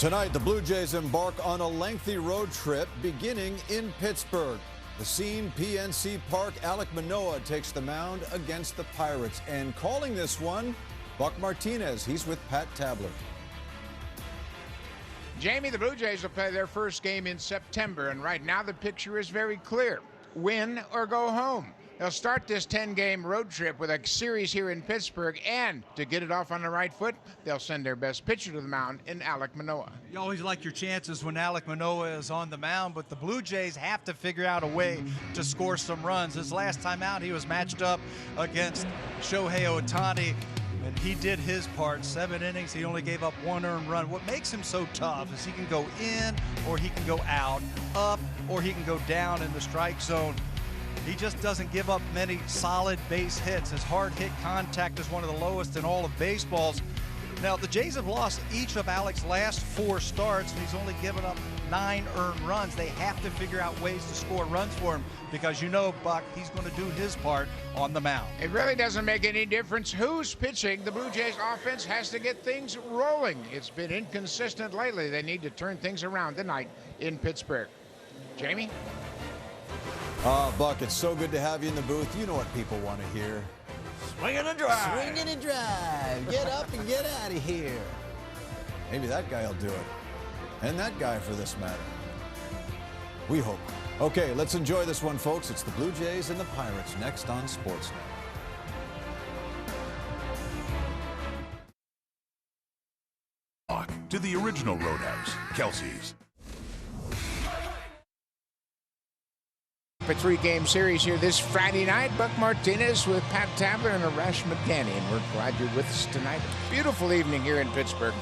Tonight, the Blue Jays embark on a lengthy road trip beginning in Pittsburgh. The scene, PNC Park. Alek Manoah takes the mound against the Pirates. And calling this one, Buck Martinez. He's with Pat Tabler. Jamie, the Blue Jays will play their first game in September, and right now the picture is very clear. Win or go home. They'll start this 10-game road trip with a series here in Pittsburgh, and to get it off on the right foot, they'll send their best pitcher to the mound in Alek Manoah. You always like your chances when Alek Manoah is on the mound, but the Blue Jays have to figure out a way to score some runs. His last time out, he was matched up against Shohei Ohtani, and he did his part. 7 innings, he only gave up 1 earned run. What makes him so tough is he can go in or he can go out, up or he can go down in the strike zone. He just doesn't give up many solid base hits. His hard hit contact is one of the lowest in all of baseballs. Now, the Jays have lost each of Alek's last 4 starts, and he's only given up 9 earned runs. They have to figure out ways to score runs for him because, you know, Buck, he's going to do his part on the mound. It really doesn't make any difference who's pitching. The Blue Jays offense has to get things rolling. It's been inconsistent lately. They need to turn things around tonight in Pittsburgh. Jamie? Buck, it's so good to have you in the booth. You know what people want to hear. Swinging and drive. Swinging and drive. Get up and get out of here. Maybe that guy will do it. And that guy, for this matter. We hope. Okay, let's enjoy this one, folks. It's the Blue Jays and the Pirates next on Sportsnet. To the original Roadhouse, Kelsey's. A 3-game series here this Friday night. Buck Martinez with Pat Tabler and Arash McCanny, and we're glad you're with us tonight. Beautiful evening here in Pittsburgh.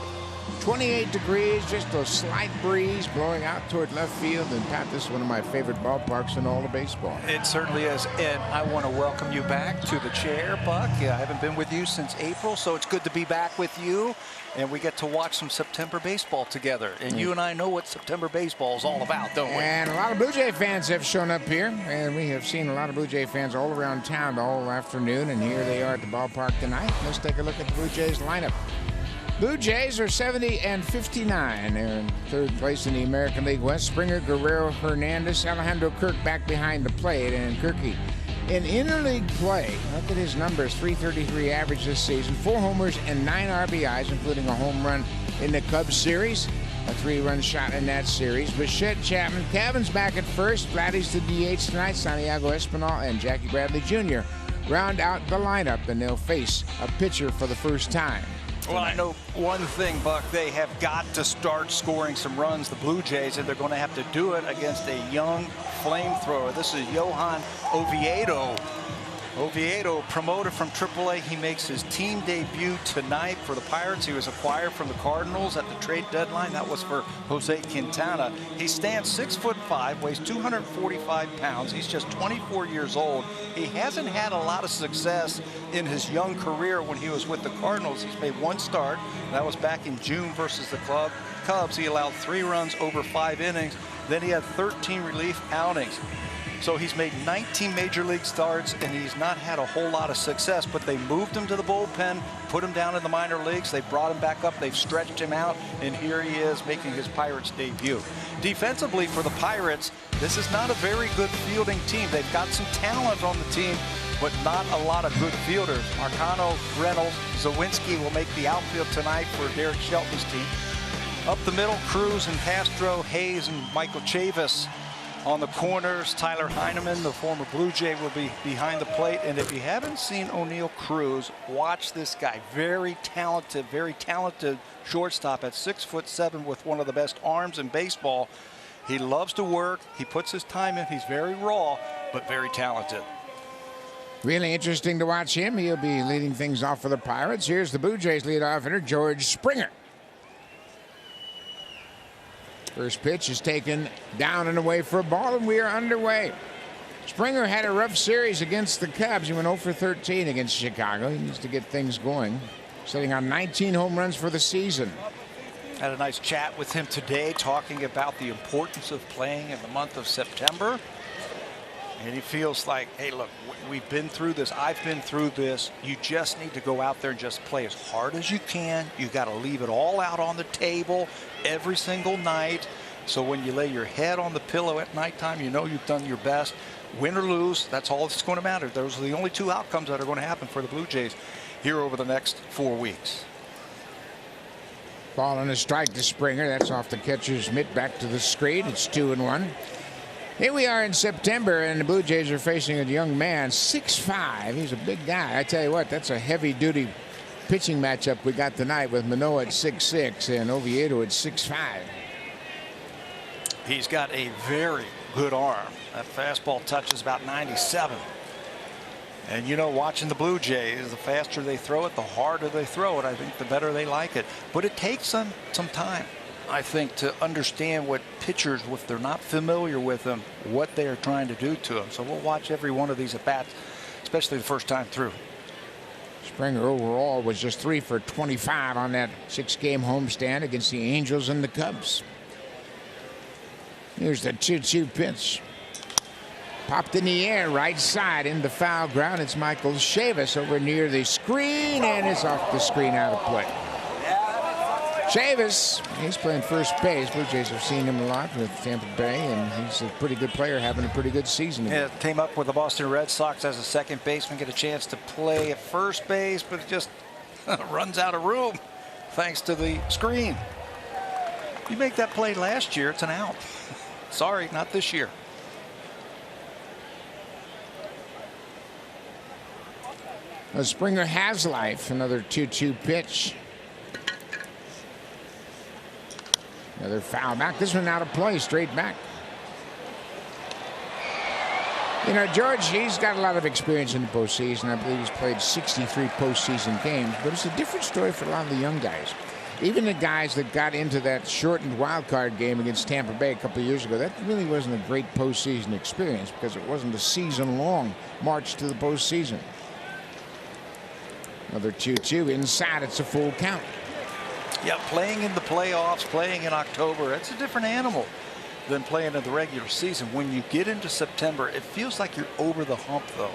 28 degrees, just a slight breeze blowing out toward left field. And Pat, this is one of my favorite ballparks in all of baseball. It certainly is, and I want to welcome you back to the chair, Buck. Yeah, I haven't been with you since April, so it's good to be back with you. And we get to watch some September baseball together. And you and I know what September baseball is all about, don't we? And a lot of Blue Jay fans have shown up here, and we have seen a lot of Blue Jay fans all around town all afternoon, and here they are at the ballpark tonight. Let's take a look at the Blue Jays lineup. Blue Jays are 70-59. They're in 3rd place in the American League West. Springer, Guerrero, Hernandez, Alejandro Kirk back behind the plate, and Kirky in interleague play. Look at his numbers: .333 average this season, 4 homers and 9 RBIs, including a home run in the Cubs series, a 3-run shot in that series. Bichette, Chapman, Cavan's back at first. Vladdy's the DH tonight. Santiago Espinal and Jackie Bradley Jr. round out the lineup, and they'll face a pitcher for the first time. Well, I know one thing, Buck. They have got to start scoring some runs, the Blue Jays, and they're going to have to do it against a young flamethrower. This is Johan Oviedo. Oviedo, promoted from AAA. He makes his team debut tonight for the Pirates. He was acquired from the Cardinals at the trade deadline. That was for Jose Quintana. He stands 6'5", weighs 245 pounds. He's just 24 years old. He hasn't had a lot of success in his young career when he was with the Cardinals. He's made 1 start. That was back in June versus the Cubs. He allowed 3 runs over 5 innings. Then he had 13 relief outings. So he's made 19 major league starts, and he's not had a whole lot of success, but they moved him to the bullpen, put him down in the minor leagues. They brought him back up. They've stretched him out, and here he is making his Pirates debut. Defensively for the Pirates, this is not a very good fielding team. They've got some talent on the team, but not a lot of good fielders. Marcano, Reynolds, Zawinski will make the outfield tonight for Derek Shelton's team. Up the middle, Cruz and Castro, Hayes and Michael Chavis. On the corners, Tyler Heineman, the former Blue Jay, will be behind the plate. And if you haven't seen O'Neill Cruz, watch this guy. Very talented shortstop at 6'7" with one of the best arms in baseball. He loves to work. He puts his time in. He's very raw, but very talented. Really interesting to watch him. He'll be leading things off for the Pirates. Here's the Blue Jays leadoff hitter, George Springer. First pitch is taken down and away for a ball, and we are underway. Springer had a rough series against the Cubs. He went 0 for 13 against Chicago. He needs to get things going. Sitting on 19 home runs for the season. Had a nice chat with him today, talking about the importance of playing in the month of September. And he feels like, hey, look, we've been through this. I've been through this. You just need to go out there and just play as hard as you can. You got to leave it all out on the table every single night. So when you lay your head on the pillow at nighttime, you know you've done your best. Win or lose, that's all that's going to matter. Those are the only two outcomes that are going to happen for the Blue Jays here over the next 4 weeks. Ball on a strike to Springer. That's off the catcher's mitt back to the screen. It's 2-1. Here we are in September, and the Blue Jays are facing a young man, 6'5". He's a big guy. I tell you what, that's a heavy-duty pitching matchup we got tonight with Manoah at 6'6" and Oviedo at 6'5". He's got a very good arm. That fastball touches about 97. And, you know, watching the Blue Jays, the faster they throw it, the harder they throw it. I think the better they like it. But it takes them some time, I think, to understand what pitchers, if they're not familiar with them, what they are trying to do to them. So we'll watch every one of these at bats, especially the first time through. Springer overall was just 3 for 25 on that 6-game homestand against the Angels and the Cubs. Here's the 2-2 pitch. Popped in the air, right side, in the foul ground. It's Michael Chavis over near the screen, and it's off the screen out of play. Chavis, he's playing first base. Blue Jays have seen him a lot with Tampa Bay, and he's a pretty good player, having a pretty good season. Yeah, came up with the Boston Red Sox as a second baseman, get a chance to play at first base, but it just runs out of room thanks to the screen. You make that play last year, it's an out. Sorry, not this year. Springer has life. Another 2-2 pitch. Another foul back. This one out of play, straight back. You know, George, he's got a lot of experience in the postseason. I believe he's played 63 postseason games, but it's a different story for a lot of the young guys. Even the guys that got into that shortened wild card game against Tampa Bay a couple of years ago, that really wasn't a great postseason experience because it wasn't a season-long march to the postseason. Another 2-2 inside. It's a full count. Yeah, playing in the playoffs, playing in October, it's a different animal than playing in the regular season. When you get into September, it feels like you're over the hump, though,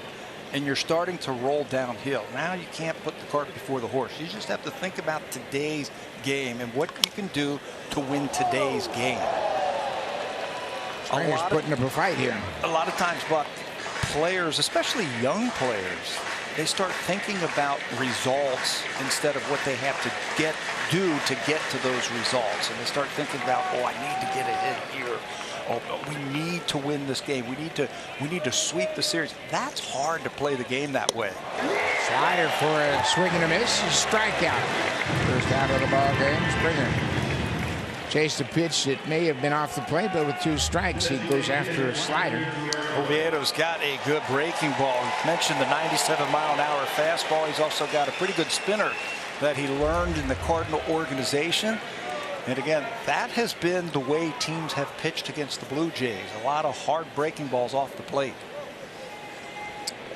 and you're starting to roll downhill. Now you can't put the cart before the horse. You just have to think about today's game and what you can do to win today's game. Springer's putting up a fight here. A lot of times, Buck, players, especially young players, they start thinking about results instead of what they have to do to get to those results. And they start thinking about, oh, I need to get ahead here. Oh, we need to win this game. We need to sweep the series. That's hard to play the game that way. Slider for a swing and a miss. A strikeout. First out of the ball game. Springer chased a pitch that may have been off the plate, but with 2 strikes, he goes after a slider. Oviedo's got a good breaking ball. You mentioned the 97-mile-an-hour fastball. He's also got a pretty good spinner that he learned in the Cardinal organization. And again, that has been the way teams have pitched against the Blue Jays. A lot of hard breaking balls off the plate.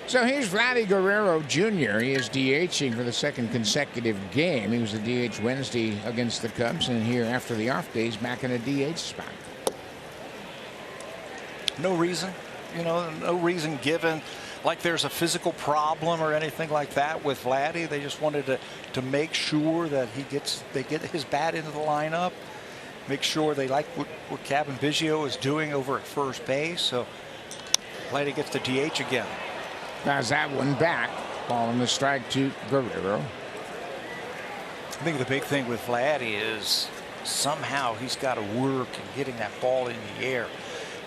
So here's Vladdy Guerrero Jr. He is DHing for the second consecutive game. He was the DH Wednesday against the Cubs, and here after the off days, back in a DH spot. No reason, you know, no reason given like there's a physical problem or anything like that with Vladdy. They just wanted to make sure that they get his bat into the lineup, make sure they like what Cabin Biggio is doing over at first base. So Vladdy gets the DH again. Pass that one back. Ball on the strike to Guerrero. I think the big thing with Vladdy is somehow he's got to work in getting that ball in the air.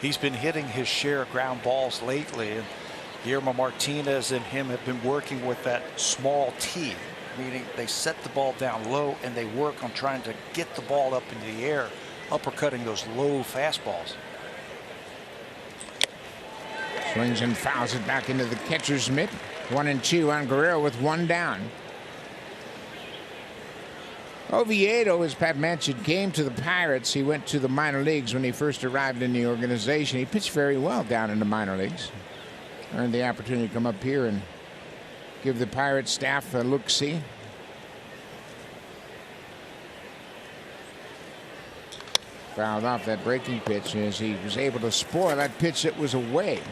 He's been hitting his share of ground balls lately, and Guillermo Martinez and him have been working with that small T, meaning they set the ball down low and they work on trying to get the ball up into the air, uppercutting those low fastballs. Swings and fouls it back into the catcher's mitt. 1-2 on Guerrero with 1 down. Oviedo, as Pat mentioned, came to the Pirates. He went to the minor leagues when he first arrived in the organization. He pitched very well down in the minor leagues. Earned the opportunity to come up here and give the Pirates staff a look-see. Fouled off that breaking pitch as he was able to spoil that pitch that was away.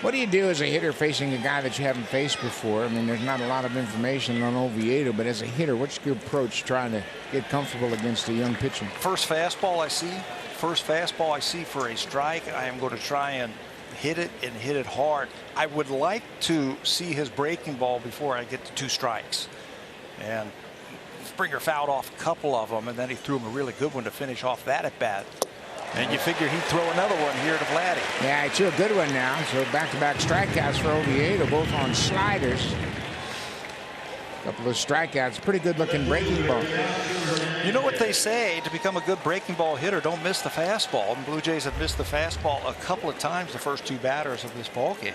What do you do as a hitter facing a guy that you haven't faced before? I mean, there's not a lot of information on Oviedo, but as a hitter, what's your approach trying to get comfortable against a young pitcher? First fastball I see for a strike, I am going to try and hit it and hit it hard. I would like to see his breaking ball before I get to 2 strikes. And Springer fouled off a couple of them, and then he threw him a really good one to finish off that at bat. And you figure he'd throw another one here to Vladdy. Yeah, he threw a good one now. So back-to-back strikeouts for Oviedo, both on sliders. A couple of strikeouts. Pretty good-looking breaking ball. You know what they say, to become a good breaking ball hitter, don't miss the fastball. And Blue Jays have missed the fastball a couple of times the first 2 batters of this ball game.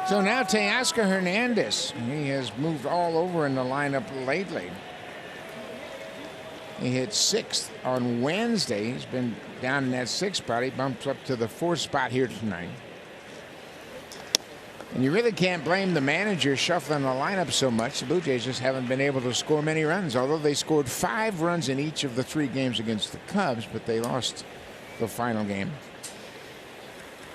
So now Teoscar Hernandez. He has moved all over in the lineup lately. He hit 6th on Wednesday. He's been down in that 6th spot. He bumps up to the 4th spot here tonight. And you really can't blame the manager shuffling the lineup so much. The Blue Jays just haven't been able to score many runs, although they scored 5 runs in each of the 3 games against the Cubs, but they lost the final game.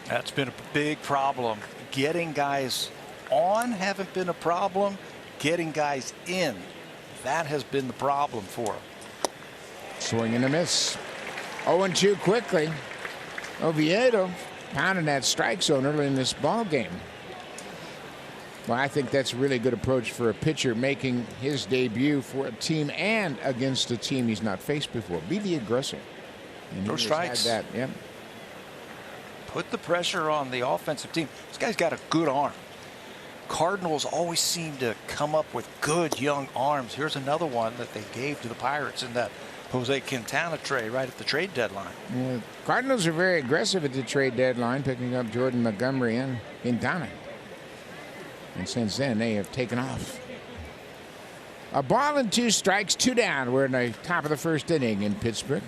That's been a big problem. Getting guys on haven't been a problem. Getting guys in, that has been the problem for them. Swing and a miss. 0-2 quickly. Oviedo pounding that strike zone early in this ball game. Well, I think that's a really good approach for a pitcher making his debut for a team and against a team he's not faced before. Be the aggressor. And no strikes. That, yeah. Put the pressure on the offensive team. This guy's got a good arm. Cardinals always seem to come up with good young arms. Here's another one that they gave to the Pirates in that Jose Quintana trade right at the trade deadline. Yeah, Cardinals are very aggressive at the trade deadline, picking up Jordan Montgomery and Quintana. And since then, they have taken off. A ball and 2 strikes, 2 down. We're in the top of the 1st inning in Pittsburgh.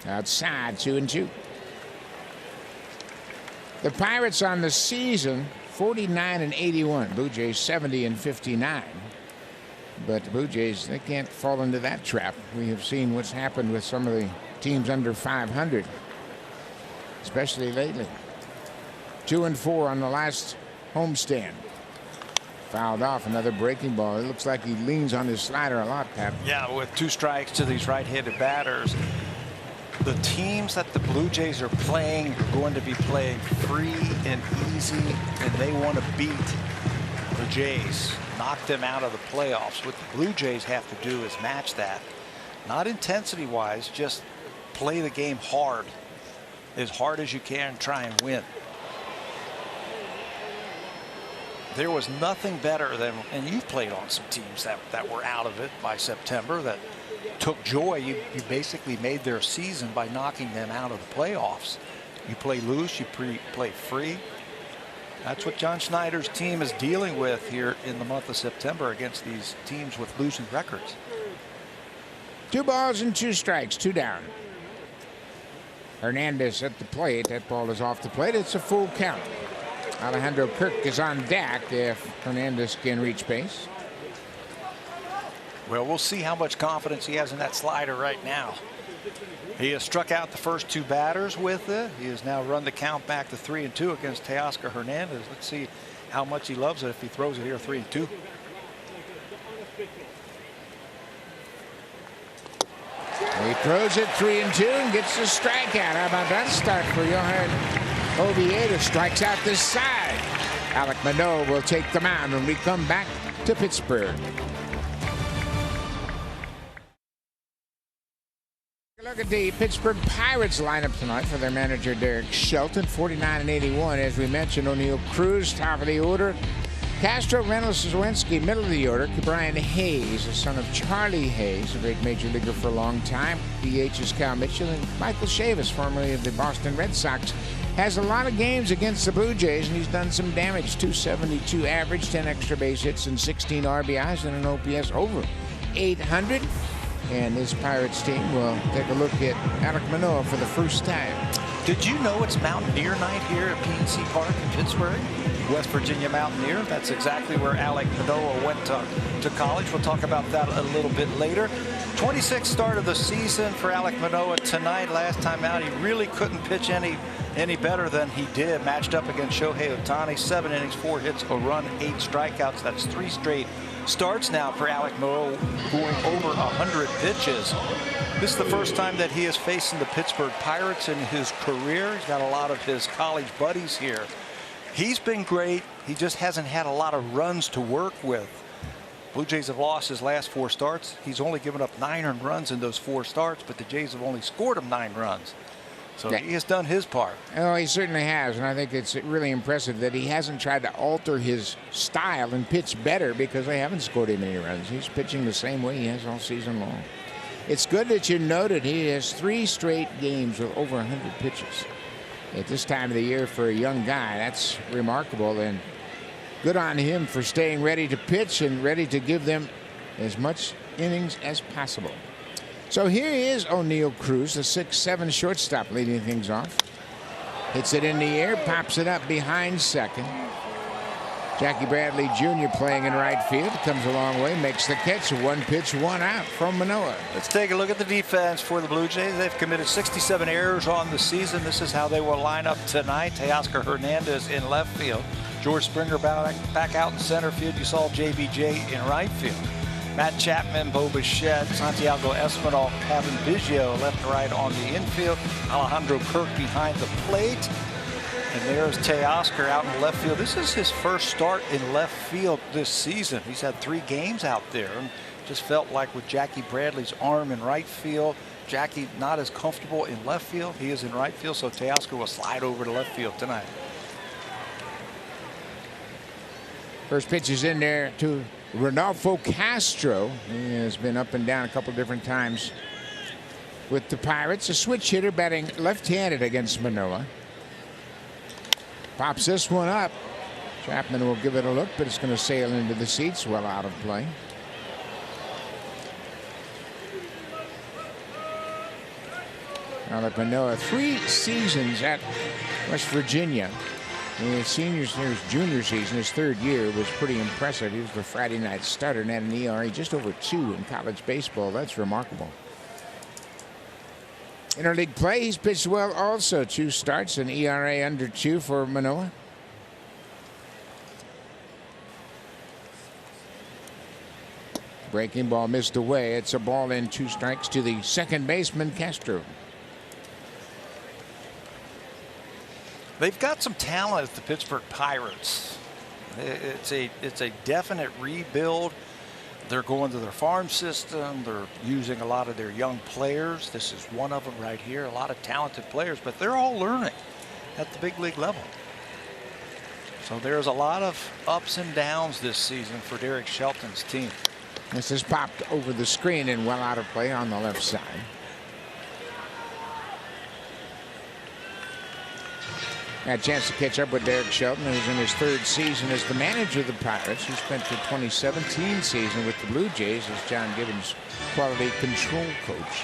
Outside, 2-2. The Pirates on the season, 49-81. Blue Jays 70-59. But the Blue Jays, they can't fall into that trap. We have seen what's happened with some of the teams under 500, especially lately. 2-4 on the last homestand. Fouled off, another breaking ball. It looks like he leans on his slider a lot, Pat. Yeah, with 2 strikes to these right-handed batters. The teams that the Blue Jays are playing are going to be playing free and easy, and they want to beat the Jays, knock them out of the playoffs. What the Blue Jays have to do is match that. Not intensity-wise, just play the game hard as you can, try and win. There was nothing better than, and you've played on some teams that were out of it by September that took joy. You basically made their season by knocking them out of the playoffs. You play loose, you play free. That's what John Schneider's team is dealing with here in the month of September against these teams with losing records. 2 balls and 2 strikes, 2 down. Hernandez at the plate. That ball is off the plate. It's a full count. Alejandro Kirk is on deck if Hernandez can reach base. Well, we'll see how much confidence he has in that slider right now. He has struck out the first 2 batters with it. He has now run the count back to 3-2 against Teoscar Hernandez. Let's see how much he loves it if he throws it here 3-2. He throws it 3-2 and gets a strikeout. How about that start for Johan Oviedo? Strikes out this side. Alek Manoah will take the mound when we come back to Pittsburgh. Look at the Pittsburgh Pirates lineup tonight for their manager Derek Shelton. 49-81. As we mentioned, O'Neill Cruz, top of the order. Castro, Reynolds, Zawinski, middle of the order. Brian Hayes, the son of Charlie Hayes, a great major leaguer for a long time. DH is Cal Mitchell. And Michael Chavis, formerly of the Boston Red Sox, has a lot of games against the Blue Jays, and he's done some damage. 272 average, 10 extra base hits, and 16 RBIs, and an OPS over 800. And this Pirates team will take a look at Alek Manoah for the first time. Did you know it's Mountaineer Night here at PNC Park in Pittsburgh? West Virginia Mountaineer. That's exactly where Alek Manoah went to college. We'll talk about that a little bit later. 26th start of the season for Alek Manoah tonight. Last time out, he really couldn't pitch any better than he did. Matched up against Shohei Ohtani. 7 innings, 4 hits, a run, 8 strikeouts. That's 3 straight starts now for Alek Manoah, going over 100 pitches. This is the first time that he is facing the Pittsburgh Pirates in his career. He's got a lot of his college buddies here. He's been great. He just hasn't had a lot of runs to work with. Blue Jays have lost his last 4 starts. He's only given up 9 earned runs in those 4 starts, but the Jays have only scored him 9 runs. So he has done his part. Oh, he certainly has, and I think it's really impressive that he hasn't tried to alter his style and pitch better because they haven't scored him any runs. He's pitching the same way he has all season long. It's good that you noted he has 3 straight games with over 100 pitches. At this time of the year for a young guy, that's remarkable, and good on him for staying ready to pitch and ready to give them as much innings as possible. So here is O'Neal Cruz, the 6'7" shortstop, leading things off. Hits it in the air, pops it up behind second. Jackie Bradley Jr. playing in right field, comes a long way, makes the catch. 1 pitch, 1 out from Manoah. Let's take a look at the defense for the Blue Jays. They've committed 67 errors on the season. This is how they will line up tonight. Teoscar Hernandez in left field. George Springer back out in center field. You saw JBJ in right field. Matt Chapman, Bo Bichette, Santiago Espinal, Kevin Biggio left and right on the infield. Alejandro Kirk behind the plate. And there's Teoscar out in left field. This is his first start in left field this season. He's had 3 games out there. And just felt like with Jackie Bradley's arm in right field, Jackie not as comfortable in left field. He is in right field, so Teoscar will slide over to left field tonight. First pitch is in there to Rodolfo Castro. He has been up and down a couple different times with the Pirates. A switch hitter batting left-handed against Manoah. Pops this one up. Chapman will give it a look, but it's going to sail into the seats, well out of play. Alek Manoah, 3 seasons at West Virginia. In his junior season, his 3rd year, was pretty impressive. He was the Friday night starter and had an ERA just over 2 in college baseball. That's remarkable. Interleague play, he's pitched well also. 2 starts, an ERA under 2 for Manoah. Breaking ball missed away. It's a ball in, 2 strikes to the second baseman, Castro. They've got some talent at the Pittsburgh Pirates. It's a definite rebuild. They're going to their farm system. They're using a lot of their young players. This is one of them right here. A lot of talented players, but they're all learning at the big league level. So there's a lot of ups and downs this season for Derek Shelton's team. This is popped over the screen and well out of play on the left side. Had a chance to catch up with Derek Shelton, who's in his 3rd season as the manager of the Pirates. He spent the 2017 season with the Blue Jays as John Gibbons' quality control coach.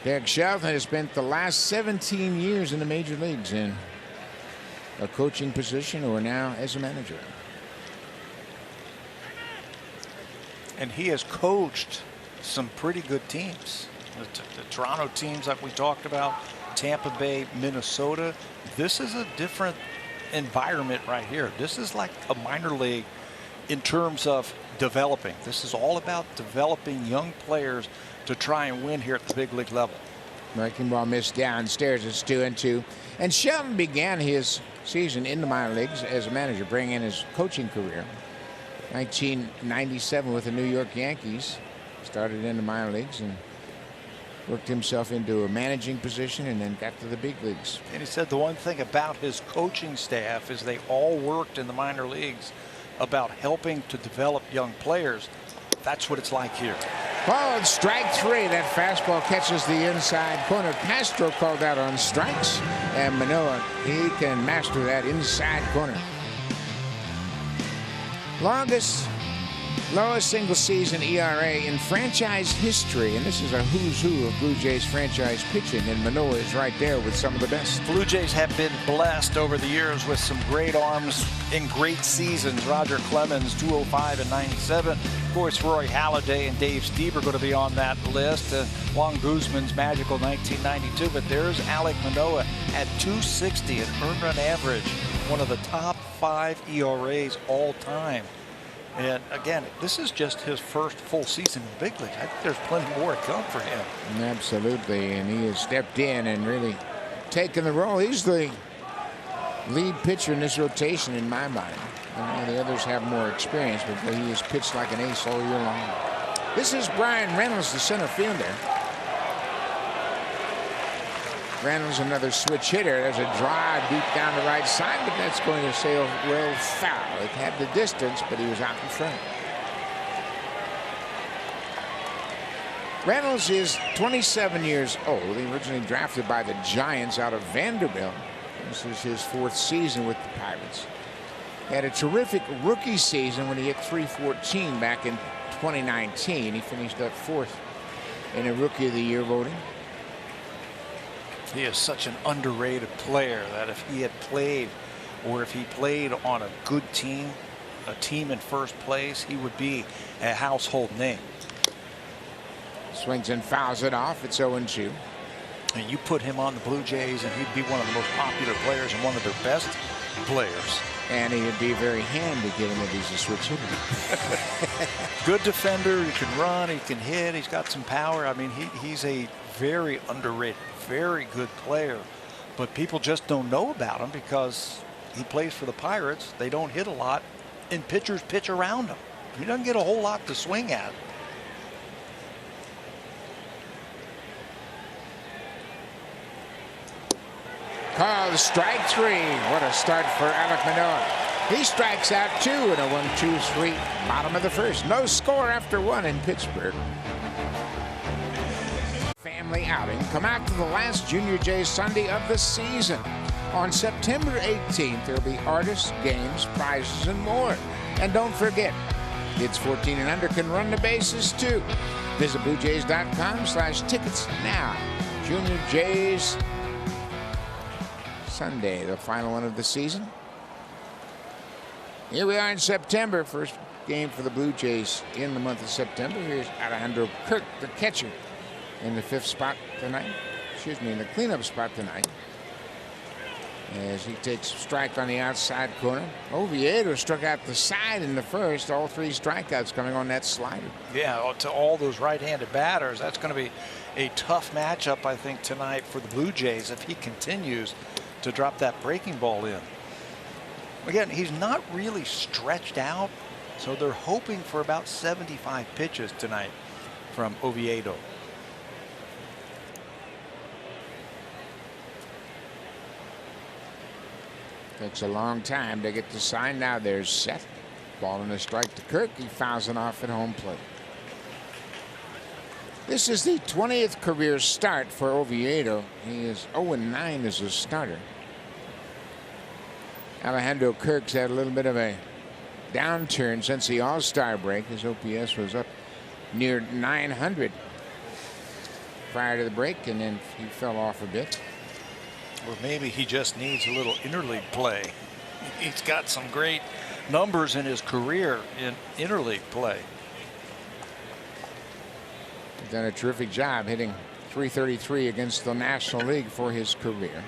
Derek Shelton has spent the last 17 years in the major leagues in a coaching position or now as a manager. And he has coached some pretty good teams. The Toronto teams that we talked about, Tampa Bay, Minnesota. This is a different environment right here. This is like a minor league in terms of developing. This is all about developing young players to try and win here at the big league level. Breaking ball missed downstairs. It's 2-2. And Shelton began his season in the minor leagues as a manager, bringing in his coaching career. 1997 with the New York Yankees. Started in the minor leagues and worked himself into a managing position and then got to the big leagues. And he said the one thing about his coaching staff is they all worked in the minor leagues about helping to develop young players. That's what it's like here. Ball, strike 3. That fastball catches the inside corner. Castro called out on strikes, and Manoah, he can master that inside corner. Longest Lowest single-season ERA in franchise history, and this is a who's who of Blue Jays franchise pitching, and Manoah is right there with some of the best. Blue Jays have been blessed over the years with some great arms in great seasons. Roger Clemens, 205 and 97. Of course, Roy Halladay and Dave Steve are going to be on that list. Juan Guzman's magical 1992, but there's Alek Manoah at 260, an earned run average, one of the top 5 ERAs all time. And again, this is just his first full season in the big leagues. I think there's plenty more to come for him. Absolutely, and he has stepped in and really taken the role. He's the lead pitcher in this rotation in my mind. I know the others have more experience, but he has pitched like an ace all year long. This is Brian Reynolds, the center fielder. Reynolds, another switch hitter. There's a drive deep down the right side, but that's going to sail well foul. It had the distance, but he was out in front. Reynolds is 27 years old. He originally drafted by the Giants out of Vanderbilt. This is his 4th season with the Pirates. He had a terrific rookie season when he hit .314 back in 2019. He finished up 4th in a Rookie of the Year voting. He is such an underrated player that if he had played, or if he played on a good team, a team in first place, he would be a household name. Swings and fouls it off. It's 0-2. And you put him on the Blue Jays, and he'd be one of the most popular players and one of their best players. And he'd be very handy given that he's a switch hitter. Good defender. He can run. He can hit. He's got some power. I mean, he's a very underrated, very good player. But people just don't know about him because he plays for the Pirates. They don't hit a lot, and pitchers pitch around him. He doesn't get a whole lot to swing at. Called strike 3. What a start for Alek Manoah. He strikes out 2 in a 1-2-3 bottom of the 1st. No score after 1 in Pittsburgh. Family outing. Come out to the last Junior Jays Sunday of the season. On September 18th, there'll be artists, games, prizes, and more. And don't forget, kids 14 and under can run the bases too. Visit BlueJays.com/tickets now. Junior Jays Sunday, the final one of the season. Here we are in September. First game for the Blue Jays in the month of September. Here's Alejandro Kirk, the catcher, in the 5th spot tonight. Excuse me, in the cleanup spot tonight. As he takes strike on the outside corner. Oviedo struck out the side in the 1st. All 3 strikeouts coming on that slider. Yeah, to all those right-handed batters, that's going to be a tough matchup, I think, tonight for the Blue Jays if he continues to drop that breaking ball in. Again, he's not really stretched out, so they're hoping for about 75 pitches tonight from Oviedo. Takes a long time to get the sign. Now there's set. Ball and a strike to Kirk. He fouls it off at home plate. This is the 20th career start for Oviedo. He is 0-9 as a starter. Alejandro Kirk's had a little bit of a downturn since the All-Star break. His OPS was up near 900 prior to the break, and then he fell off a bit. Or maybe he just needs a little interleague play. He's got some great numbers in his career in interleague play. He's done a terrific job hitting .333 against the National League for his career.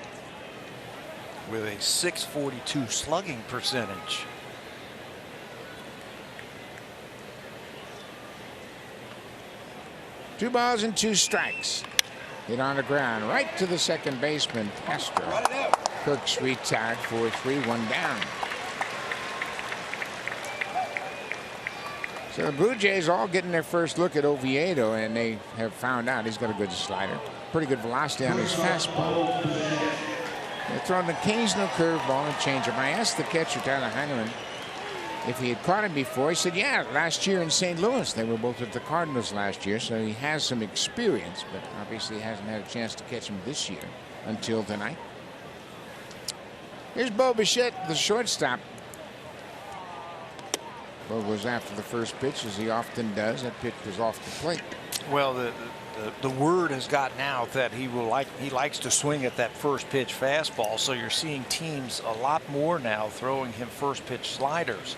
With a .642 slugging percentage. Two balls and 2 strikes. Hit on the ground right to the second baseman, Castro. Kirk's retired 4-3, 1 down. So the Blue Jays all getting their first look at Oviedo, and they have found out he's got a good slider. Pretty good velocity on his fastball. They're throwing the occasional curveball and changeup. I asked the catcher, Tyler Heineman, if he had caught him before. He said, yeah, last year in St. Louis. They were both at the Cardinals last year, so he has some experience, but obviously hasn't had a chance to catch him this year until tonight. Here's Bo Bichette, the shortstop. Well, was after the first pitch, as he often does. That pitch was off the plate. Well, the word has gotten out that he likes to swing at that first pitch fastball. So you're seeing teams a lot more now throwing him first pitch sliders.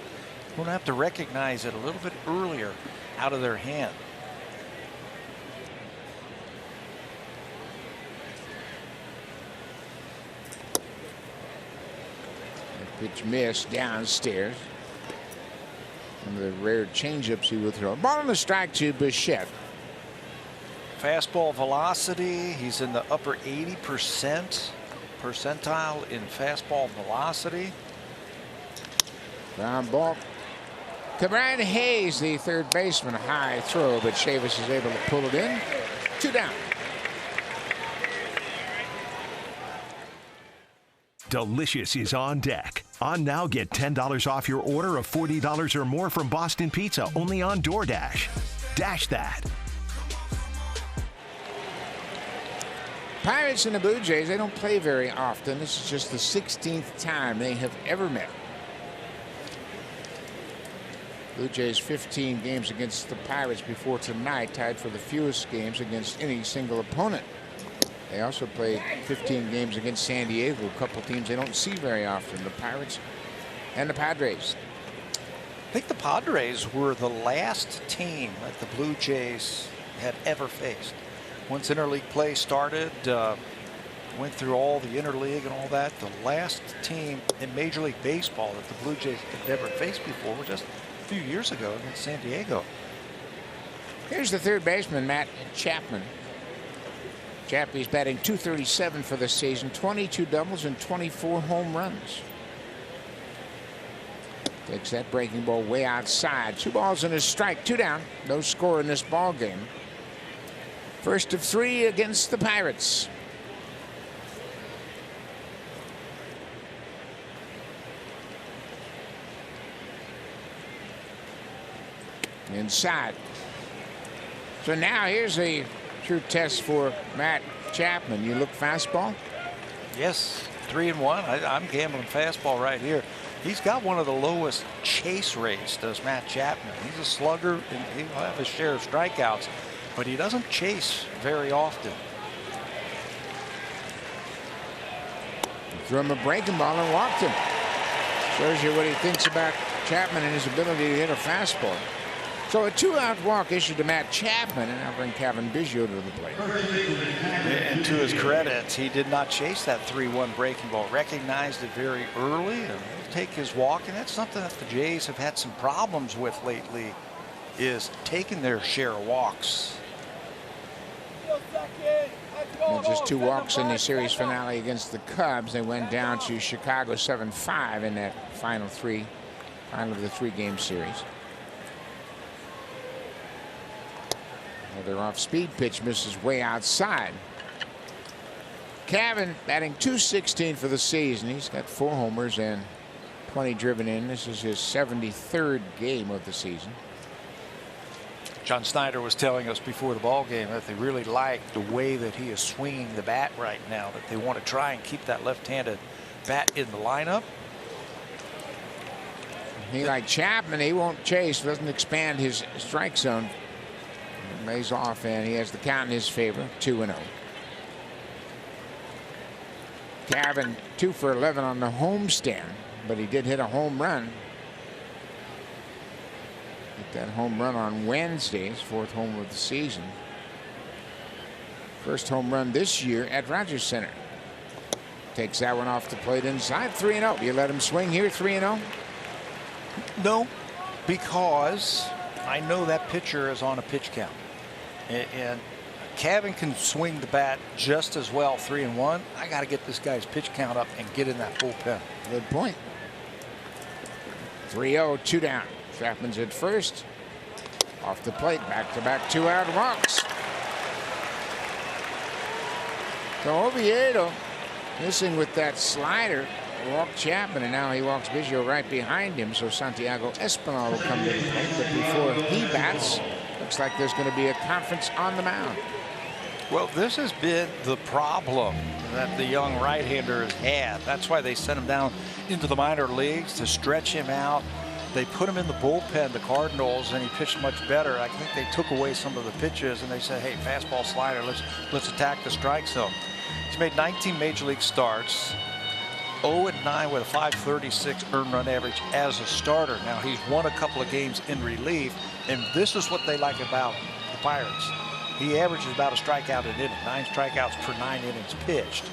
We're going to have to recognize it a little bit earlier out of their hand. That pitch missed downstairs. One of the rare changeups he would throw. Ball on the strike to Bichette. Fastball velocity, he's in the upper 80% percentile in fastball velocity. Ground ball. Cameron Hayes, the third baseman, high throw, but Chavis is able to pull it in. 2 down. Delicious is on deck. On now, get $10 off your order of $40 or more from Boston Pizza, only on DoorDash. Dash that. Pirates and the Blue Jays, they don't play very often. This is just the 16th time they have ever met. Blue Jays 15 games against the Pirates before tonight, tied for the fewest games against any single opponent. They also played 15 games against San Diego, a couple teams they don't see very often, the Pirates and the Padres. I think the Padres were the last team that the Blue Jays had ever faced. Once interleague play started, went through all the interleague and all that, the last team in Major League Baseball that the Blue Jays had never faced before were just a few years ago against San Diego. Here's the third baseman, Matt Chapman. Chappie's batting .237 for the season, 22 doubles and 24 home runs. Takes that breaking ball way outside. 2 balls and a strike, 2 down. No score in this ball game. First of 3 against the Pirates. Inside. So now here's a true test for Matt Chapman. You look fastball? Yes, 3-1. I'm gambling fastball right here. He's got one of the lowest chase rates, does Matt Chapman. He's a slugger, and he'll have his share of strikeouts, but he doesn't chase very often. Threw him a breaking ball and walked him. Shows you what he thinks about Chapman and his ability to hit a fastball. So a 2-out walk issued to Matt Chapman, and now bring Kevin Biggio to the plate. And to his credit, he did not chase that 3-1 breaking ball. Recognized it very early and take his walk, and that's something that the Jays have had some problems with lately, is taking their share of walks. And just 2 walks in the series finale against the Cubs. They went down to Chicago 7-5 in that final of the 3-game series. Another off-speed pitch misses way outside. Cavan batting .216 for the season. He's got 4 homers and 20 driven in. This is his 73rd game of the season. John Snyder was telling us before the ball game that they really like the way that he is swinging the bat right now, that they want to try and keep that left-handed bat in the lineup. He, like Chapman, he won't chase, doesn't expand his strike zone. Lays off, and he has the count in his favor, 2-0. Cavan 2 for 11 on the homestand, but he did hit a home run. Hit that home run on Wednesday, his 4th home of the season. First home run this year at Rogers Center. Takes that one off the plate inside, 3-0. You let him swing here, 3-0? No, because I know that pitcher is on a pitch count. And Cavan can swing the bat just as well, 3-1. I got to get this guy's pitch count up and get in that bullpen. Good point. 3-0, 2 down. Chapman's at first. Off the plate, back-to-back 2-out walks. So Oviedo missing with that slider. Walked Chapman, and now he walks Biggio right behind him. So Santiago Espinal will come to the plate, but before he bats, looks like there's going to be a conference on the mound. Well, this has been the problem that the young right-hander has had. That's why they sent him down into the minor leagues, to stretch him out, they put him in the bullpen, the Cardinals, and he pitched much better. I think they took away some of the pitches and they said, hey, fastball, slider, let's attack the strike zone. He's made 19 major league starts, 0-9 with a .536 earned run average as a starter. Now he's won a couple of games in relief, and this is what they like about the Pirates. He averages about a strikeout an inning, 9 strikeouts per 9 innings pitched.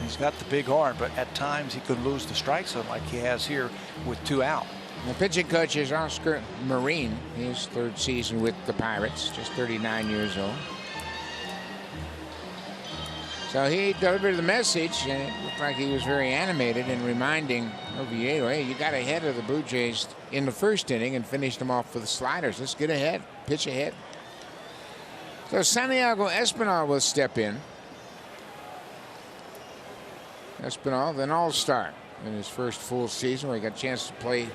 He's got the big arm, but at times he could lose the strike zone like he has here with 2 out. The pitching coach is Oscar Marine. His 3rd season with the Pirates, just 39 years old. So he delivered the message, and it looked like he was very animated in reminding Oviedo, hey, you got ahead of the Blue Jays in the 1st inning and finished them off with the sliders. Let's get ahead, pitch ahead. So Santiago Espinal will step in. Espinal, an all-star in his first full season where he got a chance to play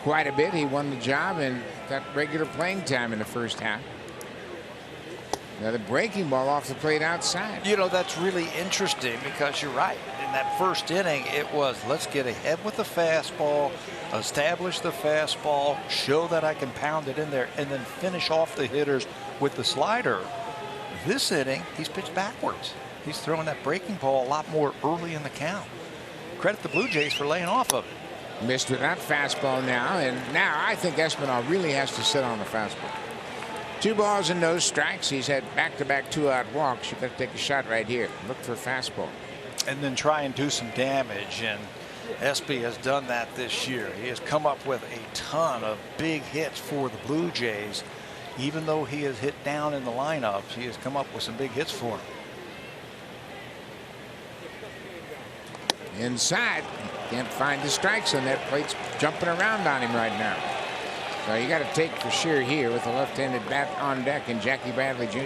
quite a bit. He won the job and got regular playing time in the first half. Now the breaking ball off the plate outside. You know, that's really interesting because you're right. In that 1st inning, it was let's get ahead with the fastball, establish the fastball, show that I can pound it in there, and then finish off the hitters with the slider. This inning, he's pitched backwards. He's throwing that breaking ball a lot more early in the count. Credit the Blue Jays for laying off of it. Missed with that fastball now, and now I think Espinal really has to sit on the fastball. 2 balls and no strikes. He's had back-to-back 2-out walks. You've got to take a shot right here. Look for a fastball. And then try and do some damage, and Espy has done that this year. He has come up with a ton of big hits for the Blue Jays. Even though he has hit down in the lineups, he has come up with some big hits for him. Inside, can't find the strikes on that plate's jumping around on him right now. So you got to take for sure here with a left-handed bat on deck and Jackie Bradley Jr.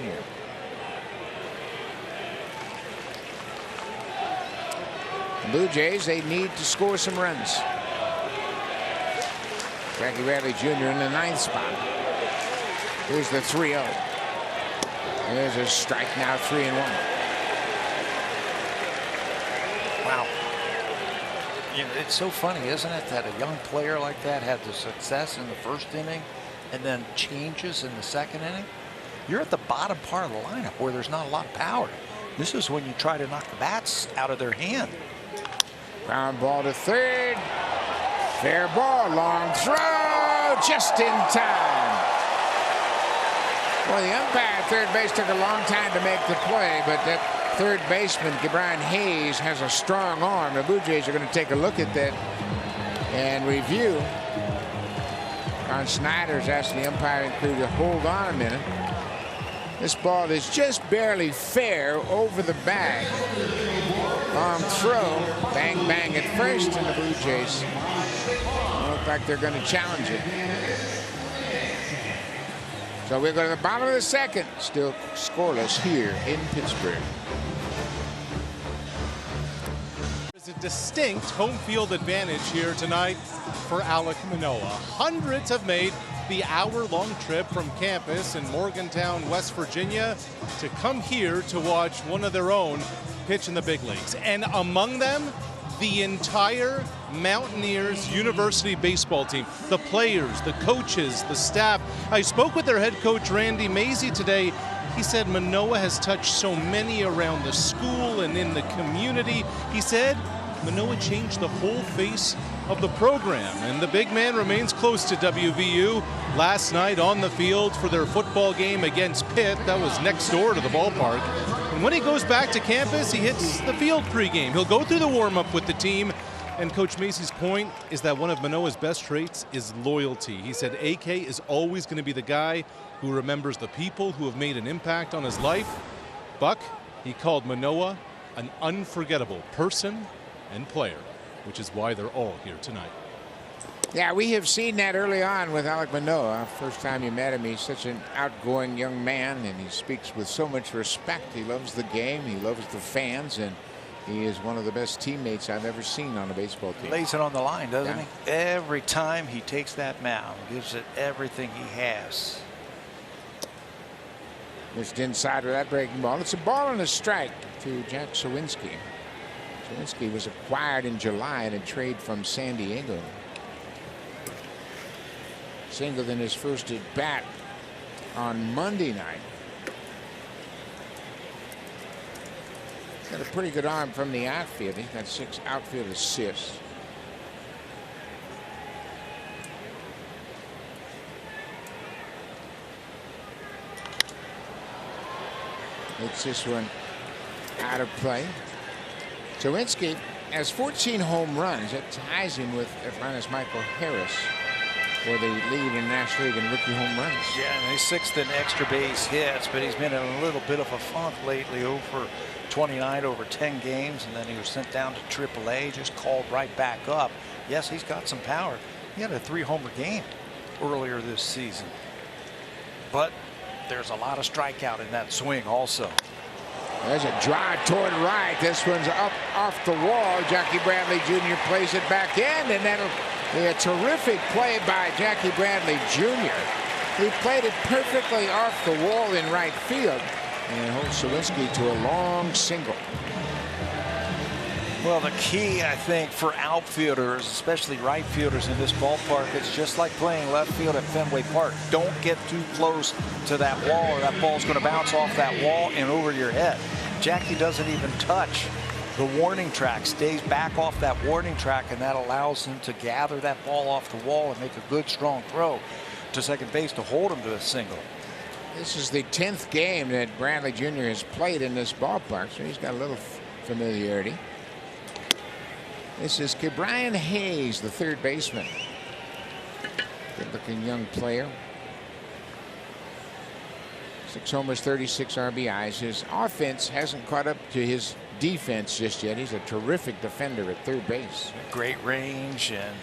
The Blue Jays, they need to score some runs. Jackie Bradley Jr. in the 9th spot. Here's the 3-0. There's a strike now, 3-1. Wow. You know, it's so funny, isn't it, that a young player like that had the success in the 1st inning and then changes in the 2nd inning? You're at the bottom part of the lineup where there's not a lot of power. This is when you try to knock the bats out of their hand. Ground ball to 3rd. Fair ball, long throw, just in time. Well, the umpire at 3rd base took a long time to make the play, but that 3rd baseman, Brian Hayes, has a strong arm. The Blue Jays are going to take a look at that and review. Ron Snyder's asking the umpiring crew to hold on a minute. This ball is just barely fair over the bag. Long throw, bang, bang at first, and the Blue Jays look like they're going to challenge it. So we're going to the bottom of the 2nd. Still scoreless here in Pittsburgh. There's a distinct home field advantage here tonight for Alek Manoah. Hundreds have made the hour-long trip from campus in Morgantown, West Virginia, to come here to watch one of their own pitch in the big leagues. And among them, the entire Mountaineers University baseball team, the players, the coaches, the staff. I spoke with their head coach, Randy Mazey, today. He said Manoah has touched so many around the school and in the community. He said Manoah changed the whole face of the program, and the big man remains close to WVU. Last night on the field for their football game against Pitt, that was next door to the ballpark. And when he goes back to campus, he hits the field pregame. He'll go through the warm-up with the team. And Coach Macy's point is that one of Manoah's best traits is loyalty. He said AK is always going to be the guy who remembers the people who have made an impact on his life. Buck, he called Manoah an unforgettable person and player, which is why they're all here tonight. Yeah, we have seen that early on with Alek Manoah. First time you met him, he's such an outgoing young man, and he speaks with so much respect. He loves the game, he loves the fans, and he is one of the best teammates I've ever seen on a baseball team. Lays it on the line, doesn't he? Every time he takes that mound, gives it everything he has. Just inside with that breaking ball. It's a ball and a strike to Jack Sawinski. Sawinski was acquired in July in a trade from San Diego. Singled in his first at bat on Monday night. Got a pretty good arm from the outfield. He's got 6 outfield assists. It's this one out of play. Zawinski has 14 home runs. That ties him with Atlanta's Michael Harris for the lead in National League in rookie home runs. Yeah, and he's 6th in extra base hits, but he's been in a little bit of a funk lately. Over 29 over 10 games, and then he was sent down to AAA, just called right back up. Yes, he's got some power. He had a 3-homer game earlier this season, but there's a lot of strikeout in that swing also. There's a drive toward right. This one's up off the wall. Jackie Bradley Jr. plays it back in, and that'll be a terrific play by Jackie Bradley Jr. He played it perfectly off the wall in right field and holds Zawinski to a long single. Well, the key, I think, for outfielders, especially right fielders in this ballpark, it's just like playing left field at Fenway Park. Don't get too close to that wall, or that ball's going to bounce off that wall and over your head. Jackie doesn't even touch the warning track, stays back off that warning track, and that allows him to gather that ball off the wall and make a good, strong throw to second base to hold him to a single. This is the 10th game that Bradley Jr. has played in this ballpark, so he's got a little familiarity. This is Brian Hayes, the third baseman. Good-looking young player. 6 homers, 36 RBIs. His offense hasn't caught up to his defense just yet. He's a terrific defender at third base. Great range and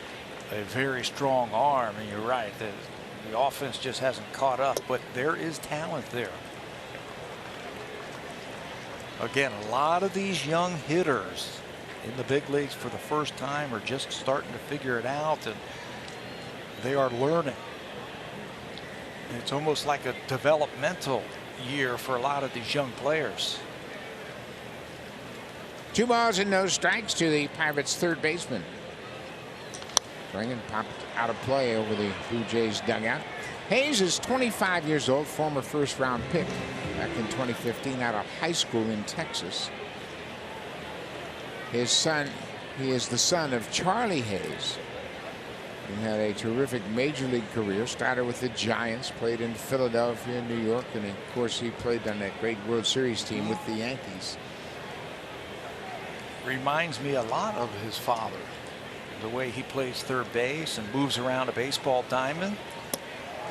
a very strong arm. And you're right, the offense just hasn't caught up, but there is talent there. Again, a lot of these young hitters in the big leagues for the first time are just starting to figure it out, and they are learning. It's almost like a developmental year for a lot of these young players. 2 balls and no strikes to the Pirates' third baseman. Swinging, popped out of play over the Blue Jays dugout. Hayes is 25 years old, former first-round pick back in 2015 out of high school in Texas. His son, he is the son of Charlie Hayes. He had a terrific major league career. Started with the Giants, played in Philadelphia, New York, and of course he played on that great World Series team with the Yankees. Reminds me a lot of his father. The way he plays third base and moves around a baseball diamond.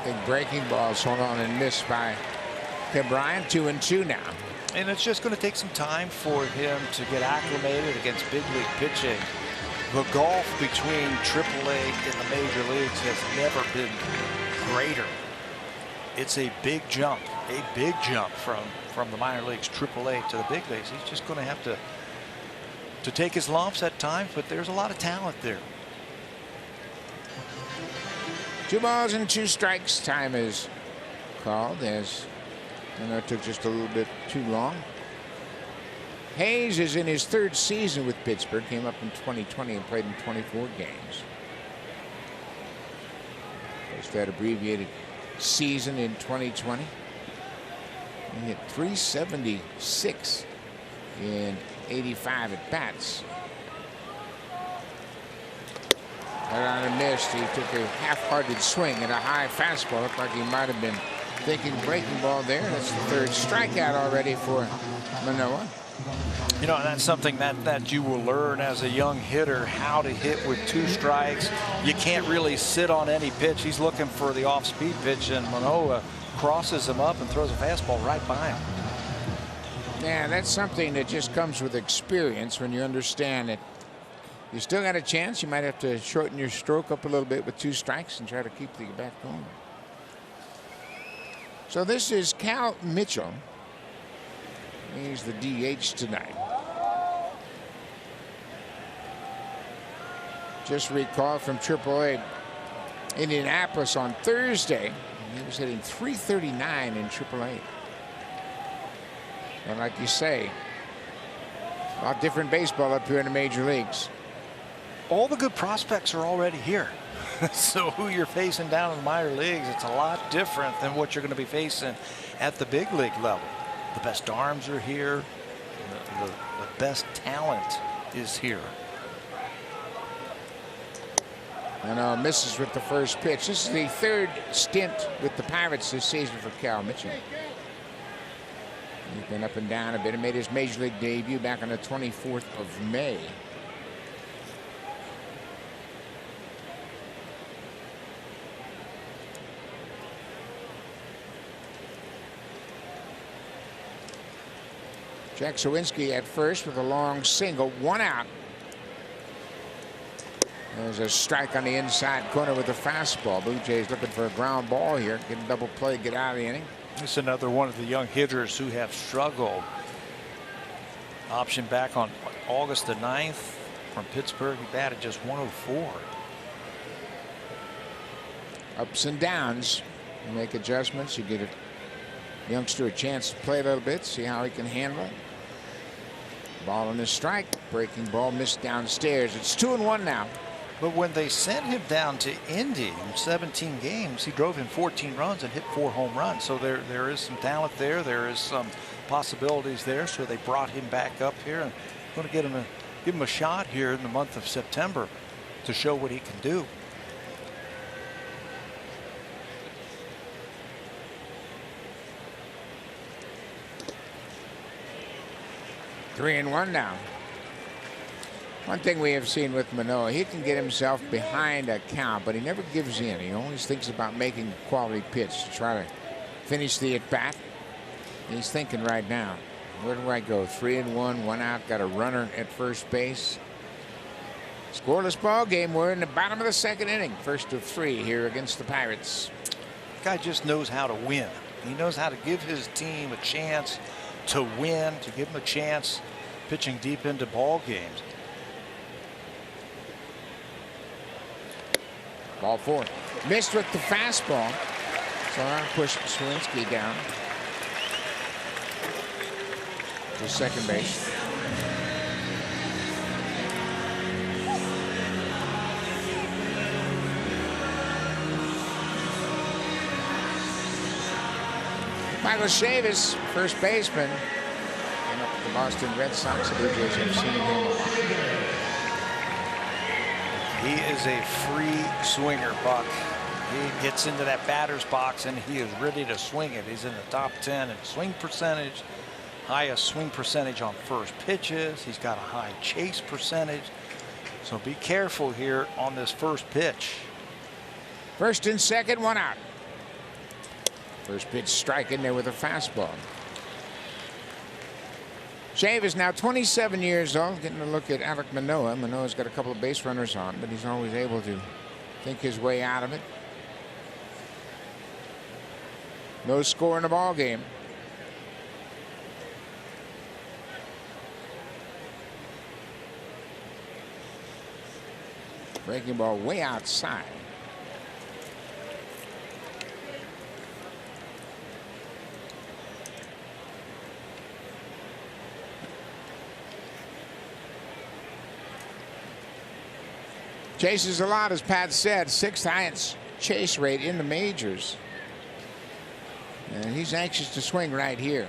Big breaking ball swung on and missed by Tim Bryant. 2-2 now. And it's just going to take some time for him to get acclimated against big league pitching. The gulf between AAA and the major leagues has never been greater. It's a big jump from the minor leagues, AAA, to the big leagues. He's just going to have to take his lumps at times, but there's a lot of talent there. 2 balls and 2 strikes. Time is called, as I know it took just a little bit too long. Hayes is in his 3rd season with Pittsburgh. Came up in 2020 and played in 24 games. First that abbreviated season in 2020. He hit .376 in 85 at bats. Right on and missed. He took a half-hearted swing at a high fastball. Looked like he might have been thinking breaking ball there. That's the 3rd strikeout already for Manoah. You know, that's something that you will learn as a young hitter, how to hit with 2 strikes. You can't really sit on any pitch. He's looking for the off-speed pitch, and Manoah crosses him up and throws a fastball right by him. Yeah, that's something that just comes with experience when you understand that you still got a chance. You might have to shorten your stroke up a little bit with 2 strikes and try to keep the bat going. So this is Cal Mitchell. He's the DH tonight. Just recalled from AAA Indianapolis on Thursday. He was hitting .339 in AAA. And like you say, a lot different baseball up here in the major leagues. All the good prospects are already here. So who you're facing down in the minor leagues, it's a lot different than what you're going to be facing at the big league level. The best arms are here. The best talent is here. And misses with the first pitch. This is the third stint with the Pirates this season for Cal Mitchell. He's been up and down a bit. He made his major league debut back on the 24th of May. Jack Sawinski at first with a long single, 1 out. There's a strike on the inside corner with the fastball. Blue Jays looking for a ground ball here. Get a double play, get out of the inning. It's another one of the young hitters who have struggled. Option back on August the 9th from Pittsburgh. He batted just 104. Ups and downs. You make adjustments. You get a youngster a chance to play a little bit, see how he can handle it. Ball on the strike. Breaking ball missed downstairs. It's 2-1 now. But when they sent him down to Indy in 17 games, he drove in 14 runs and hit 4 home runs. So there is some talent there. There is some possibilities there. So they brought him back up here and going to give him a shot here in the month of September to show what he can do. Three and one now. One thing we have seen with Manoah, he can get himself behind a count, but he never gives in. He always thinks about making a quality pitch to try to finish the at-bat. He's thinking right now, where do I go? 3-1, 1 out, got a runner at first base. Scoreless ball game. We're in the bottom of the second inning. First of 3 here against the Pirates. The guy just knows how to win. He knows how to give his team a chance to win, to give him a chance pitching deep into ball games. Ball 4. Missed with the fastball. So I'll push Sawinski down to second base. Michael Chavis, first baseman, and up the Boston Red Sox. The Blue Jays have seen him a lot. He is a free swinger, Buck. He gets into that batter's box and he is ready to swing it. He's in the top 10 in swing percentage, highest swing percentage on first pitches. He's got a high chase percentage. So be careful here on this first pitch. First and second, 1 out. First pitch strike in there with a fastball. Shave is now 27 years old, getting a look at Alek Manoah. Manoah's got a couple of base runners on, but he's always able to think his way out of it. No score in the ball game. Breaking ball way outside. Chases a lot, as Pat said, 6th highest chase rate in the majors. And he's anxious to swing right here.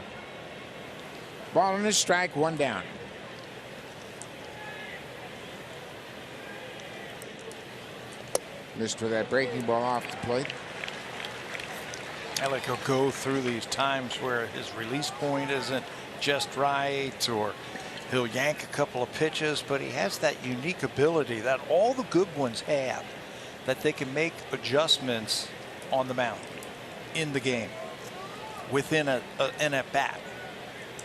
Ball on his strike, 1 down. Missed with that breaking ball off the plate. Alek will go through these times where his release point isn't just right, or he'll yank a couple of pitches, but he has that unique ability that all the good ones have, that they can make adjustments on the mound, in the game, within an at-bat.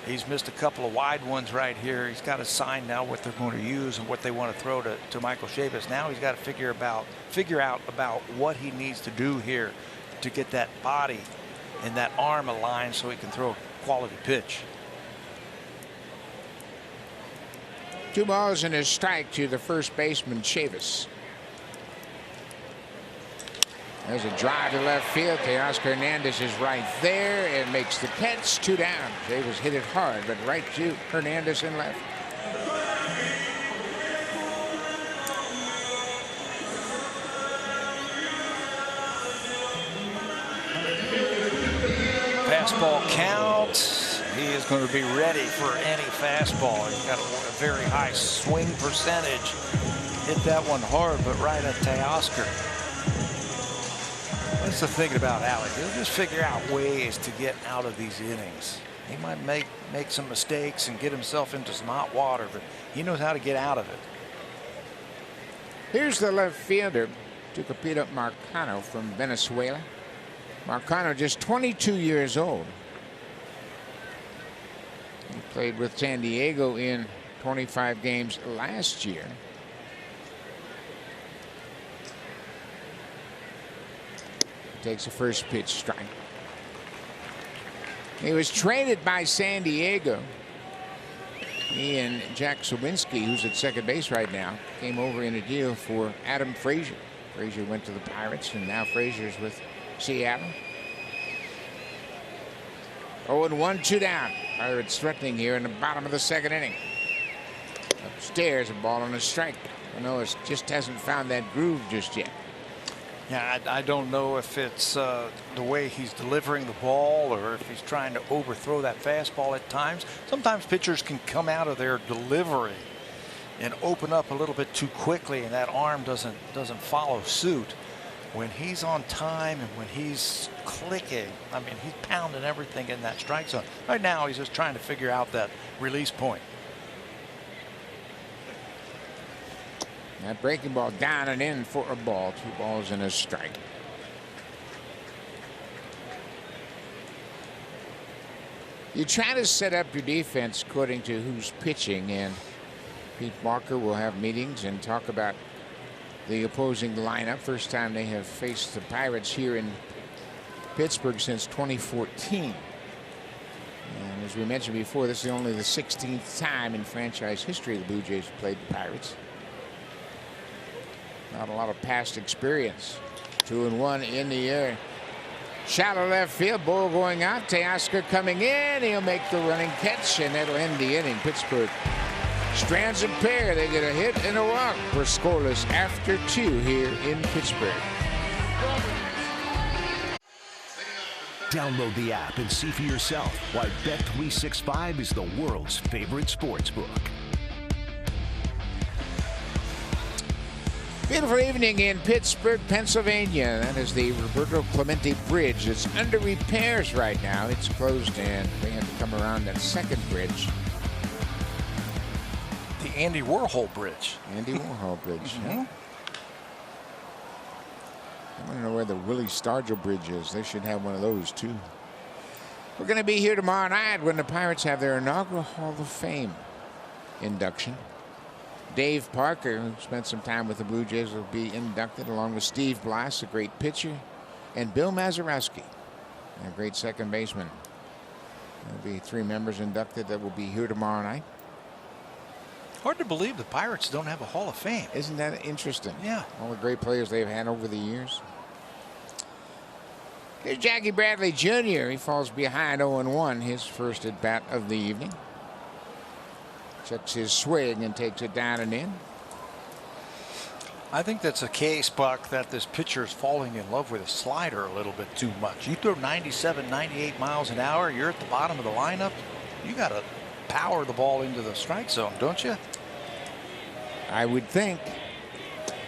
He's missed a couple of wide ones right here. He's got to sign now what they're going to use and what they want to throw to Michael Chavis. Now he's got to figure out about what he needs to do here to get that body and that arm aligned so he can throw a quality pitch. 2 balls and a strike to the first baseman, Chavis. There's a drive to left field. Teoscar Hernandez is right there and makes the catch. 2 down. Chavis hit it hard, but right to Hernandez in left. fastball count. He is going to be ready for any fastball. He's got a very high swing percentage. Hit that one hard, but right at Teoscar. That's the thing about Alec. He'll just figure out ways to get out of these innings. He might make some mistakes and get himself into some hot water, but he knows how to get out of it. Here's the left fielder, Tucupita Marcano from Venezuela. Marcano just 22 years old. He played with San Diego in 25 games last year. Takes the first pitch, strike. He was traded by San Diego. He and Jack Sawinski, who's at second base right now, came over in a deal for Adam Frazier. Frazier went to the Pirates, and now Frazier's with Seattle. 0-1, 2 down. Pirates threatening here in the bottom of the second inning. Upstairs, a ball on a strike. Manoah just hasn't found that groove just yet. Yeah, I don't know if it's the way he's delivering the ball or if he's trying to overthrow that fastball at times. Sometimes pitchers can come out of their delivery and open up a little bit too quickly, and that arm doesn't follow suit. When he's on time and when he's clicking, I mean, he's pounding everything in that strike zone. Right now, he's just trying to figure out that release point. That breaking ball down and in for a ball. 2 balls and a strike. You try to set up your defense according to who's pitching, and Pete Walker will have meetings and talk about the opposing lineup. First time they have faced the Pirates here in Pittsburgh since 2014. And as we mentioned before, this is only the 16th time in franchise history the Blue Jays have played the Pirates. Not a lot of past experience. 2-1 in the air. Shallow left field. Ball going out. Teoscar coming in. He'll make the running catch, and that'll end the inning. Pittsburgh strands a pair. They get a hit and a walk. We're scoreless after 2 here in Pittsburgh. Download the app and see for yourself why Bet365 is the world's favorite sports book. Beautiful evening in Pittsburgh, Pennsylvania. That is the Roberto Clemente Bridge. It's under repairs right now. It's closed, and they had to come around that second bridge. The Andy Warhol Bridge. Andy Warhol Bridge. I want to know where the Willie Stargell Bridge is. They should have one of those, too. We're going to be here tomorrow night when the Pirates have their inaugural Hall of Fame induction. Dave Parker, who spent some time with the Blue Jays, will be inducted along with Steve Blass, a great pitcher, and Bill Mazeroski, a great second baseman. There'll be 3 members inducted that will be here tomorrow night. Hard to believe the Pirates don't have a Hall of Fame. Isn't that interesting? Yeah. All the great players they've had over the years. Here's Jackie Bradley Jr. He falls behind 0-1, his first at bat of the evening. Checks his swing and takes it down and in. I think that's a case, Buck, that this pitcher is falling in love with a slider a little bit too much. You throw 97, 98 miles an hour, you're at the bottom of the lineup. You got to power the ball into the strike zone, don't you? I would think.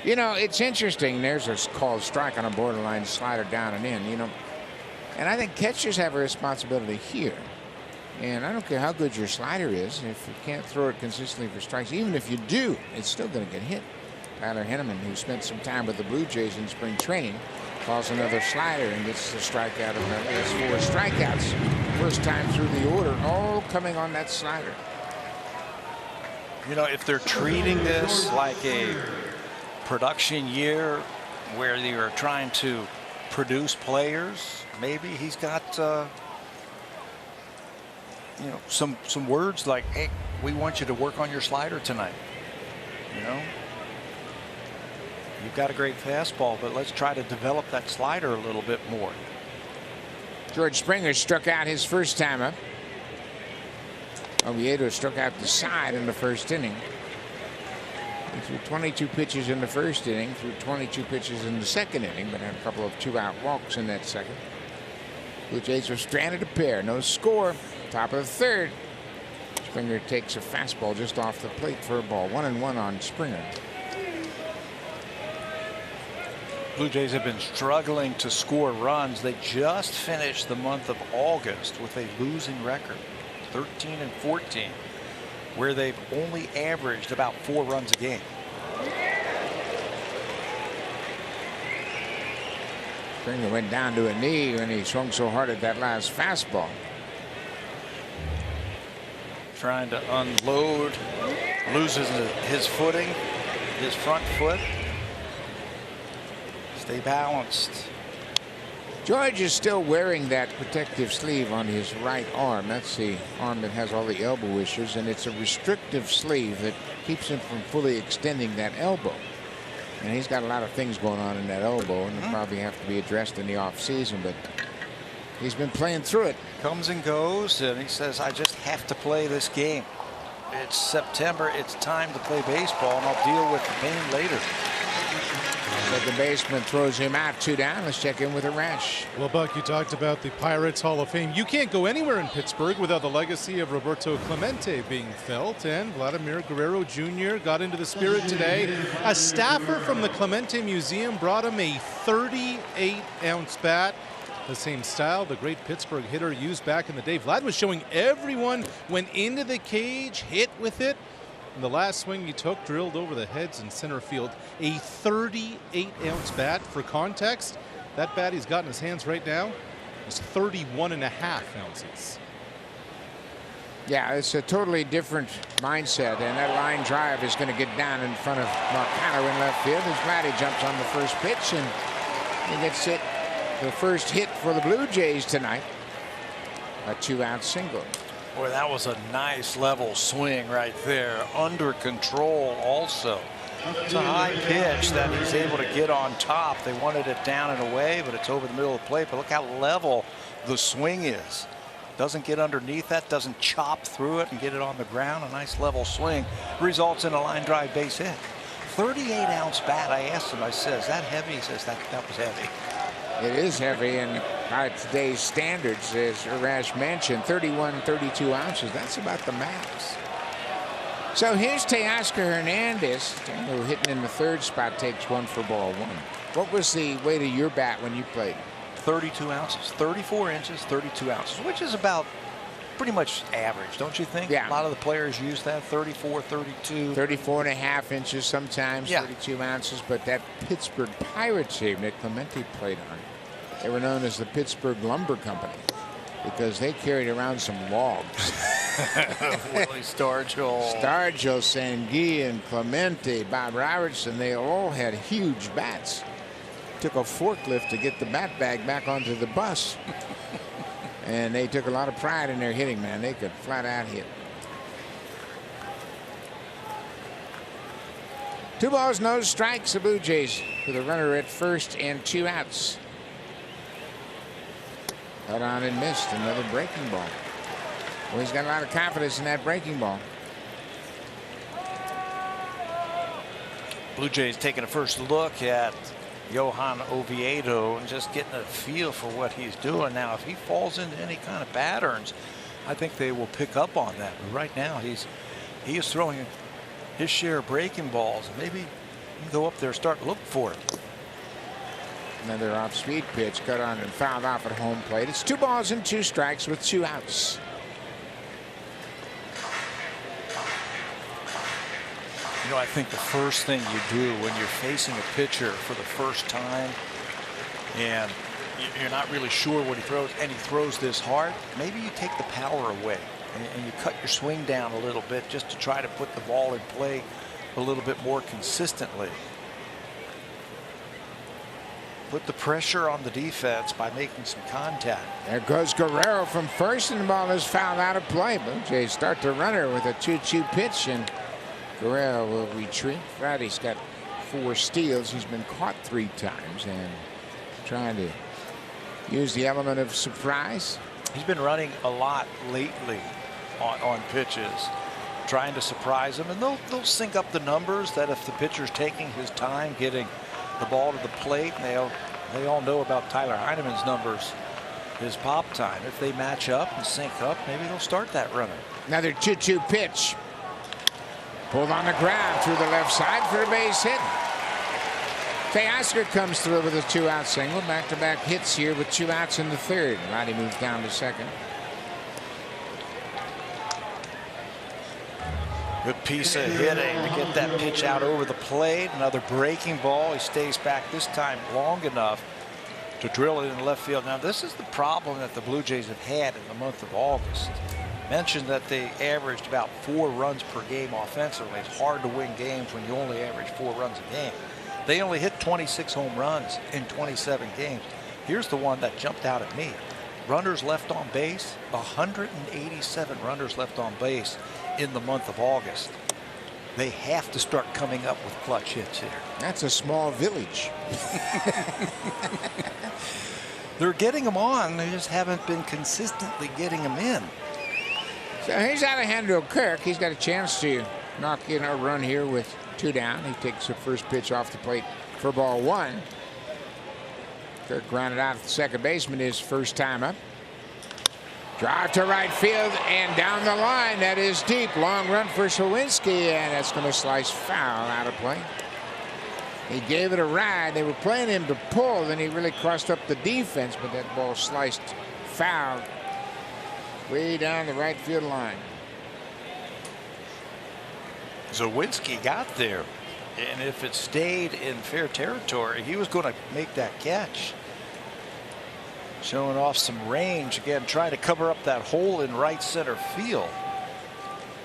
You know, it's interesting. There's a called strike on a borderline slider down and in, you know. And I think catchers have a responsibility here. And I don't care how good your slider is, if you can't throw it consistently for strikes, even if you do, it's still going to get hit. Tyler Henneman, who spent some time with the Blue Jays in spring training, calls another slider and gets the strikeout. That's 4 strikeouts. First time through the order, all coming on that slider. You know, if they're treating this like a production year where they are trying to produce players, maybe he's got you know, some words like, hey, we want you to work on your slider tonight. You know, you've got a great fastball, but let's try to develop that slider a little bit more. George Springer struck out his first time up. Oviedo struck out the side in the first inning. He threw 22 pitches in the first inning, threw 22 pitches in the second inning, but had a couple of 2-out walks in that second. Blue Jays are stranded a pair. No score. Top of the third. Springer takes a fastball just off the plate for a ball. 1-1 on Springer. Blue Jays have been struggling to score runs. They just finished the month of August with a losing record, 13-14, where they've only averaged about 4 runs a game. Springer went down to a knee when he swung so hard at that last fastball. Trying to unload, loses his footing, his front foot. Stay balanced. George is still wearing that protective sleeve on his right arm. That's the arm that has all the elbow issues, and it's a restrictive sleeve that keeps him from fully extending that elbow. And he's got a lot of things going on in that elbow, and they'll probably have to be addressed in the offseason, but he's been playing through it. Comes and goes, and he says, I just have to play this game. It's September. It's time to play baseball, and I'll deal with the pain later. Second baseman throws him out, 2 down. Let's check in with a rash. Well, Buck, you talked about the Pirates Hall of Fame. You can't go anywhere in Pittsburgh without the legacy of Roberto Clemente being felt, and Vladimir Guerrero Jr. got into the spirit today. A staffer from the Clemente Museum brought him a 38-ounce bat, the same style the great Pittsburgh hitter used back in the day. Vlad was showing everyone, went into the cage, hit with it. And the last swing he took drilled over the heads in center field. A 38-ounce bat. For context, that bat he's got in his hands right now is 31.5 ounces. Yeah, it's a totally different mindset, and that line drive is going to get down in front of Marcano in left field as Vladdy jumps on the first pitch, and he gets it, the first hit for the Blue Jays tonight. A 2-out single. Boy, that was a nice level swing right there. Under control also. It's a high pitch that he's able to get on top. They wanted it down and away, but it's over the middle of the plate. But look how level the swing is. Doesn't get underneath that, doesn't chop through it and get it on the ground. A nice level swing results in a line drive base hit. 38-ounce bat. I asked him, I said, is that heavy? He says that was heavy. It is heavy, and by today's standards, as Rash mentioned, 32 ounces. That's about the max. So here's Teoscar Hernandez, who hitting in the third spot, takes 1 for ball 1. What was the weight of your bat when you played? 32 ounces, 34 inches, 32 ounces, which is about pretty much average, don't you think? Yeah. A lot of the players use that, 34, 32. 34.5 inches sometimes, Yeah. 32 ounces. But that Pittsburgh Pirates team that Clemente played on, they were known as the Pittsburgh Lumber Company because they carried around some logs. Willie Stargell. Stargell, Sangui, and Clemente, Bob Robertson, they all had huge bats. Took a forklift to get the bat bag back onto the bus. And they took a lot of pride in their hitting, man. They could flat out hit. 2 balls, no strikes, the Blue Jays with a runner at first and 2 outs. Cut on and missed. Another breaking ball. Well, he's got a lot of confidence in that breaking ball. Blue Jays taking a first look at Johan Oviedo and just getting a feel for what he's doing. Now, if he falls into any kind of patterns, I think they will pick up on that. But right now, he is throwing his share of breaking balls. Maybe he can go up there and start to look for it. Another off-speed pitch cut on and fouled off at home plate. It's 2 balls and 2 strikes with 2 outs. You know, I think the first thing you do when you're facing a pitcher for the first time and you're not really sure what he throws, and he throws this hard, maybe you take the power away and you cut your swing down a little bit just to try to put the ball in play a little bit more consistently. Put the pressure on the defense by making some contact. There goes Guerrero from first, and the ball is fouled out of play. Blue Jays start the runner with a 2-2 pitch, and Guerrero will retreat. Friday's got 4 steals. He's been caught 3 times and trying to use the element of surprise. He's been running a lot lately on pitches, trying to surprise them, and they'll sync up the numbers that if the pitcher's taking his time getting the ball to the plate, and they all know about Tyler Heineman's numbers his pop time. If they match up and sync up, maybe they'll start that runner. Another 2-2 pitch. Pulled on the ground through the left side for a base hit. Teoscar comes through with a 2-out single. Back-to-back hits here with 2 outs in the third. Roddy moves down to second. Good piece of hitting to get that pitch out over the plate. Another breaking ball. He stays back this time long enough to drill it in left field. Now, this is the problem that the Blue Jays have had in the month of August. Mentioned that they averaged about 4 runs per game offensively. It's hard to win games when you only average 4 runs a game. They only hit 26 home runs in 27 games. Here's the one that jumped out at me. Runners left on base, 187 runners left on base in the month of August. They have to start coming up with clutch hits here. That's a small village. They're getting them on. They just haven't been consistently getting them in. So here's Alejandro Kirk. He's got a chance to knock in a run here with 2 down. He takes the first pitch off the plate for ball 1. Kirk grounded out at the second baseman his first time up. Drive to right field and down the line. That is deep. Long run for Sawinski, and that's going to slice foul out of play. He gave it a ride. They were playing him to pull. Then he really crossed up the defense, but that ball sliced foul way down the right field line. Zawinski got there, and if it stayed in fair territory, he was going to make that catch. Showing off some range again, trying to cover up that hole in right center field.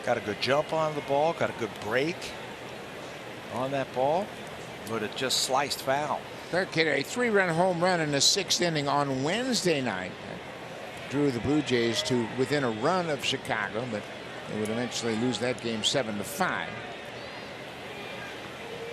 Got a good jump on the ball, got a good break on that ball, but it just sliced foul. Kirk hit a 3-run home run in the 6th inning on Wednesday night. That drew the Blue Jays to within a run of Chicago, but they would eventually lose that game 7-5.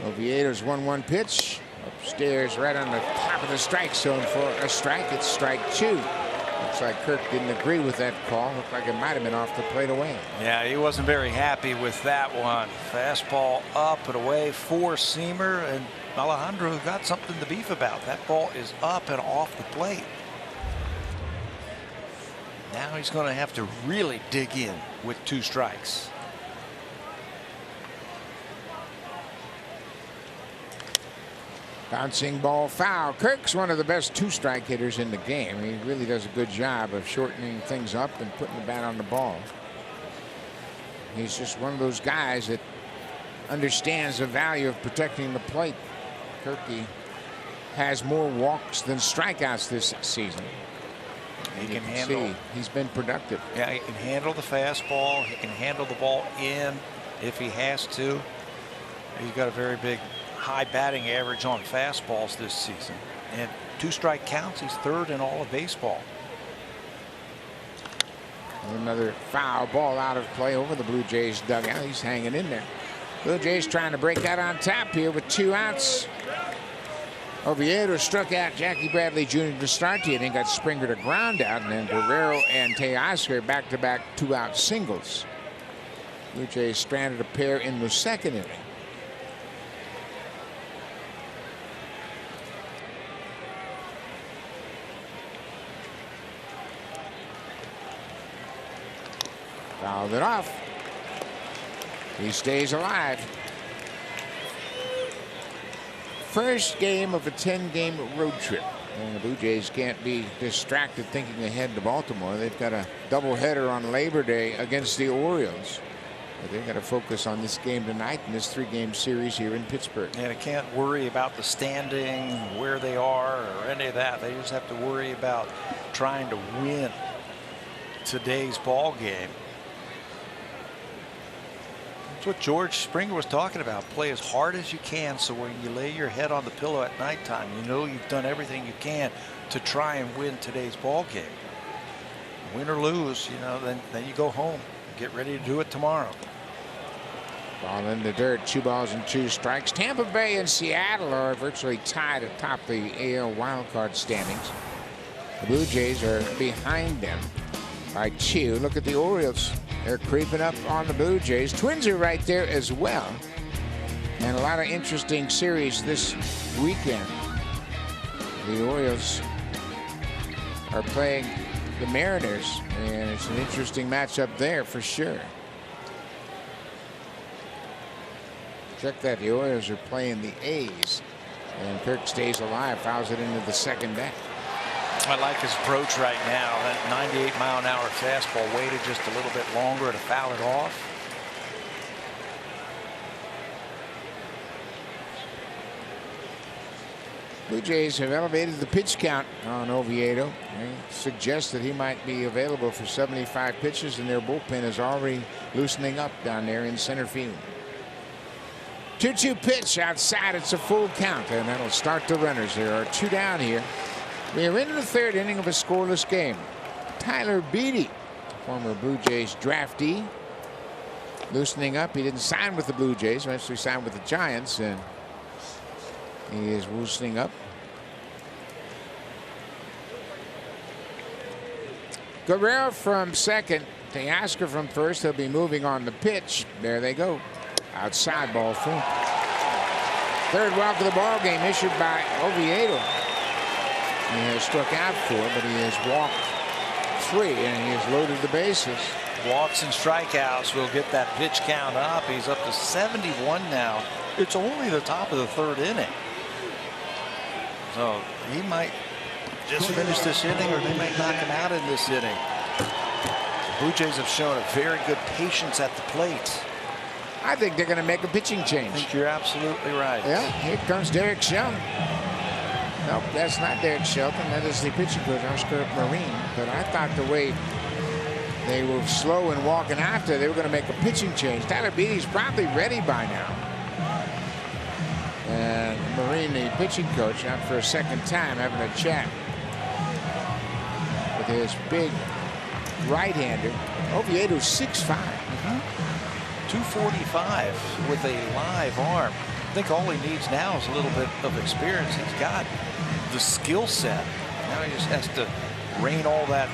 Oviedo's 1-1 pitch. Upstairs right on the top of the strike zone for a strike. It's strike 2. Looks like Kirk didn't agree with that call. Looked like it might have been off the plate away. Yeah, he wasn't very happy with that one. Fastball up and away, 4-seamer, and Alejandro got something to beef about. That ball is up and off the plate. Now he's going to have to really dig in with 2 strikes. Bouncing ball foul. Kirk's one of the best 2-strike hitters in the game. He really does a good job of shortening things up and putting the bat on the ball. He's just one of those guys that understands the value of protecting the plate. Kirky has more walks than strikeouts this season. He can handle. He's been productive. Yeah, he can handle the fastball. He can handle the ball in if he has to. He's got a very big high batting average on fastballs this season, and 2-strike counts. He's 3rd in all of baseball. Another foul ball out of play over the Blue Jays dugout. He's hanging in there. Blue Jays trying to break out on top here with 2 outs. Oviedo struck out Jackie Bradley Jr. to start the inning, got Springer to ground out, and then Guerrero and Teoscar back-to-back 2-out singles. Blue Jays stranded a pair in the 2nd inning. Fouled it off. He stays alive. First game of a 10-game road trip. And the Blue Jays can't be distracted thinking ahead to Baltimore. They've got a doubleheader on Labor Day against the Orioles. But they've got to focus on this game tonight in this 3-game series here in Pittsburgh. And they can't worry about the standing, where they are, or any of that. They just have to worry about trying to win today's ball game. That's what George Springer was talking about. Play as hard as you can, so when you lay your head on the pillow at nighttime, you know you've done everything you can to try and win today's ball game. Win or lose, you know, then you go home and get ready to do it tomorrow. Ball in the dirt, 2 balls and 2 strikes. Tampa Bay and Seattle are virtually tied atop the AL wildcard standings. The Blue Jays are behind them by 2. Look at the Orioles. They're creeping up on the Blue Jays. Twins are right there as well. And a lot of interesting series this weekend. The Orioles are playing the Mariners, and it's an interesting matchup there for sure. Check that. The Orioles are playing the A's, and Kirk stays alive, fouls it into the second deck. I like his approach right now. That 98-mile-an-hour fastball waited just a little bit longer to foul it off. Blue Jays have elevated the pitch count on Oviedo. They suggest that he might be available for 75 pitches, and their bullpen is already loosening up down there in center field. 2-2 pitch outside. It's a full count, and that'll start the runners. There are 2 down here. We are into the 3rd inning of a scoreless game. Tyler Beede, former Blue Jays draftee, loosening up. He didn't sign with the Blue Jays, eventually signed with the Giants, and he is loosening up. Guerrero from second. Teoscar from first. He'll be moving on the pitch. There they go. Outside, ball 4. 3rd walk of the ball game issued by Oviedo. He has struck out 4, but he has walked 3, and he has loaded the bases. Walks and strikeouts will get that pitch count up. He's up to 71 now. It's only the top of the 3rd inning. So he might just finish this inning, or they might knock him out in this inning. The Blue Jays have shown a very good patience at the plate. I think they're going to make a pitching change. I think you're absolutely right. Yeah, here comes Derek Shelton. Nope, that's not Derek Shelton. That is the pitching coach, Oscar Marine. But I thought the way they were slow and walking after, they were going to make a pitching change. Tyler Beede's probably ready by now. And Marine, the pitching coach, out for a second time having a chat with his big right-hander. Oviedo's 6'5". 245 with a live arm. I think all he needs now is a little bit of experience. He's got the skill set. Now he just has to rein all that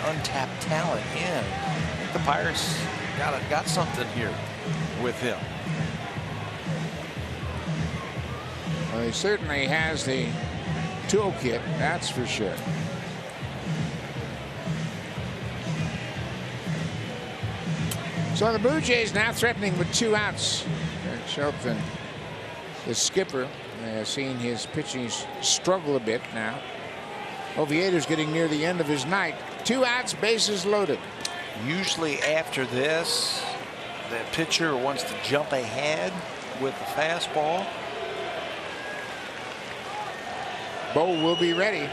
untapped talent in. I think the Pirates got something here with him. Well, he certainly has the toolkit, that's for sure. So the Blue Jays now threatening with 2 outs. Derek Shelton, the skipper, has seen his pitching struggle a bit now. Oviedo's getting near the end of his night. 2 outs, bases loaded. Usually after this, the pitcher wants to jump ahead with the fastball. Bo will be ready.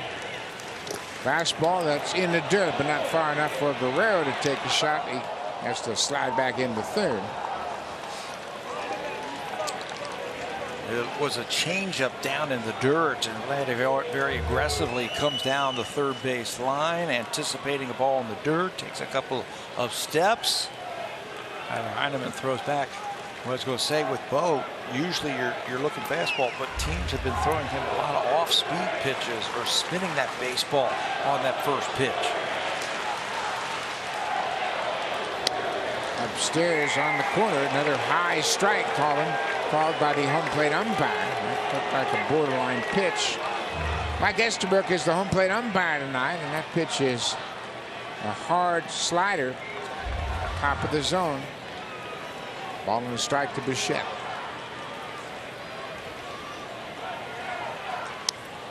Fastball that's in the dirt, but not far enough for Guerrero to take a shot. He has to slide back into 3rd. It was a changeup down in the dirt, and Vladimir very aggressively comes down the 3rd base line, anticipating a ball in the dirt, takes a couple of steps. Heineman throws back. I was going to say with Bo, usually you're looking fastball, but teams have been throwing him a lot of off-speed pitches or spinning that baseball on that first pitch. Upstairs on the corner, another high strike called by the home plate umpire. That looked like a borderline pitch. Mike Estabrook is the home plate umpire tonight, and that pitch is a hard slider, top of the zone. Ball and a strike to Bichette.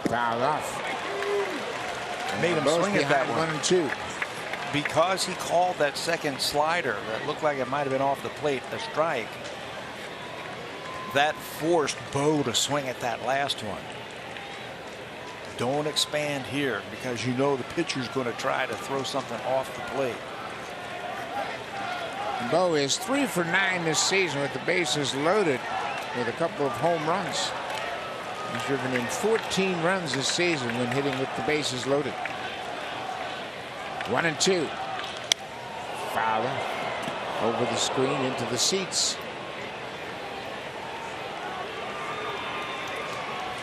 Fouled off. Made him swing at that one. 1-2. Because he called that second slider that looked like it might have been off the plate, a strike, that forced Bo to swing at that last one. Don't expand here, because you know the pitcher's going to try to throw something off the plate. Bo is 3 for 9 this season with the bases loaded, with a couple of home runs. He's driven in 14 runs this season when hitting with the bases loaded. 1-2. Fowler over the screen into the seats.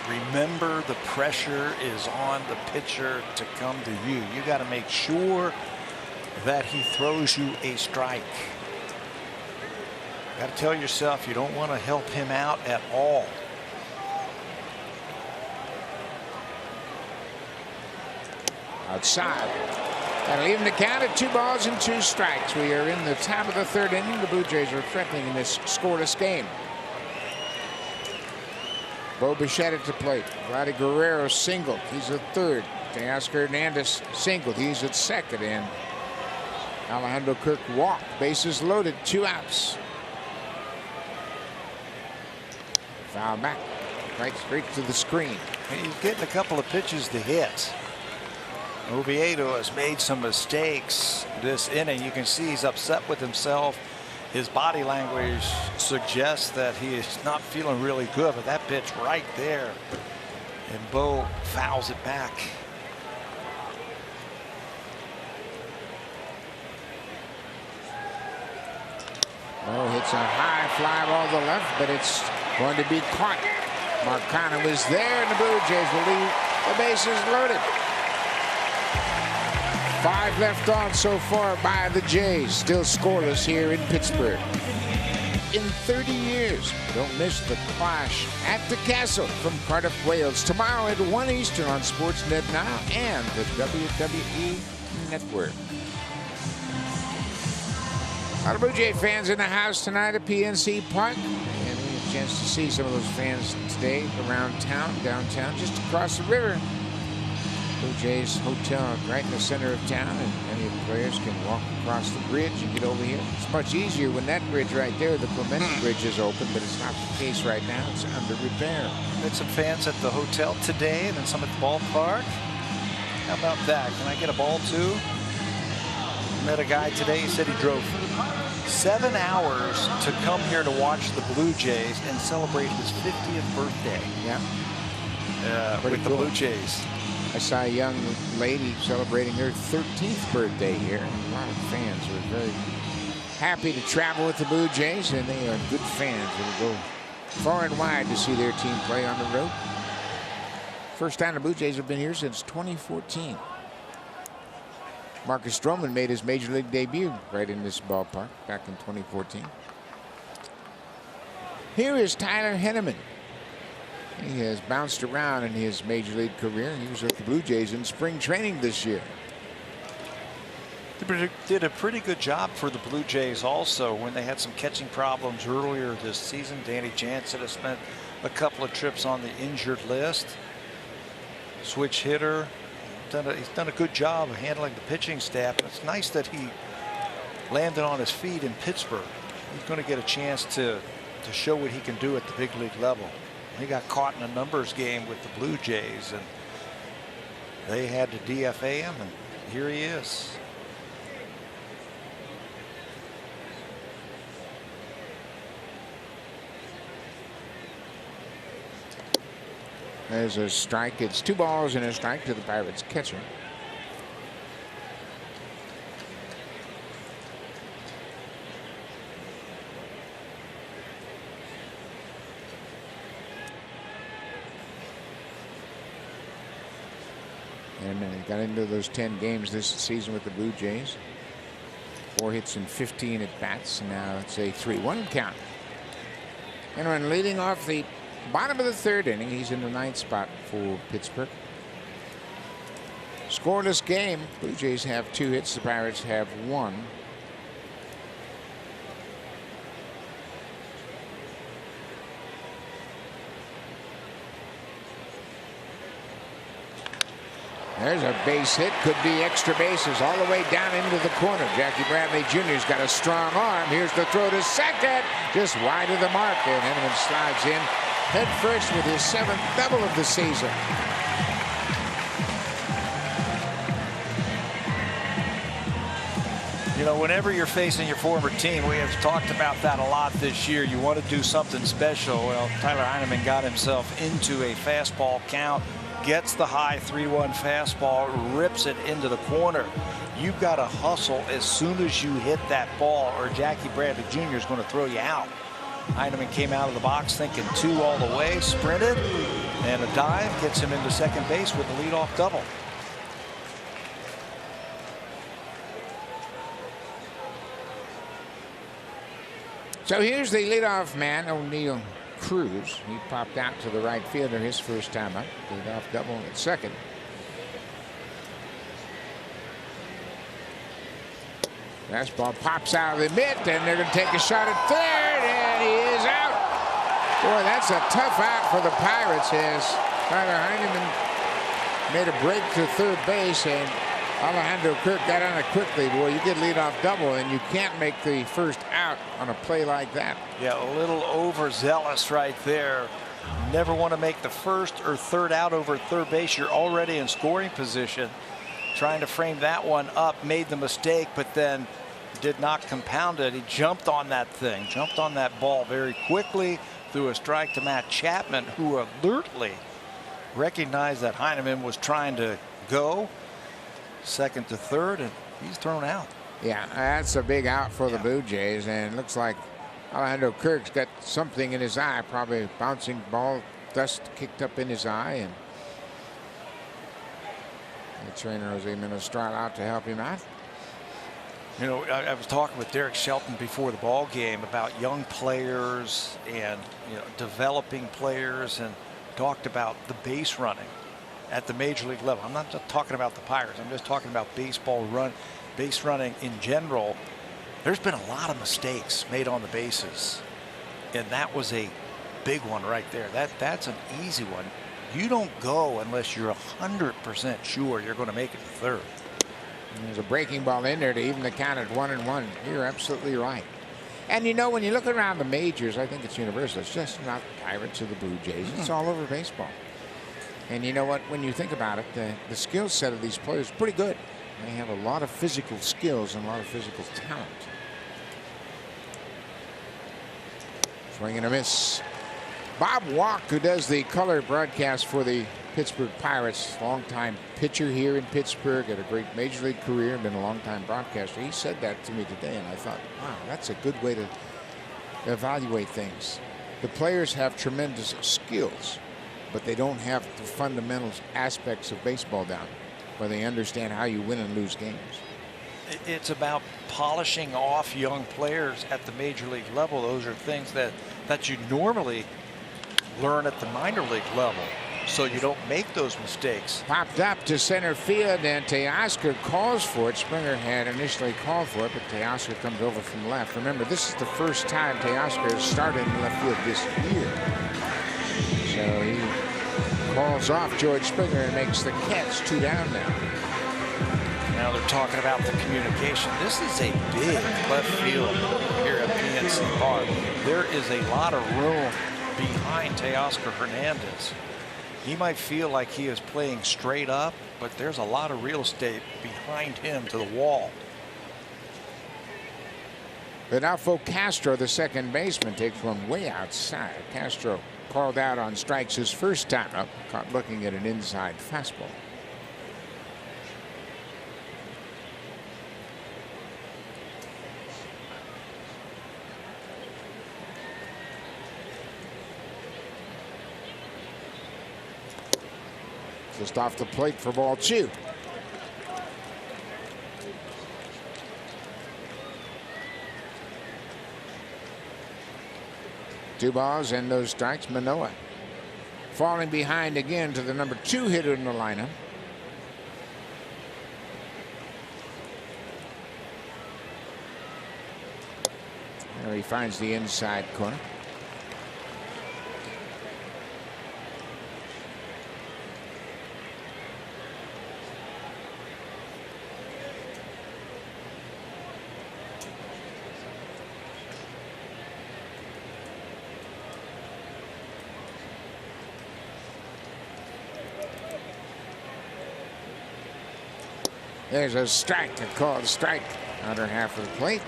Remember, the pressure is on the pitcher to come to you. You got to make sure that he throws you a strike. Got to tell yourself you don't want to help him out at all. outside. That'll even the count at 2 balls and 2 strikes. We are in the top of the 3rd inning. The Blue Jays are threatening in this scoreless game. Bo Bichette at the plate. Vladdy Guerrero singled. He's at 3rd. Teoscar Hernandez singled. He's at 2nd. And Alejandro Kirk walked. Bases loaded. 2 outs. Foul back. Right straight to the screen. He's getting a couple of pitches to hit. Oviedo has made some mistakes this inning. You can see he's upset with himself. His body language suggests that he is not feeling really good, but that pitch right there. And Bo fouls it back. Oh, hits a high fly ball to the left, but it's going to be caught. Marcano is there, and the Blue Jays will leave the bases loaded. 5 left on so far by the Jays. Still scoreless here in Pittsburgh. In 30 years, don't miss the Clash at the Castle from Cardiff, Wales. Tomorrow at 1 Eastern on Sportsnet Now and the WWE Network. A lot of Blue Jay fans in the house tonight at PNC Park. And we had a chance to see some of those fans today around town, downtown, just across the river. Blue Jays Hotel right in the center of town, and many of the players can walk across the bridge and get over here. It's much easier when that bridge right there, the Clemente Bridge, is open, but it's not the case right now. It's under repair. Met some fans at the hotel today, and then some at the ballpark. How about that? Can I get a ball too? Met a guy today. He said he drove 7 hours to come here to watch the Blue Jays and celebrate his 50th birthday. Yeah. With cool. the Blue Jays. I saw a young lady celebrating her 13th birthday here. A lot of fans are very happy to travel with the Blue Jays, and they are good fans. They'll go far and wide to see their team play on the road. First time the Blue Jays have been here since 2014. Marcus Stroman made his major league debut right in this ballpark back in 2014. Here is Tyler Henneman. He has bounced around in his major league career. He was with the Blue Jays in spring training this year. They did a pretty good job for the Blue Jays also when they had some catching problems earlier this season. Danny Jansen has spent a couple of trips on the injured list. Switch hitter. He's done a good job of handling the pitching staff. It's nice that he landed on his feet in Pittsburgh. He's going to get a chance to show what he can do at the big league level. He got caught in a numbers game with the Blue Jays, and they had to DFA him, and here he is. There's a strike. It's 2 balls and a strike to the Pirates catcher. And he got into those 10 games this season with the Blue Jays. 4 hits and 15 at bats. And now it's a 3-1 count. And when leading off the bottom of the 3rd inning, he's in the 9th spot for Pittsburgh. Scoreless game. Blue Jays have 2 hits. The Pirates have 1. There's a base hit. Could be extra bases all the way down into the corner. Jackie Bradley Jr.'s got a strong arm. Here's the throw to second. Just wide of the mark. And Henneman slides in head first with his 7th double of the season. You know, whenever you're facing your former team, we have talked about that a lot this year. You want to do something special. Well, Tyler Heineman got himself into a fastball count. Gets the high 3-1 fastball, rips it into the corner. You've got to hustle as soon as you hit that ball, or Jackie Bradley Jr. is going to throw you out. Heineman came out of the box thinking 2 all the way, sprinted, and a dive gets him into second base with a leadoff double. So here's the leadoff man, O'Neill Cruz. He popped out to the right fielder his first time up. Leadoff double at second. Fastball pops out of the mitt, and they're going to take a shot at third, and he is out. Boy, that's a tough out for the Pirates as Tyler Heineman made a break to third base, and Alejandro Kirk got on it quickly. Boy, you get leadoff double, and you can't make the first out on a play like that. Yeah, a little overzealous right there. Never want to make the first or third out over third base. You're already in scoring position. Trying to frame that one up, made the mistake, but then did not compound it. He jumped on that thing, jumped on that ball very quickly, threw a strike to Matt Chapman, who alertly recognized that Heineman was trying to go second to third, and he's thrown out. Yeah, that's a big out for the Blue Jays, and it looks like Alejandro Kirk's got something in his eye, probably a bouncing ball, dust kicked up in his eye, and the trainer Jose Minestrada out to help him out. You know, I was talking with Derek Shelton before the ball game about young players and, you know, developing players, and talked about the base running at the major league level. I'm not just talking about the Pirates. I'm just talking about base running in general. There's been a lot of mistakes made on the bases, and that was a big one right there. That's an easy one. You don't go unless you're 100% sure you're going to make it to third. And there's a breaking ball in there to even the count at 1-1. You're absolutely right. And you know, when you look around the majors, I think it's universal. It's just not the Pirates or the Blue Jays. It's all over baseball. And you know what? When you think about it, the skill set of these players is pretty good. They have a lot of physical skills and a lot of physical talent. Swing and a miss. Bob Walk, who does the color broadcast for the Pittsburgh Pirates, longtime pitcher here in Pittsburgh, had a great major league career, been a longtime broadcaster. He said that to me today, and I thought, wow, that's a good way to evaluate things. The players have tremendous skills, but they don't have the fundamental aspects of baseball down, where they understand how you win and lose games. It's about polishing off young players at the major league level. Those are things that you normally learn at the minor league level, so you don't make those mistakes. Popped up to center field, and Teoscar calls for it. Springer had initially called for it, but Teoscar comes over from left. Remember, this is the first time Teoscar has started in left field this year. So he calls off George Springer and makes the catch. 2 down now. Now they're talking about the communication. This is a big left field here at PNC Park. There is a lot of room behind Teoscar Hernandez. He might feel like he is playing straight up, but there's a lot of real estate behind him to the wall. Rodolfo Castro, the second baseman, takes one way outside. Castro called out on strikes his first time up, caught looking at an inside fastball. Just off the plate for ball 2. Two balls and those strikes. Manoah falling behind again to the number 2 hitter in the lineup. There he finds the inside corner. There's a strike, a called strike, outer half of the plate.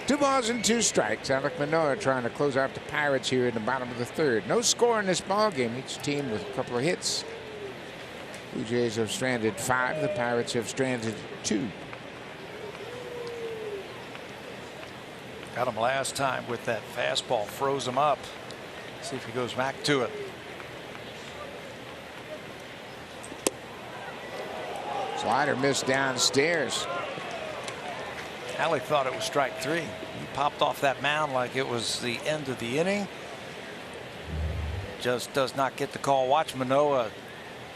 2 balls and 2 strikes. Alek Manoah trying to close out the Pirates here in the bottom of the 3rd. No score in this ball game. Each team with a couple of hits. Blue Jays have stranded 5. The Pirates have stranded 2. Got him last time with that fastball, froze him up. See if he goes back to it. Slider missed downstairs. Alec thought it was strike 3. He popped off that mound like it was the end of the inning. Just does not get the call. Watch Manoah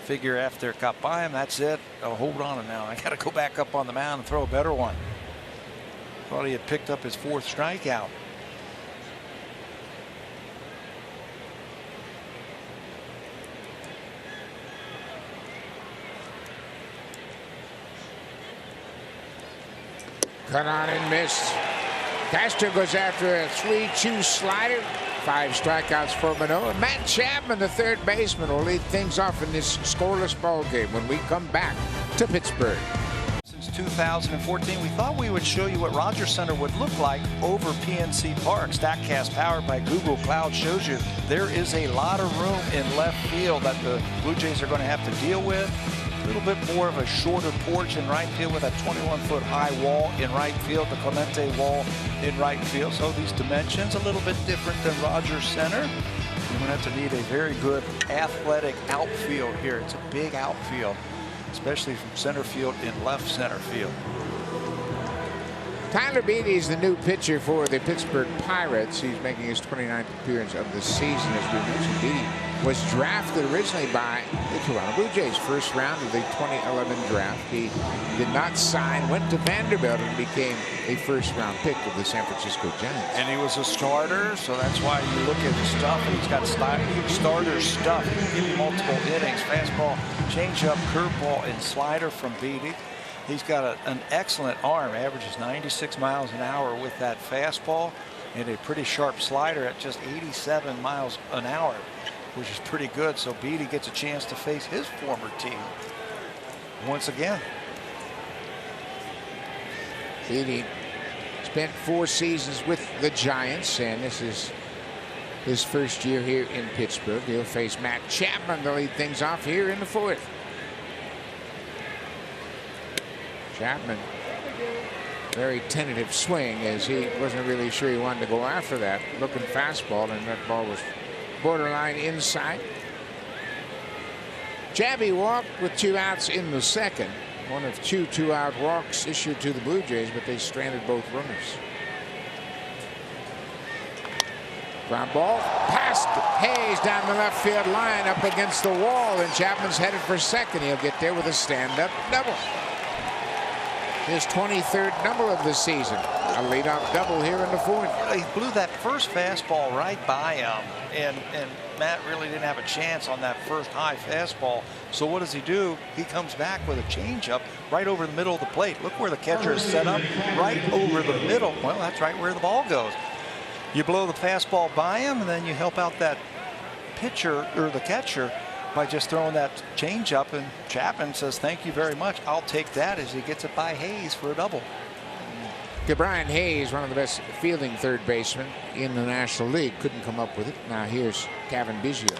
figure after it got by him. That's it. Oh, hold on now. I got to go back up on the mound and throw a better one. Thought he had picked up his 4th strikeout. Cut on and missed. Castro goes after a 3-2 slider. 5 strikeouts for Manoah. Matt Chapman, the third baseman, will lead things off in this scoreless ball game when we come back to Pittsburgh. Since 2014, we thought we would show you what Rogers Center would look like over PNC Park. StatCast powered by Google Cloud shows you there is a lot of room in left field that the Blue Jays are going to have to deal with. A little bit more of a shorter porch in right field with a 21-foot high wall in right field, the Clemente wall in right field. So these dimensions a little bit different than Rogers Center. You're going to have to need a very good athletic outfield here. It's a big outfield, especially from center field and left center field. Tyler Beede is the new pitcher for the Pittsburgh Pirates. He's making his 29th appearance of the season. As we mentioned, Beede was drafted originally by the Toronto Blue Jays, first round of the 2011 draft. He did not sign, went to Vanderbilt, and became a first-round pick of the San Francisco Giants. And he was a starter, so that's why you look at his stuff. He's got starter stuff. He can give you multiple innings, fastball, changeup, curveball, and slider from Beede. He's got an excellent arm, averages 96 miles an hour with that fastball, and a pretty sharp slider at just 87 miles an hour, which is pretty good. So Beede gets a chance to face his former team once again. Beede spent 4 seasons with the Giants, and this is his first year here in Pittsburgh. He'll face Matt Chapman to lead things off here in the 4th. Chapman, very tentative swing, as he wasn't really sure he wanted to go after that looking fastball, and that ball was borderline inside. Jabby walked with 2 outs in the 2nd. One of 2 2-out walks issued to the Blue Jays, but they stranded both runners. Ground ball past Hayes down the left field line up against the wall, and Chapman's headed for second. He'll get there with a stand-up double. His 23rd double of the season. A leadoff double here in the 4th. He blew that first fastball right by him, and Matt really didn't have a chance on that first high fastball. So what does he do? He comes back with a changeup right over the middle of the plate. Look where the catcher is set up, right over the middle. Well, that's right where the ball goes. You blow the fastball by him, and then you help out that pitcher or the catcher by just throwing that changeup, and Chapman says, "Thank you very much. I'll take that," as he gets it by Hayes for a double. Brian Hayes, one of the best fielding third basemen in the National League, couldn't come up with it. Now here's Cavan Biggio.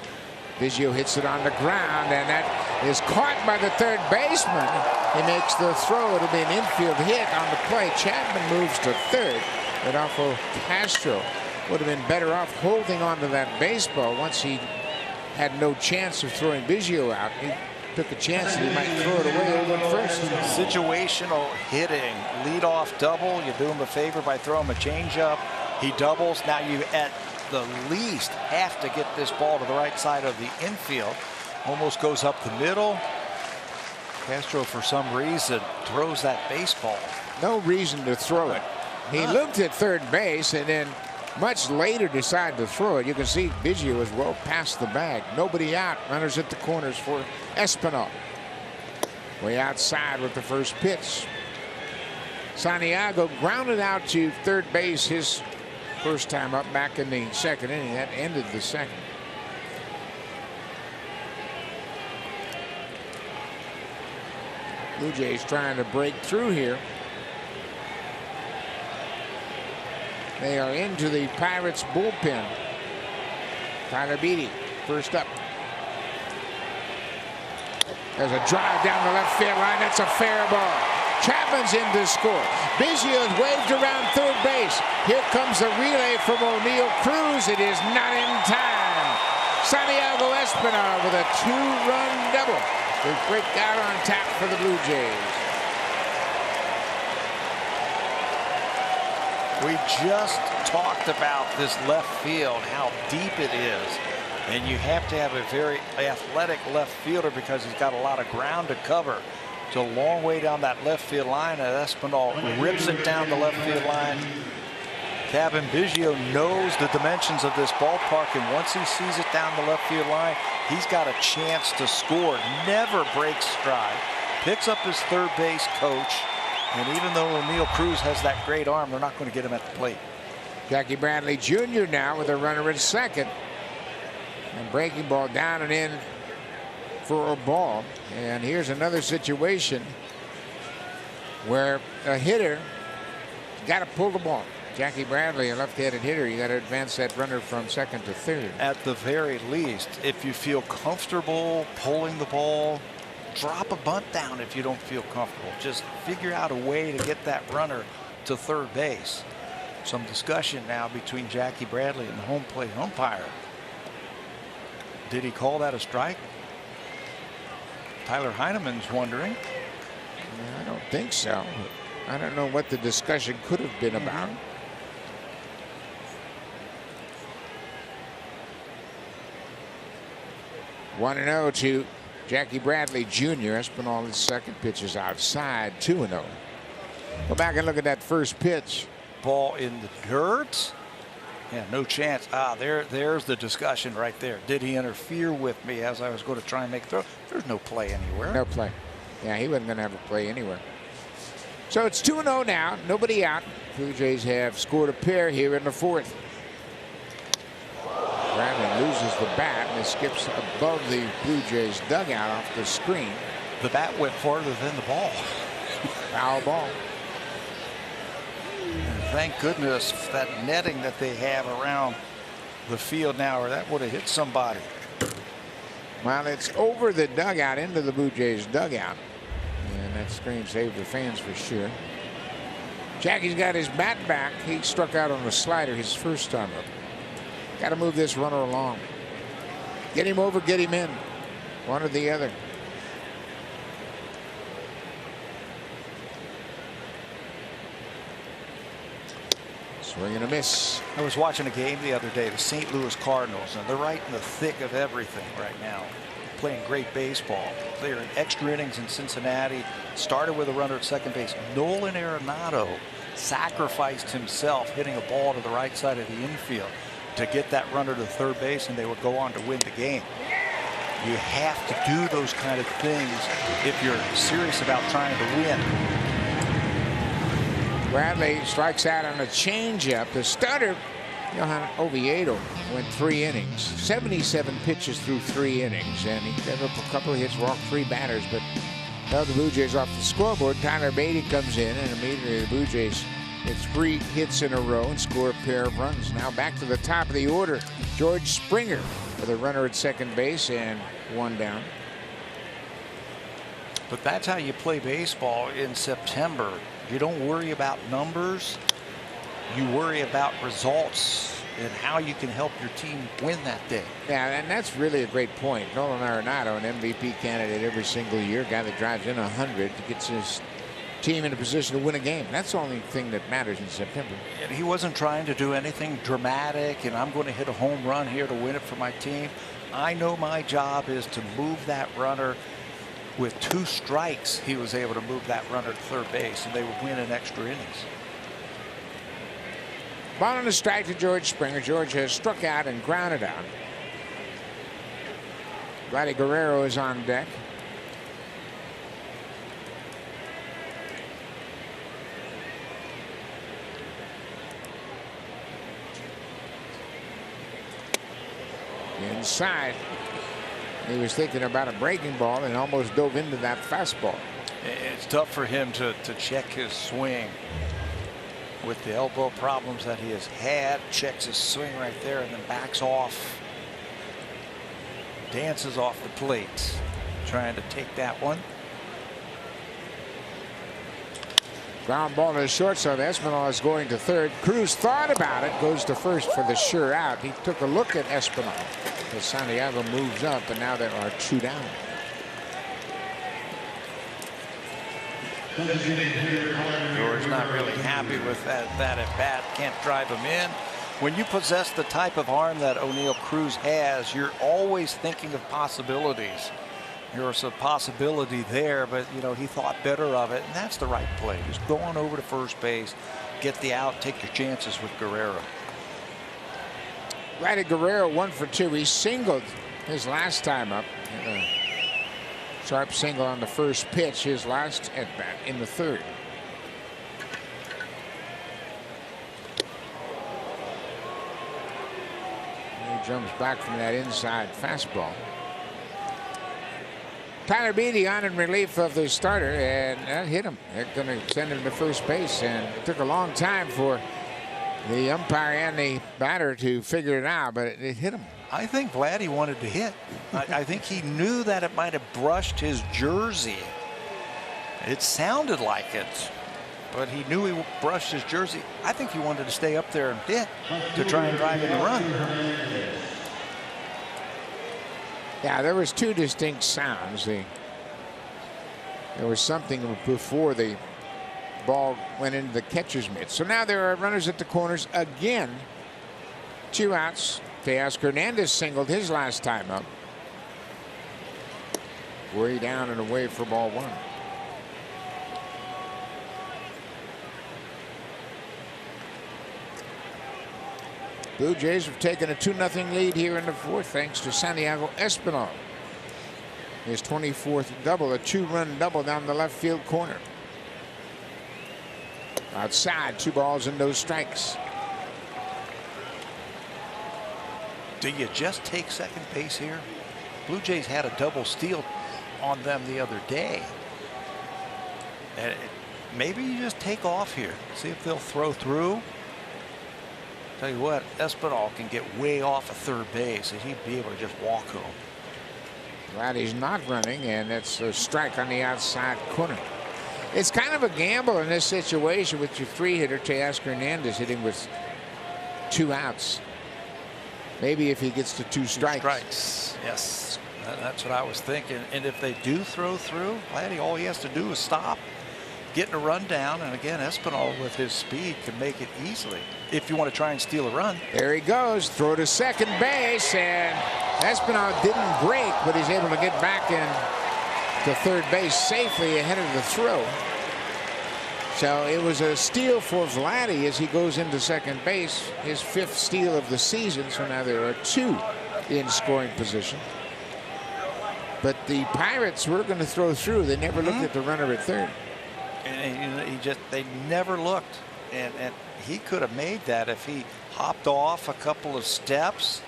Biggio hits it on the ground, and that is caught by the third baseman. He makes the throw. It'll be an infield hit on the play. Chapman moves to third. Rodolfo Castro would have been better off holding on to that baseball once he had no chance of throwing Biggio out. He took a chance that he might throw it away over first. Situational hitting, leadoff double. You do him a favor by throwing him a changeup. He doubles. Now you at the least have to get this ball to the right side of the infield. Almost goes up the middle. Castro, for some reason, throws that baseball. No reason to throw it. He looked at third base and then much later decided to throw it. You can see Biggio was well past the bag. Nobody out. Runners at the corners for Espinal. Way outside with the first pitch. Santiago grounded out to third base his first time up back in the 2nd inning. That ended the 2nd. Blue Jays trying to break through here. They are into the Pirates bullpen. Tyler Beede first up. There's a drive down the left field line. That's a fair ball. Chapman's in to score. Biggio is waved around third base. Here comes the relay from O'Neill Cruz. It is not in time. Santiago Espinal with a 2-run double. They break out on tap for the Blue Jays. We just talked about this left field, how deep it is. And you have to have a very athletic left fielder because he's got a lot of ground to cover. It's a long way down that left field line, and Espinal rips it down the left field line. Kevin Biggio knows the dimensions of this ballpark, and once he sees it down the left field line, he's got a chance to score. Never breaks stride. Picks up his third base coach, and even though O'Neill Cruz has that great arm, they're not going to get him at the plate. Jackie Bradley Jr. now with a runner at second. And breaking ball down and in for a ball. And here's another situation where a hitter got to pull the ball. Jackie Bradley, a left-handed hitter, you got to advance that runner from second to third. At the very least, if you feel comfortable pulling the ball, drop a bunt down if you don't feel comfortable. Just figure out a way to get that runner to third base. Some discussion now between Jackie Bradley and the home plate umpire. Did he call that a strike? Tyler Heineman's wondering. I don't think so. I don't know what the discussion could have been about. 1-0 to Jackie Bradley Jr. Espinal is second. Pitch is outside. 2-0. Go back and look at that first pitch. Ball in the dirt. Yeah, no chance. There's the discussion right there. Did he interfere with me as I was going to try and make a throw? There's no play anywhere. No play. Yeah, he wasn't going to have a play anywhere. So it's 2-0 now. Nobody out. Blue Jays have scored a pair here in the fourth. Bradley loses the bat and it skips above the Blue Jays dugout off the screen. The bat went farther than the ball. Foul ball. And thank goodness for that netting that they have around the field now, or that would have hit somebody. Well, it's over the dugout into the Blue Jays dugout. And that screen saved the fans for sure. Jackie's got his bat back. He struck out on a slider his first time up. Got to move this runner along. Get him over, get him in. One or the other. Swing and a miss. I was watching a game the other day, the St. Louis Cardinals, and they're right in the thick of everything right now. Playing great baseball. They're in extra innings in Cincinnati. Started with a runner at second base. Nolan Arenado sacrificed himself hitting a ball to the right side of the infield to get that runner to third base, and they would go on to win the game. You have to do those kind of things if you're serious about trying to win. Bradley strikes out on a changeup. The starter, Johan Oviedo, went 3 innings, 77 pitches through 3 innings, and he gave up a couple of hits, walked 3 batters, but held the Blue Jays off the scoreboard. Tyler Beatty comes in, and immediately the Blue Jays get 3 hits in a row and score a pair of runs. Now back to the top of the order. George Springer with a runner at second base and 1 down. But that's how you play baseball in September. You don't worry about numbers. You worry about results and how you can help your team win that day. Yeah, and that's really a great point. Nolan Arenado, an MVP candidate every single year, guy that drives in 100, gets his team in a position to win a game. That's the only thing that matters in September. And he wasn't trying to do anything dramatic, and I'm going to hit a home run here to win it for my team. I know my job is to move that runner. With 2 strikes, he was able to move that runner to third base, and they would win in extra innings. Ball on a strike to George Springer. George has struck out and grounded out. Vladdy Guerrero is on deck. Inside. He was thinking about a breaking ball and almost dove into that fastball. It's tough for him to check his swing with the elbow problems that he has had. Checks his swing right there and then backs off. Dances off the plate. Trying to take that one. Ground ball to the shortstop. Espinal is going to third. Cruz thought about it. Goes to first for the sure out. He took a look at Espinal. As Santiago moves up, and now there are 2 down. George not really happy with that at bat. Can't drive him in. When you possess the type of arm that O'Neill Cruz has, you're always thinking of possibilities. There was a possibility there, but, you know, he thought better of it, and that's the right play. Just go on over to first base, get the out, take your chances with Guerrero. Vladdy Guerrero 1 for 2. He singled his last time up. Sharp single on the first pitch, his last at bat in the third. He jumps back from that inside fastball. Tyler Beatty on in relief of the starter, and that hit him. They're going to send him to first base, and it took a long time for the umpire and the batter to figure it out, but it hit him. I think Vladdy wanted to hit. I think he knew that it might have brushed his jersey. It sounded like it, but he knew he brushed his jersey. I think he wanted to stay up there and hit to try and drive in the run. Yeah, there was two distinct sounds. There was something before the ball went into the catcher's mitt. So now there are runners at the corners again. 2 outs. Teoscar Hernandez singled his last time up. Way down and away for ball 1. Blue Jays have taken a 2-0 lead here in the 4th thanks to Santiago Espinal. His 24th double, a 2-run double down the left field corner. Outside, 2 balls and no strikes. Do you just take second base here? Blue Jays had a double steal on them the other day. And maybe you just take off here. See if they'll throw through. Tell you what, Espinal can get way off of third base, and he'd be able to just walk home. Glad he's not running, and it's a strike on the outside corner. It's kind of a gamble in this situation with your free hitter, Teoscar Hernandez, hitting with 2 outs. Maybe if he gets to 2 strikes. Yes, that's what I was thinking. And if they do throw through, Vladdy, all he has to do is stop, getting a run down, and again, Espinal with his speed can make it easily if you want to try and steal a run. There he goes, throw to second base, and Espinal didn't break, but he's able to get back in to third base safely ahead of the throw. So it was a steal for Vladdy as he goes into second base, his 5th steal of the season. So now there are 2 in scoring position. But the Pirates were going to throw through. They never looked at the runner at third. And they never looked. And he could have made that if he hopped off a couple of steps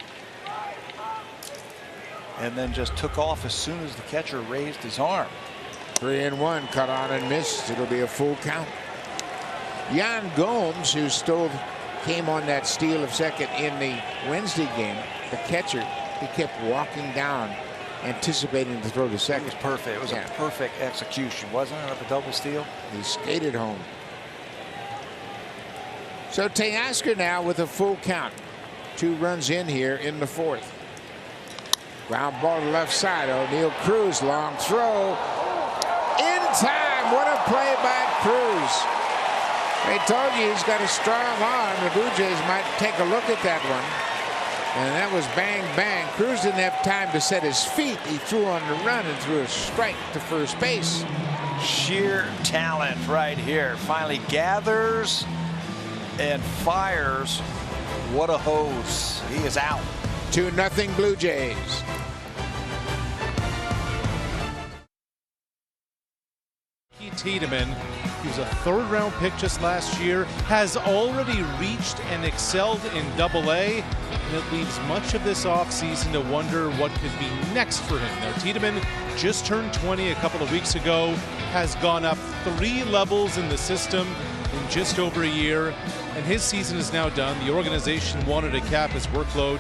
and then just took off as soon as the catcher raised his arm. 3-1, cut on and missed. It'll be a full count. Yan Gomes, who came on that steal of second in the Wednesday game, the catcher, he kept walking down, anticipating to throw to second. It was perfect. It was a perfect execution, wasn't it, of a double steal? He skated home. So Teoscar now with a full count. 2 runs in here in the 4th. Ground ball to left side. O'Neal Cruz, long throw. In time. What a play by Cruz. They told you he's got a strong arm. The Blue Jays might take a look at that one. And that was bang, bang. Cruz didn't have time to set his feet. He threw on the run and threw a strike to first base. Sheer talent right here. Finally gathers and fires. What a hose. He is out. 2-0 Blue Jays. Tiedemann, he was a 3rd-round pick just last year, has already reached and excelled in Double-A, and it leaves much of this offseason to wonder what could be next for him. Now, Tiedemann just turned 20 a couple of weeks ago, has gone up 3 levels in the system in just over a year, and his season is now done. The organization wanted to cap his workload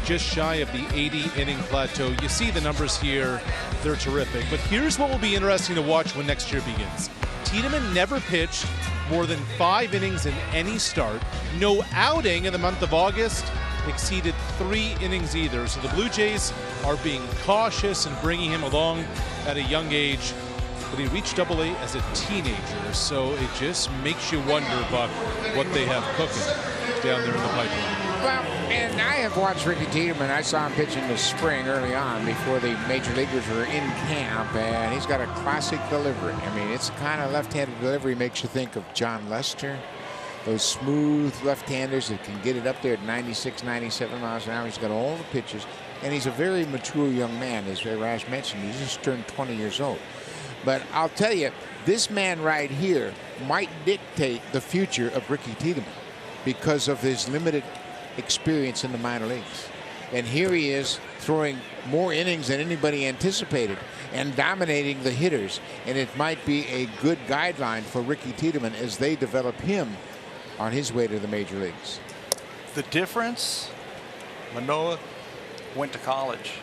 just shy of the 80-inning plateau. You see the numbers here. They're terrific. But here's what will be interesting to watch when next year begins. Tiedemann never pitched more than 5 innings in any start. No outing in the month of August exceeded 3 innings either. So the Blue Jays are being cautious and bringing him along at a young age. But he reached Double-A as a teenager. So it just makes you wonder, Buck, what they have cooking down there in the pipeline. Well, and I have watched Ricky Tiedemann. I saw him pitch in the spring early on before the major leaguers were in camp, and he's got a classic delivery. I mean, it's the kind of left-handed delivery makes you think of John Lester. Those smooth left-handers that can get it up there at 96, 97 miles an hour. He's got all the pitches, and he's a very mature young man, as Rash mentioned. He just turned 20 years old. But I'll tell you, this man right here might dictate the future of Ricky Tiedemann because of his limited experience in the minor leagues. And here he is throwing more innings than anybody anticipated and dominating the hitters. And it might be a good guideline for Ricky Tiedemann as they develop him on his way to the major leagues. The difference, Manoah went to college,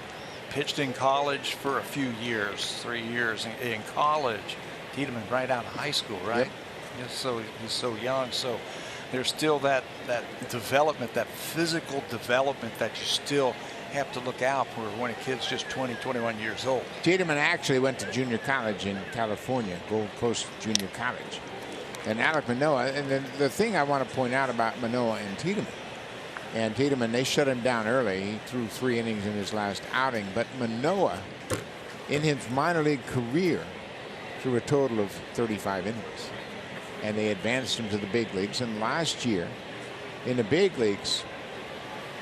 pitched in college for a few years, 3 years in college. Tiedemann right out of high school, right? Yep. So he's so young. So there's still that development, that physical development that you still have to look out for when a kid's just 20, 21 years old. Tiedemann actually went to junior college in California, Gold Coast Junior College. And Alek Manoah, and then the thing I want to point out about Manoah and Tiedemann, they shut him down early. He threw 3 innings in his last outing. But Manoah, in his minor league career, threw a total of 35 innings. And they advanced him to the big leagues. And last year, in the big leagues,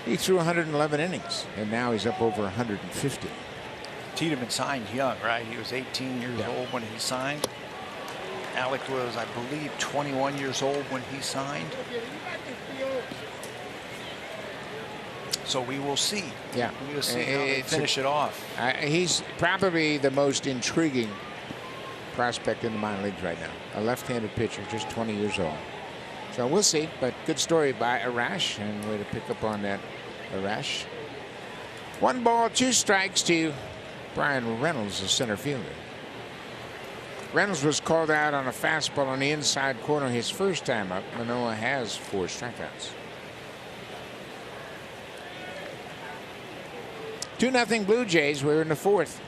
he threw 111 innings. And now he's up over 150. Tiedemann signed young, right? He was 18 years old when he signed. Alek was, I believe, 21 years old when he signed. So we will see. Yeah. We will see how they finish it off. He's probably the most intriguing prospect in the minor leagues right now. A left-handed pitcher, just 20 years old. So we'll see. But good story by Arash, and way to pick up on that, Arash. 1 ball, 2 strikes to Brian Reynolds, the center fielder. Reynolds was called out on a fastball on the inside corner his first time up. Manoah has 4 strikeouts. 2-0 Blue Jays. We're in the 4th.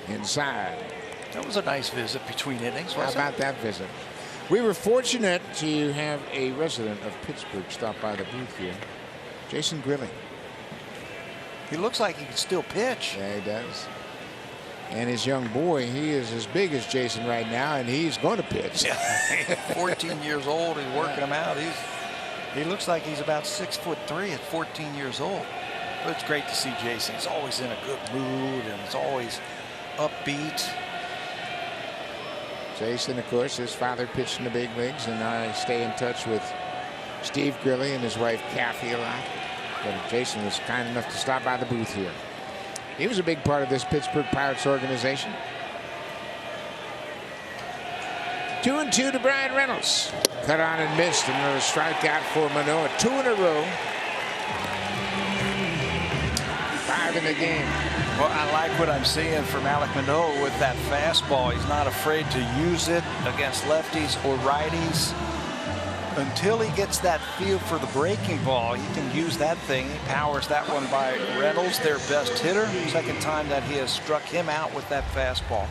Inside. That was a nice visit between innings. How about that visit? We were fortunate to have a resident of Pittsburgh stop by the booth here. Jason Grilling. He looks like he can still pitch. Yeah, he does. And his young boy, he is as big as Jason right now, and he's going to pitch. Yeah. 14 years old, he's working him out. He looks like he's about 6'3" at 14 years old. But it's great to see Jason. He's always in a good mood, and it's always upbeat. Jason, of course, his father pitched in the big leagues, and I stay in touch with Steve Grilly and his wife Kathy a lot. But Jason was kind enough to stop by the booth here. He was a big part of this Pittsburgh Pirates organization. 2-2 to Brian Reynolds. Cut on and missed. Another strikeout for Manoah. 2 in a row. 5 in the game. Well, I like what I'm seeing from Alek Manoah with that fastball. He's not afraid to use it against lefties or righties. Until he gets that feel for the breaking ball, he can use that thing. He powers that one by Reynolds, their best hitter. Second time that he has struck him out with that fastball.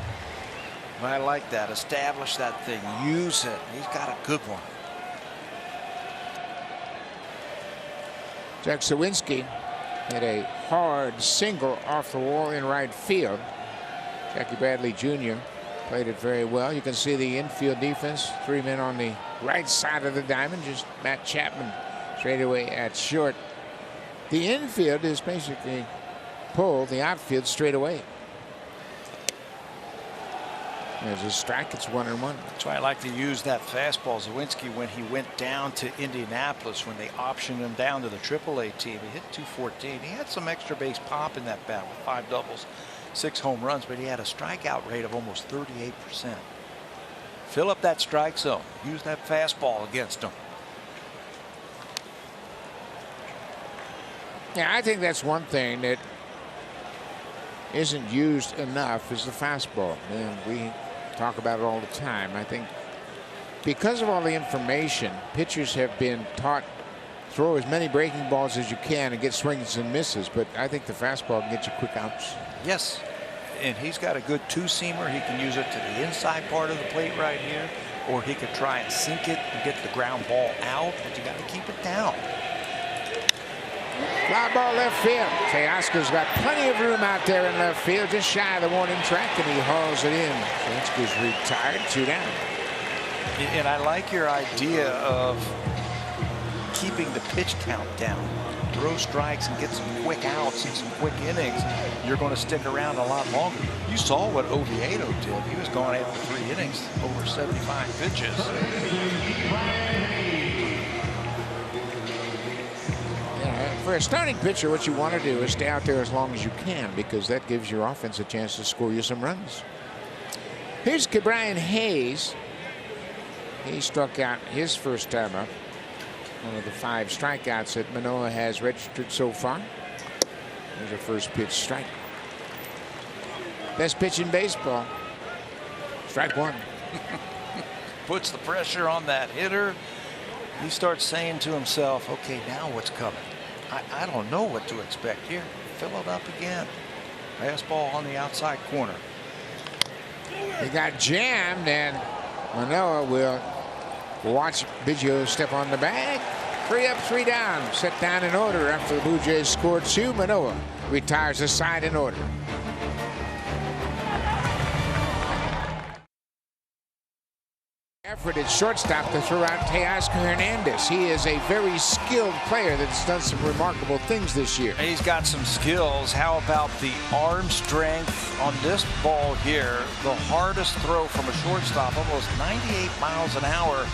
I like that. Establish that thing. Use it. He's got a good one. Jack Sawinski hit a hard single off the wall in right field. Jackie Bradley Jr. played it very well. You can see the infield defense. 3 men on the right side of the diamond. Just Matt Chapman straight away at short. The infield is basically pulled the outfield straight away. There's a strike. It's 1-1. That's why I like to use that fastball. Zawinski, when he went down to Indianapolis, when they optioned him down to the AAA team, he hit .214. He had some extra base pop in that bat with 5 doubles, 6 home runs, but he had a strikeout rate of almost 38%. Fill up that strike zone. Use that fastball against him. Yeah, I think that's one thing that isn't used enough is the fastball. And we talk about it all the time. I think because of all the information, pitchers have been taught throw as many breaking balls as you can and get swings and misses. But I think the fastball can get you quick outs. Yes. And he's got a good 2-seamer. He can use it to the inside part of the plate right here, or he could try and sink it and get the ground ball out, but you got to keep it down. Fly ball left field. Teoscar's got plenty of room out there in left field, just shy of the warning track, and he hauls it in. Teoscar's retired, 2 down. And I like your idea of keeping the pitch count down. Throw strikes and get some quick outs and some quick innings. You're going to stick around a lot longer. You saw what Oviedo did. He was going after 3 innings, over 75 pitches. For a starting pitcher, what you want to do is stay out there as long as you can, because that gives your offense a chance to score you some runs. Here's Brian Hayes. He struck out his first time up. One of the 5 strikeouts that Manoah has registered so far. There's a first pitch strike. Best pitch in baseball. Strike 1. Puts the pressure on that hitter. He starts saying to himself, okay, now what's coming? I don't know what to expect here. Fill it up again. Fastball on the outside corner. He got jammed, and Manoah will watch Biggio step on the bag. 3 up, 3 down. Set down in order after the Blue Jays scored 2. Manoah retires the side in order. Effort at shortstop to throw out Teoscar Hernandez. He is a very skilled player that's done some remarkable things this year. He's got some skills. How about the arm strength on this ball here? The hardest throw from a shortstop, almost 98 miles an hour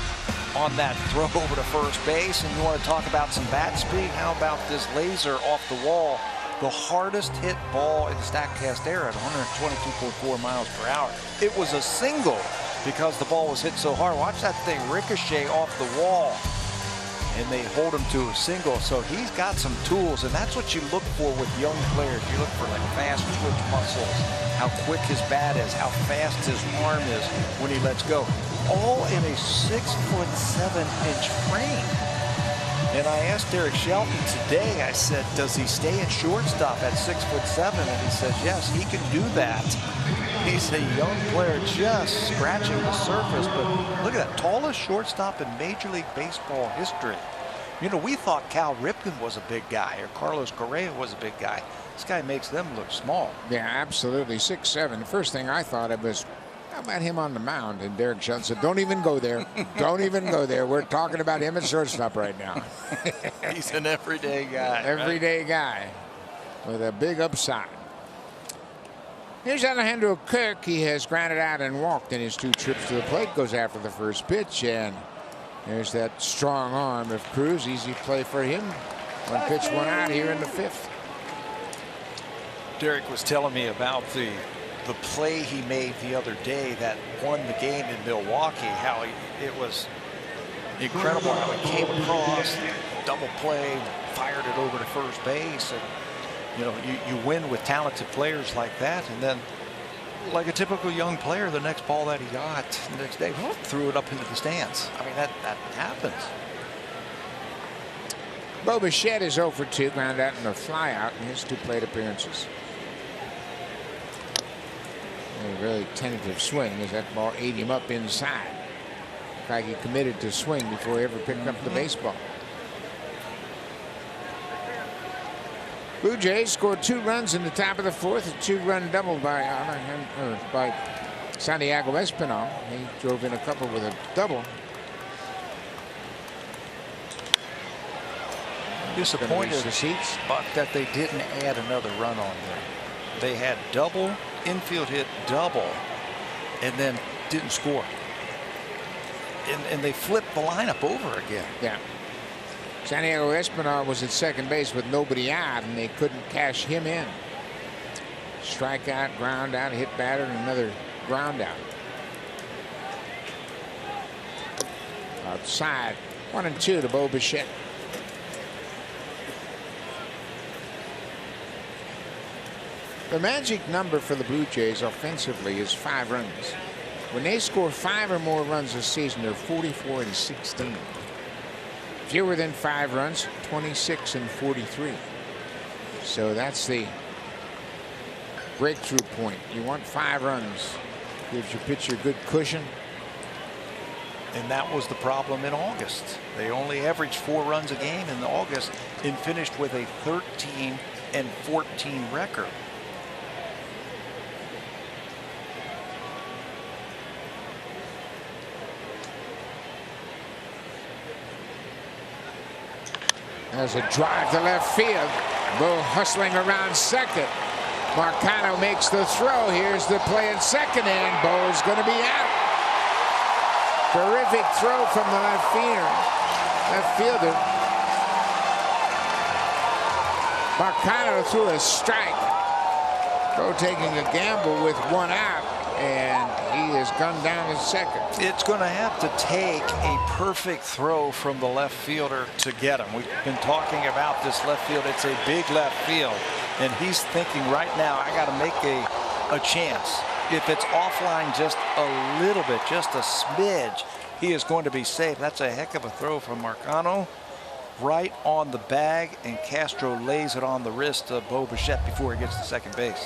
on that throw over to first base. And you want to talk about some bat speed? How about this laser off the wall? The hardest hit ball in the Statcast era at 122.4 miles per hour. It was a single because the ball was hit so hard. Watch that thing ricochet off the wall, and they hold him to a single. So he's got some tools, and that's what you look for with young players. You look for like fast twitch muscles, how quick his bat is, how fast his arm is when he lets go. All in a 6'7" frame. And I asked Derek Shelton today, I said, does he stay at shortstop at 6'7"? And he says, yes, he can do that. He's a young player just scratching the surface, but look at that, tallest shortstop in Major League Baseball history. You know, we thought Cal Ripken was a big guy, or Carlos Correa was a big guy. This guy makes them look small. Yeah, absolutely, 6'7". The first thing I thought of was, how about him on the mound? And Derek Shelton said, don't even go there. Don't even go there. We're talking about him at shortstop right now. He's an everyday guy. Everyday guy with a big upside. Here's Alejandro Kirk. He has grounded out and walked in his 2 trips to the plate. Goes after the first pitch, and there's that strong arm of Cruz. Easy play for him. 1 pitch, 1 out here in the 5th. Derek was telling me about the play he made the other day that won the game in Milwaukee. How it was incredible how he came across, double play, fired it over to first base. And you know, you win with talented players like that, and then like a typical young player, the next ball that he got the next day, threw it up into the stands. I mean, that happens. Bo Bichette is 0 for 2, ground out and a fly out in his 2 plate appearances. A really tentative swing as that ball ate him up inside. Like he committed to swing before he ever picked up the baseball. Blue Jays scored 2 runs in the top of the 4th. A 2-run double by Santiago Espinal. He drove in a couple with a double. Disappointed, Buck, that they didn't add another run on there. They had double, infield hit, double, and then didn't score. And they flipped the lineup over again. Yeah. Santiago Espinal was at second base with nobody out, and they couldn't cash him in. Strikeout, ground out, hit batter, and another ground out. Outside, 1-2 to Bo Bichette. The magic number for the Blue Jays offensively is 5 runs. When they score 5 or more runs this season, they're 44-16. Fewer than 5 runs, 26-43. So that's the breakthrough point. You want 5 runs. Gives your pitcher good cushion. And that was the problem in August. They only averaged 4 runs a game in August. and finished with a 13-14 record. There's a drive to left field. Bo hustling around second. Marcano makes the throw. Here's the play at second, and Bo's going to be out. Terrific throw from the left fielder. Marcano threw a strike. Bo taking a gamble with one out, and he has gone down to second. It's going to have to take a perfect throw from the left fielder to get him. We've been talking about this left field. It's a big left field, and he's thinking right now, I got to make a chance. If it's offline just a little bit, just a smidge, he is going to be safe. That's a heck of a throw from Marcano. Right on the bag, and Castro lays it on the wrist of Bo Bichette before he gets to second base.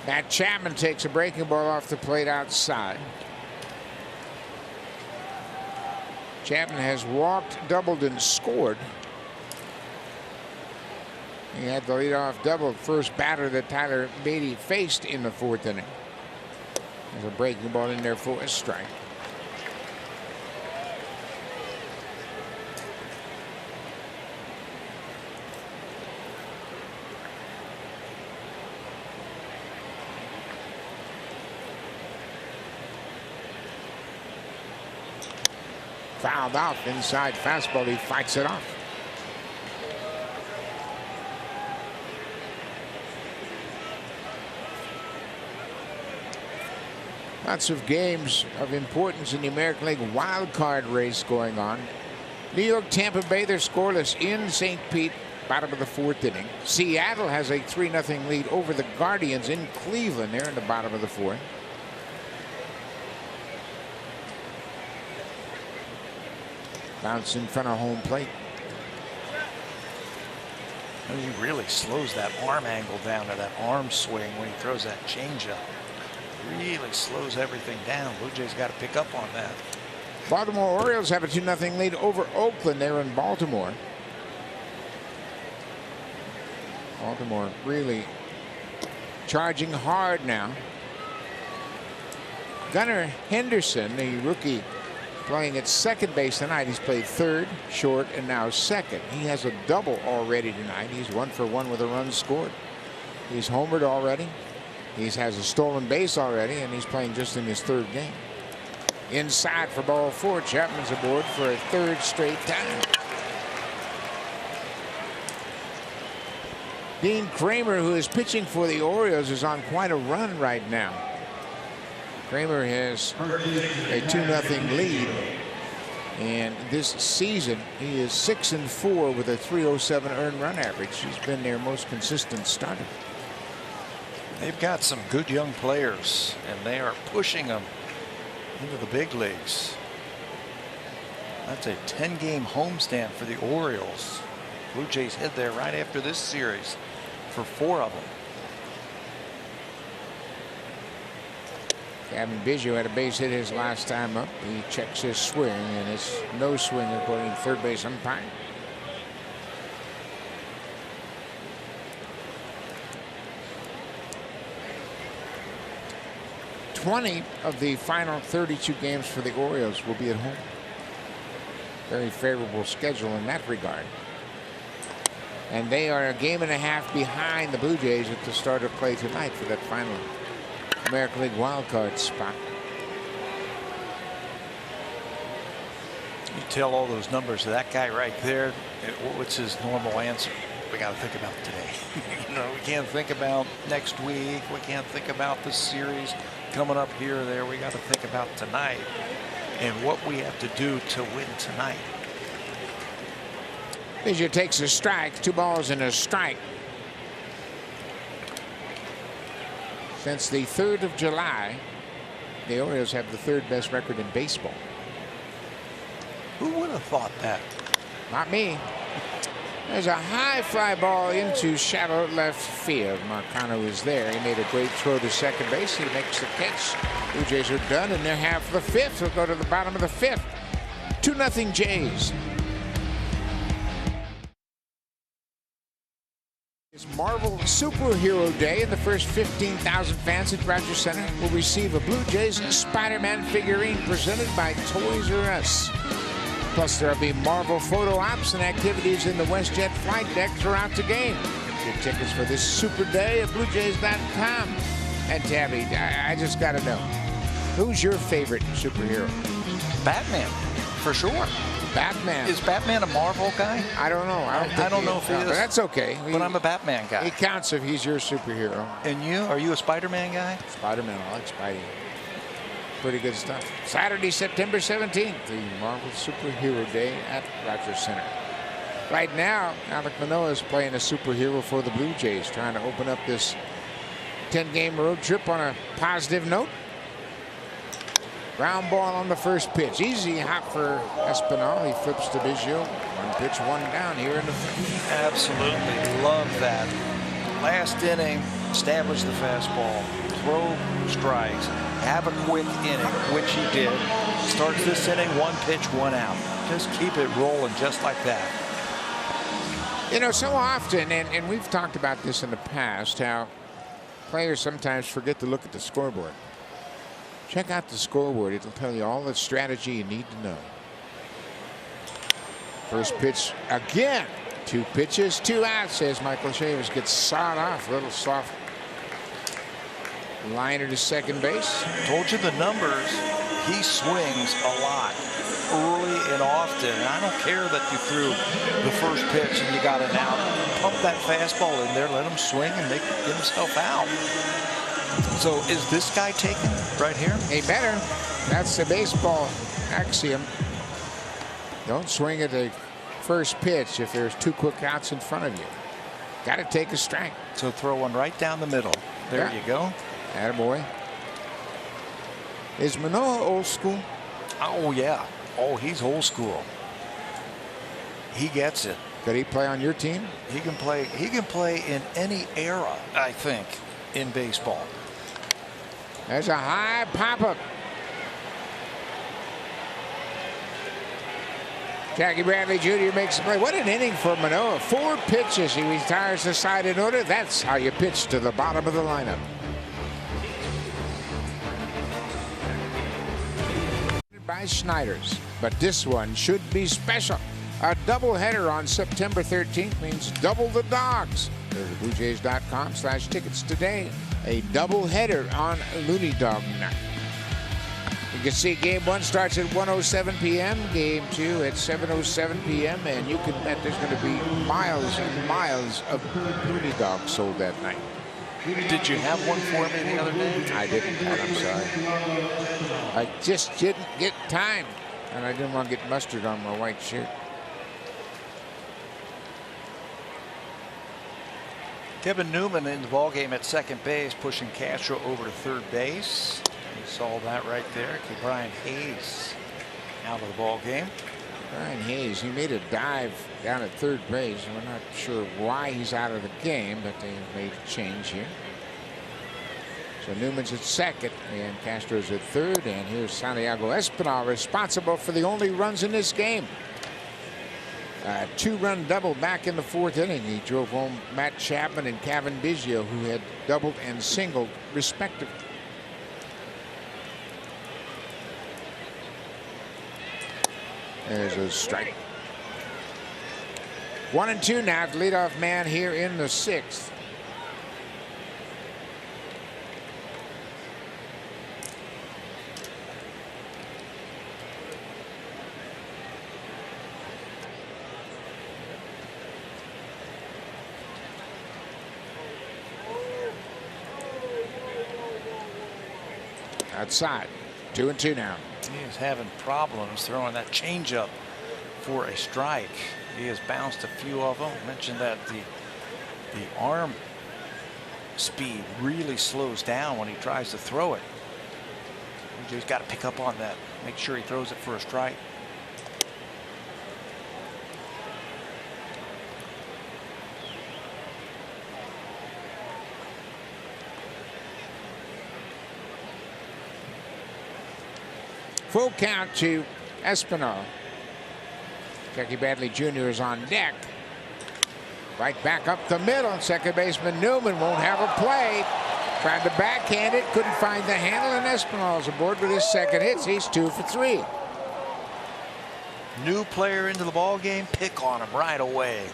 Matt Chapman takes a breaking ball off the plate outside. Chapman has walked, doubled, and scored. He had the leadoff double, first batter that Tyler Beatty faced in the fourth inning. There's a breaking ball in there for a strike. Fouled off inside fastball. He fights it off. Lots of games of importance in the American League wild card race going on. New York, Tampa Bay, they're scoreless in St. Pete, bottom of the fourth inning. Seattle has a 3-0 lead over the Guardians in Cleveland. They're in the bottom of the fourth. Bounce in front of home plate. He really slows that arm angle down to that arm swing when he throws that changeup. Really slows everything down. Blue Jays got to pick up on that. Baltimore Orioles have a 2-0 lead over Oakland. They're in Baltimore. Baltimore really charging hard now. Gunnar Henderson, the rookie, playing at second base tonight. He's played third, short, and now second. He has a double already tonight. He's 1 for 1 with a run scored. He's homered already. He has a stolen base already, and he's playing just in his third game. Inside for ball 4. Chapman's aboard for a third straight time. Dean Kramer, who is pitching for the Orioles, is on quite a run right now. Kramer has a 2-0 lead, and this season he is 6-4 with a .307 earned run average. He's been their most consistent starter. They've got some good young players, and they are pushing them into the big leagues. That's a 10-game homestand for the Orioles. Blue Jays head there right after this series for 4 of them. Gavin Biggio had a base hit his last time up. He checks his swing, and it's no swing according to third base umpire. $20 of the final 32 games for the Orioles will be at home. Very favorable schedule in that regard. And they are a game and a half behind the Blue Jays at the start of play tonight for that final American League wildcard spot. You tell all those numbers to that guy right there, what's his normal answer? We got to think about today. You know, we can't think about next week. We can't think about the series coming up here or there. We got to think about tonight and what we have to do to win tonight. Biggio takes a strike, 2 balls and a strike. Since the 3rd of July, the Orioles have the 3rd best record in baseball. Who would have thought that? Not me. There's a high fly ball into shallow left field. Marcano is there. He made a great throw to second base. He makes the catch. Blue Jays are done in their half of the 5th. We'll go to the bottom of the 5th. 2-0 Jays. Marvel Superhero Day, and the first 15,000 fans at Rogers Center will receive a Blue Jays Spider-Man figurine presented by Toys R Us. Plus, there'll be Marvel photo ops and activities in the WestJet flight deck throughout the game. Get tickets for this Super Day at BlueJays.com. And Tabby, I just got to know, who's your favorite superhero? Batman, for sure. Batman. Is Batman a Marvel guy? I don't know. I don't know if he is. But that's okay. But I'm a Batman guy. It counts if he's your superhero. And you? Are you a Spider-Man guy? Spider-Man. I like Spidey. Pretty good stuff. Saturday, September 17th, the Marvel Superhero Day at Rogers Center. Right now, Alek Manoah is playing a superhero for the Blue Jays, trying to open up this 10-game road trip on a positive note. Ground ball on the first pitch. Easy hop for Espinal. He flips to Biggio. One pitch, one down here in the first. Absolutely love that. Last inning, establish the fastball, throw strikes, have a quick inning, which he did. Starts this inning, one pitch, one out. Just keep it rolling just like that. You know, so often, and we've talked about this in the past, how players sometimes forget to look at the scoreboard. Check out the scoreboard. It'll tell you all the strategy you need to know. First pitch again. 2 pitches, 2 outs, says Michael Chavis. Gets sawed off. A little soft liner to second base. Told you the numbers. He swings a lot, early and often. And I don't care that you threw the first pitch and you got an out. Pump that fastball in there, let him swing and get himself out. So is this guy taken right here? He better. That's the baseball axiom. Don't swing at the first pitch if there's 2 quick outs in front of you. Got to take a strike. So throw one right down the middle. There you go. Attaboy. Is Manoah old school? Oh, yeah. Oh, he's old school. He gets it. Could he play on your team? He can play. He can play in any era, I think, in baseball. There's a high pop-up. Jackie Bradley Jr. makes the play. What an inning for Manoah. 4 pitches. He retires the side in order. That's how you pitch to the bottom of the lineup. By Schneiders, but this one should be special. A doubleheader on September 13th means double the dogs. Go to BlueJays.com/tickets today. A doubleheader on Looney Dog Night. You can see Game 1 starts at 1:07 p.m., Game 2 at 7:07 p.m., and you can bet there's going to be miles and miles of Looney Dogs sold that night. Did you have one for me the other day? I didn't, Pat, I'm sorry. I just didn't get time, and I didn't want to get mustard on my white shirt. Kevin Newman in the ballgame at second base, pushing Castro over to third base. You saw that right there. Brian Hayes out of the ballgame. Brian Hayes, he made a dive down at third base, and we're not sure why he's out of the game, but they made a change here. So Newman's at second, and Castro's at third, and here's Santiago Espinal, responsible for the only runs in this game. A 2-run double back in the 4th inning. He drove home Matt Chapman and Kevin Biggio, who had doubled and singled respectively. There's a strike. 1-2 now. The leadoff man here in the 6th. Outside. 2-2 now. He is having problems throwing that changeup for a strike. He has bounced a few of them. I mentioned that the arm speed really slows down when he tries to throw it. He's got to pick up on that. Make sure he throws it for a strike. Full count to Espinal. Jackie Bradley Jr. is on deck. Right back up the middle. Second baseman Newman won't have a play. Tried to backhand it, couldn't find the handle, and Espinal's aboard with his second hit. He's 2 for 3. New player into the ball game, pick on him right away.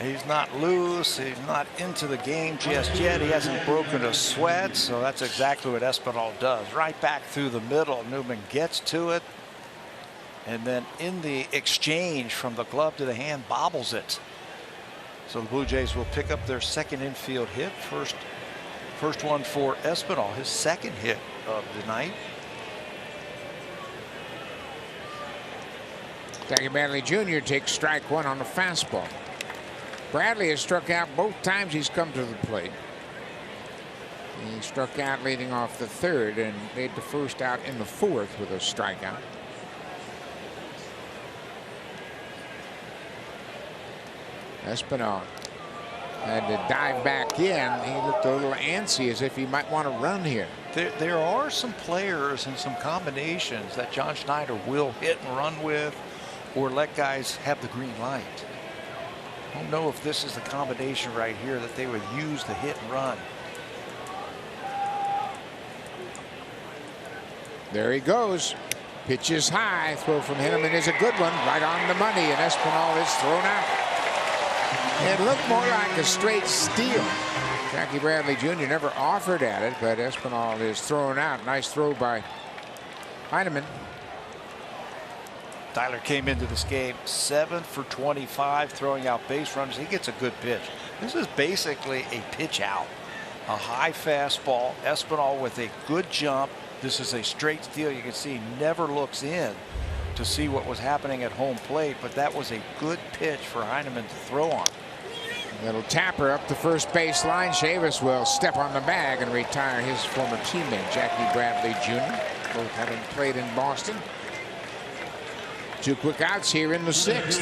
He's not loose. He's not into the game just yet. He hasn't broken a sweat, so that's exactly what Espinal does. Right back through the middle. Newman gets to it, and then in the exchange from the glove to the hand, bobbles it. So the Blue Jays will pick up their second infield hit. First one for Espinal, his second hit of the night. Jackie Bradley Jr. takes strike one on the fastball. Bradley has struck out both times he's come to the plate. He struck out leading off the third and made the first out in the fourth with a strikeout. Espinal had to dive back in. He looked a little antsy, as if he might want to run here. There are some players and some combinations that John Schneider will hit and run with, or let guys have the green light. I don't know if this is the combination right here that they would use the hit and run. There he goes. Pitch is high. Throw from Henneman is a good one. Right on the money, and Espinal is thrown out. It looked more like a straight steal. Jackie Bradley Jr. never offered at it, but Espinal is thrown out. Nice throw by Heineman. Tyler came into this game 7 for 25, throwing out base runners. He gets a good pitch. This is basically a pitch out. A high fastball. Espinal with a good jump. This is a straight steal. You can see he never looks in to see what was happening at home plate, but that was a good pitch for Heineman to throw on. Little tapper up the first base line. Chavis will step on the bag and retire his former teammate, Jackie Bradley Jr., both having played in Boston. 2 quick outs here in the 6th.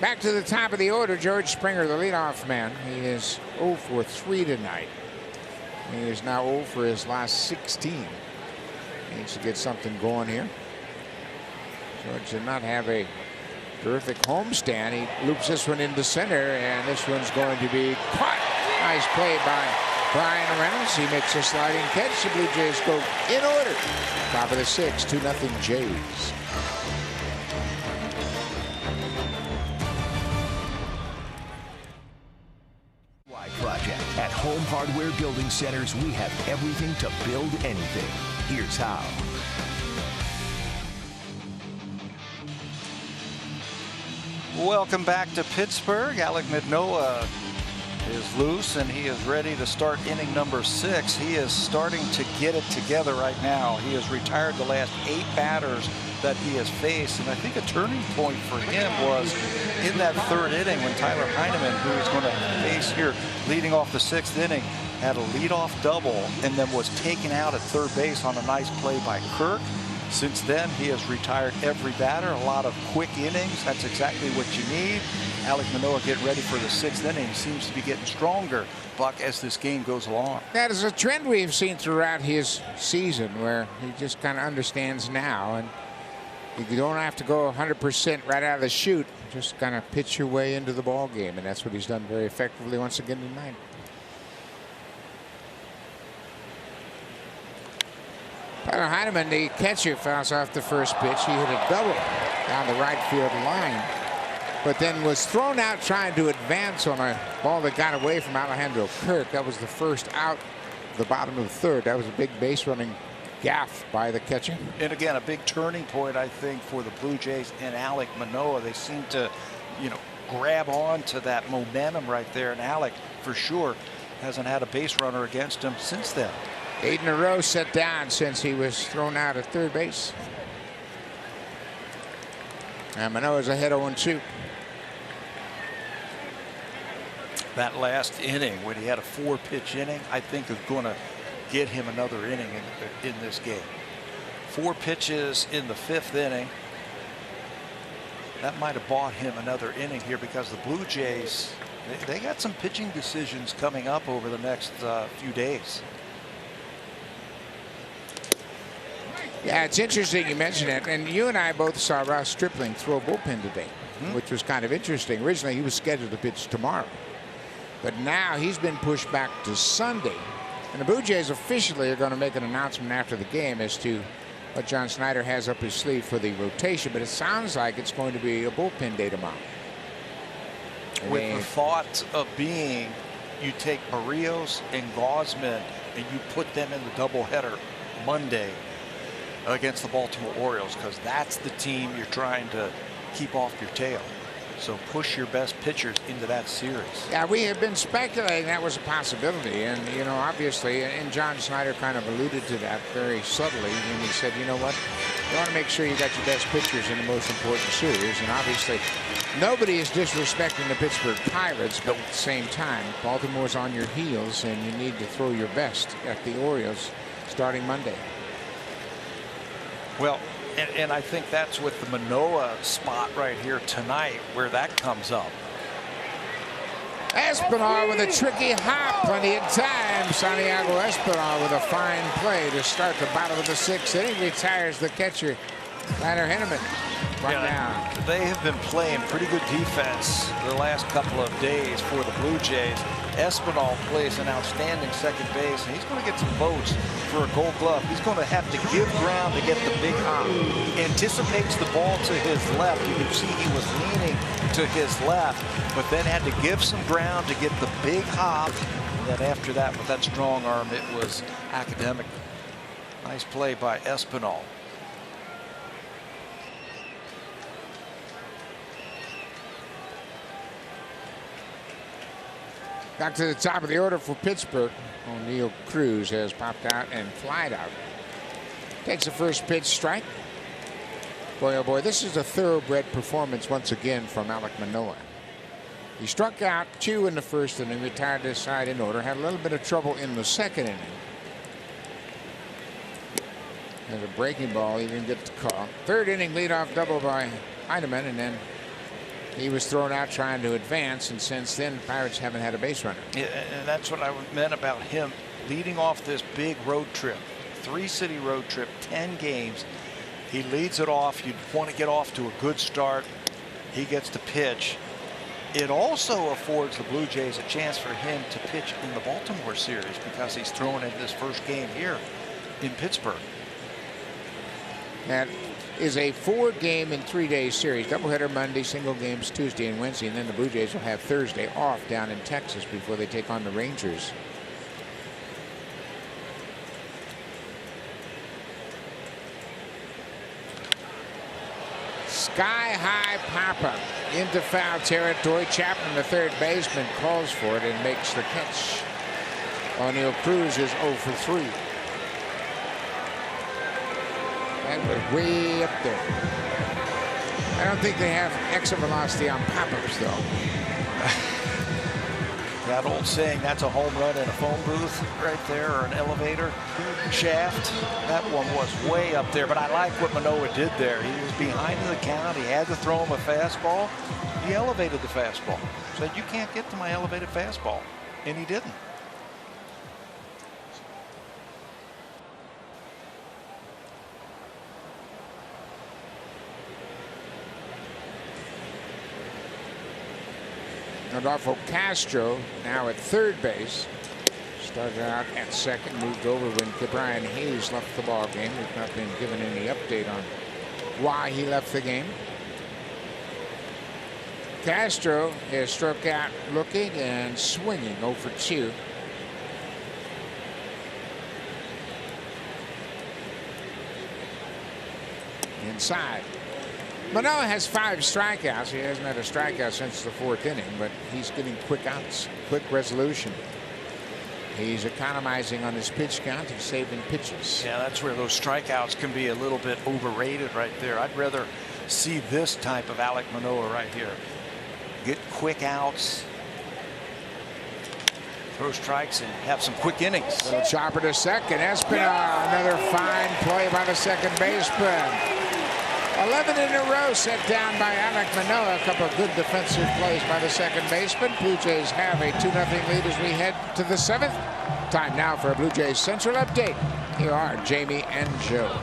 Back to the top of the order, George Springer, the leadoff man. He is 0 for 3 tonight. He is now 0 for his last 16. He needs to get something going here. George did not have a terrific homestand. He loops this one into center, and this one's going to be caught. Nice play by Brian Reynolds. He makes a sliding catch. The Blue Jays go in order. Top of the 6th, 2-0 Jays. Project. At Home Hardware Building Centers, we have everything to build anything. Here's how. Welcome back to Pittsburgh. Alek Manoah is loose, and he is ready to start inning number 6. He is starting to get it together right now. He has retired the last 8 batters that he has faced, and I think a turning point for him was in that 3rd inning when Tyler Heineman, who is going to face here leading off the 6th inning, had a leadoff double and then was taken out at 3rd base on a nice play by Kirk. Since then, he has retired every batter, a lot of quick innings. That's exactly what you need. Alek Manoah getting ready for the 6th inning. Seems to be getting stronger, Buck, as this game goes along. That is a trend we've seen throughout his season, where he just kind of understands now, and you don't have to go 100% right out of the chute. Just kind of pitch your way into the ball game, and that's what he's done very effectively once again tonight. Tyler Heineman, the catcher, fouls off the first pitch. He hit a double down the right field line, but then was thrown out trying to advance on a ball that got away from Alejandro Kirk. That was the first out, the bottom of the 3rd. That was a big base running gaff by the catcher. And again, a big turning point, I think, for the Blue Jays and Alek Manoah. They seem to, grab on to that momentum right there. And Alek, for sure, hasn't had a base runner against him since then. 8 in a row set down since he was thrown out at 3rd base. And Manoah's ahead 0-2. That last inning, when he had a 4-pitch inning, I think is going to get him another inning in this game. 4 pitches in the 5th inning. That might have bought him another inning here, because the Blue Jays They got some pitching decisions coming up over the next few days. Yeah, it's interesting you mentioned it. And you and I both saw Ross Stripling throw a bullpen today, which was kind of interesting. Originally, he was scheduled to pitch tomorrow. But now he's been pushed back to Sunday. And the Blue Jays officially are going to make an announcement after the game as to what John Schneider has up his sleeve for the rotation. But it sounds like it's going to be a bullpen day tomorrow. With the thought of being, you take Barrios and Gausman and you put them in the doubleheader Monday against the Baltimore Orioles, because that's the team you're trying to keep off your tail. So push your best pitchers into that series. Yeah, we have been speculating that was a possibility. And, you know, obviously, and John Schneider kind of alluded to that very subtly when he said, you know what, you want to make sure you got your best pitchers in the most important series. And obviously, nobody is disrespecting the Pittsburgh Pirates, but at the same time, Baltimore's on your heels, and you need to throw your best at the Orioles starting Monday. Well, and I think that's with the Manoah spot right here tonight where that comes up. Espinal with a tricky hop, plenty of time. Santiago Espinal with a fine play to start the bottom of the sixth inning. Retires the catcher, Ryder Henneman. Down. They have been playing pretty good defense the last couple of days for the Blue Jays. Espinal plays an outstanding second base, and he's going to get some votes for a Gold Glove. He's going to have to give ground to get the big hop. Anticipates the ball to his left. You can see he was leaning to his left, but then had to give some ground to get the big hop. And then after that, with that strong arm, it was academic. Nice play by Espinal. Back to the top of the order for Pittsburgh. O'Neill Cruz has popped out and flied out. Takes the first pitch, strike. Boy, oh boy, this is a thoroughbred performance once again from Alek Manoah. He struck out 2 in the first inning, retired this side in order, had a little bit of trouble in the second inning. There's a breaking ball, he didn't get the call. Third inning leadoff double by Heineman, and then he was thrown out trying to advance, and since then, Pirates haven't had a base runner. Yeah, and that's what I meant about him leading off this big road trip. 3-city road trip, 10 games. He leads it off. You'd want to get off to a good start. He gets to pitch. It also affords the Blue Jays a chance for him to pitch in the Baltimore series because he's thrown in this first game here in Pittsburgh. That is a 4-game and 3-day series. Doubleheader Monday, single games Tuesday and Wednesday, and then the Blue Jays will have Thursday off down in Texas before they take on the Rangers. Sky-high pop-up into foul territory. Chapman, the third baseman, calls for it and makes the catch. O'Neill Cruz is 0 for 3. That was way up there. I don't think they have exit velocity on pop-ups, though. That old saying, that's a home run in a phone booth right there, or an elevator shaft. That one was way up there, but I like what Manoah did there. He was behind the count. He had to throw him a fastball. He elevated the fastball. Said, you can't get to my elevated fastball. And he didn't. Rodolfo Castro now at third base. Started out at second, moved over when Brian Hayes left the ball game. We've not been given any update on why he left the game. Castro has struck out looking and swinging 0 for 2. Inside. Manoah has 5 strikeouts. He hasn't had a strikeout since the 4th inning, but he's getting quick outs, quick resolution. He's economizing on his pitch count. He's saving pitches. Yeah, that's where those strikeouts can be a little bit overrated right there. I'd rather see this type of Alek Manoah right here. Get quick outs, throw strikes, and have some quick innings. Little chopper to second. Espinal, another fine play by the second baseman. 11 in a row set down by Alek Manoah. A couple of good defensive plays by the second baseman. Blue Jays have a 2-0 lead as we head to the 7th. Time now for a Blue Jays Central update. Here are Jamie and Joe.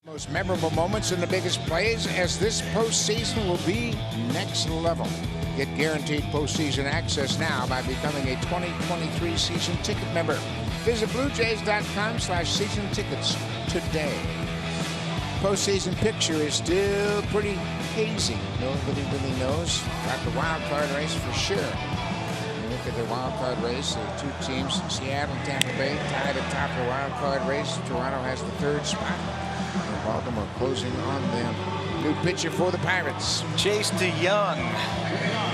Most memorable moments and the biggest plays, as this postseason will be next level. Get guaranteed postseason access now by becoming a 2023 season ticket member. Visit BlueJays.com/season tickets today. Postseason picture is still pretty hazy. Nobody really knows. Got the wild card race for sure. You look at the wild card race, the two teams, Seattle and Tampa Bay, tied atop the wild card race. Toronto has the 3rd spot. And Baltimore closing on them. New pitcher for the Pirates. Chase DeYoung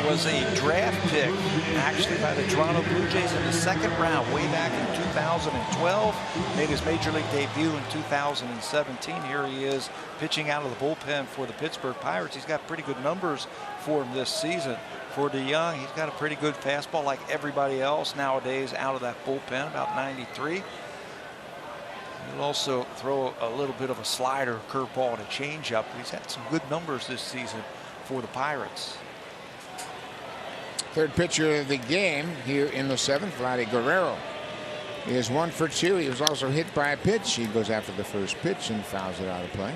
was a draft pick, actually, by the Toronto Blue Jays in the 2nd round, way back in 2012. Made his major league debut in 2017. Here he is pitching out of the bullpen for the Pittsburgh Pirates. He's got pretty good numbers for him this season. For DeYoung, he's got a pretty good fastball like everybody else nowadays out of that bullpen, about 93. He'll also throw a little bit of a slider, curveball, and a changeup. He's had some good numbers this season for the Pirates. Third pitcher of the game here in the 7th, Vladdy Guerrero. He is 1 for 2. He was also hit by a pitch. He goes after the first pitch and fouls it out of play.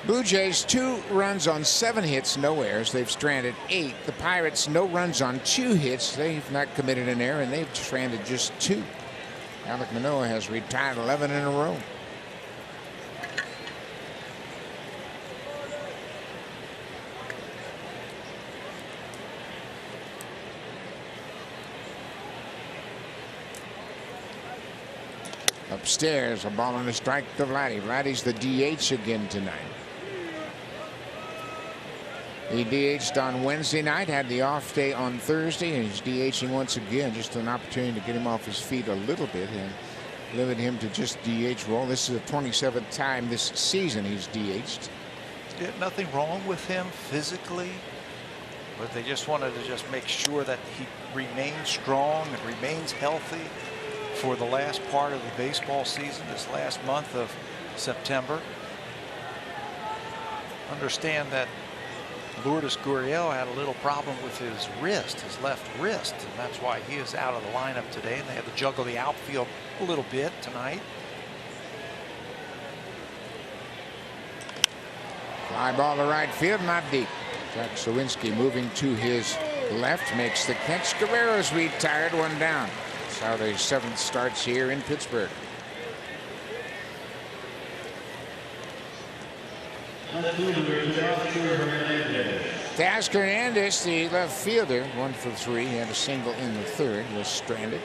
Blue Jays 2 runs on 7 hits, no errors. They've stranded 8. The Pirates no runs on 2 hits. They've not committed an error, and they've stranded just 2. Alek Manoah has retired 11 in a row. Upstairs, a ball and a strike to Vladdy. Vladdy's the DH again tonight. He DH'd on Wednesday night, had the off day on Thursday, and he's DHing once again. Just an opportunity to get him off his feet a little bit and limit him to just DH role. This is the 27th time this season he's DH'd. Yeah, nothing wrong with him physically, but they just wanted to just make sure that he remains strong and remains healthy for the last part of the baseball season, this last month of September. Understand that Lourdes Gurriel had a little problem with his wrist, his left wrist, and that's why he is out of the lineup today. And they had to juggle the outfield a little bit tonight. Fly ball to right field, not deep. Jack Sawinski moving to his left, makes the catch. Guerrero's retired, 1 down. That's how the 7th starts here in Pittsburgh. Task Hernandez, the left fielder, 1 for 3. He had a single in the 3rd, was stranded.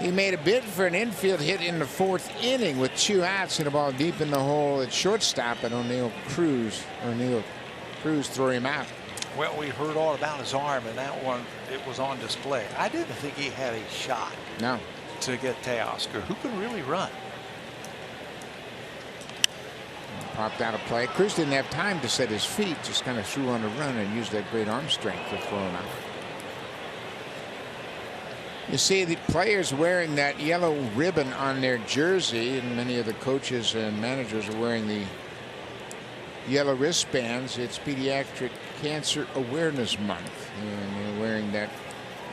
He made a bid for an infield hit in the 4th inning with 2 outs and a ball deep in the hole at shortstop, and O'Neill Cruz threw him out. Well, we heard all about his arm, and that one, it was on display. I didn't think he had a shot to get Teoscar, who can really run. Popped out of play. Cruz didn't have time to set his feet, just kind of threw on a run and used that great arm strength to throw him out. You see the players wearing that yellow ribbon on their jersey, and many of the coaches and managers are wearing the yellow wristbands. It's Pediatric Cancer Awareness Month, and they're wearing that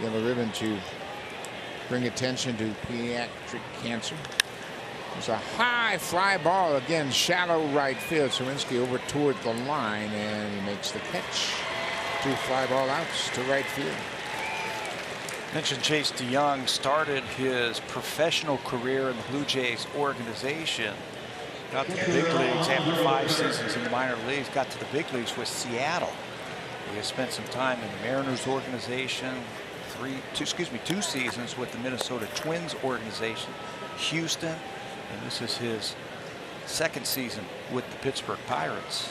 yellow ribbon to bring attention to pediatric cancer. It's a high fly ball, again, shallow right field. Sawinski over toward the line, and he makes the catch. 2 fly ball outs to right field. Mentioned Chase DeYoung started his professional career in the Blue Jays organization. Got to the big leagues after 5 seasons in the minor leagues. Got to the big leagues with Seattle. He has spent some time in the Mariners organization. 2 seasons with the Minnesota Twins organization, Houston, and this is his 2nd season with the Pittsburgh Pirates.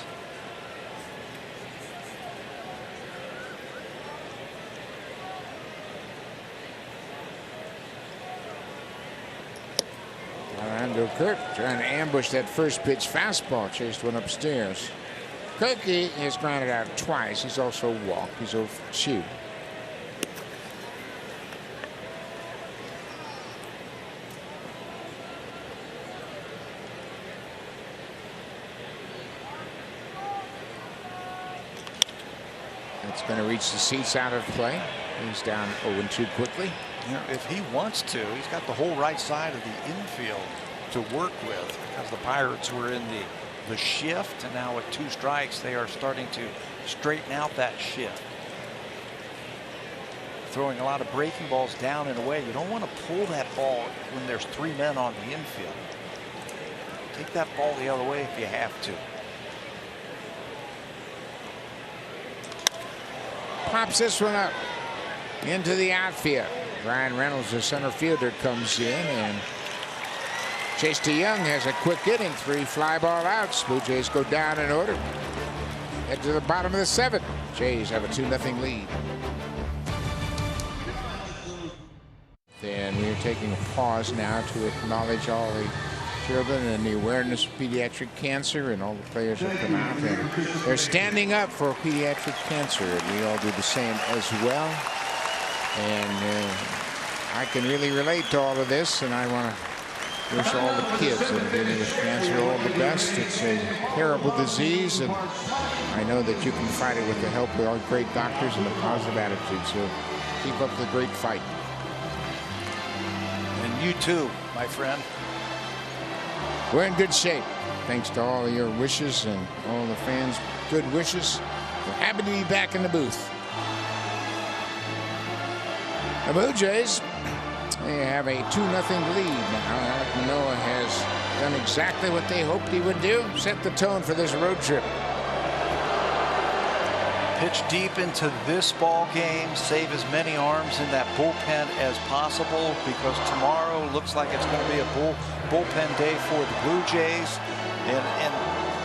Orlando Kirk trying to ambush that first pitch fastball, chased one upstairs. Kirky has grounded out twice. He's also walked. He's 0 for 2. It's going to reach the seats out of play. He's down 0-2 quickly. You know, if he wants to, he's got the whole right side of the infield to work with, because the Pirates were in the shift, and now with 2 strikes they are starting to straighten out that shift. Throwing a lot of breaking balls down and away. You don't want to pull that ball when there's 3 men on the infield. Take that ball the other way if you have to. Pops this one up into the outfield. Brian Reynolds, the center fielder, comes in, and Chase DeYoung has a quick inning. 3 fly ball outs. Blue Jays go down in order. Head to the bottom of the 7th. Jays have a 2-0 lead. And we're taking a pause now to acknowledge all the children and the awareness of pediatric cancer, and all the players have come out and they're standing up for pediatric cancer, and we all do the same as well. And I can really relate to all of this, and I want to wish all the kids that are dealing with cancer all the best. It's a terrible disease, and I know that you can fight it with the help of our great doctors and a positive attitude. So keep up the great fight. And you too, my friend. We're in good shape, thanks to all of your wishes and all the fans' good wishes. We're happy to be back in the booth. The Blue Jays, they have a 2-0 lead now. Alek Manoah has done exactly what they hoped he would do, set the tone for this road trip. Pitch deep into this ball game, save as many arms in that bullpen as possible, because tomorrow looks like it's going to be a bullpen day for the Blue Jays. And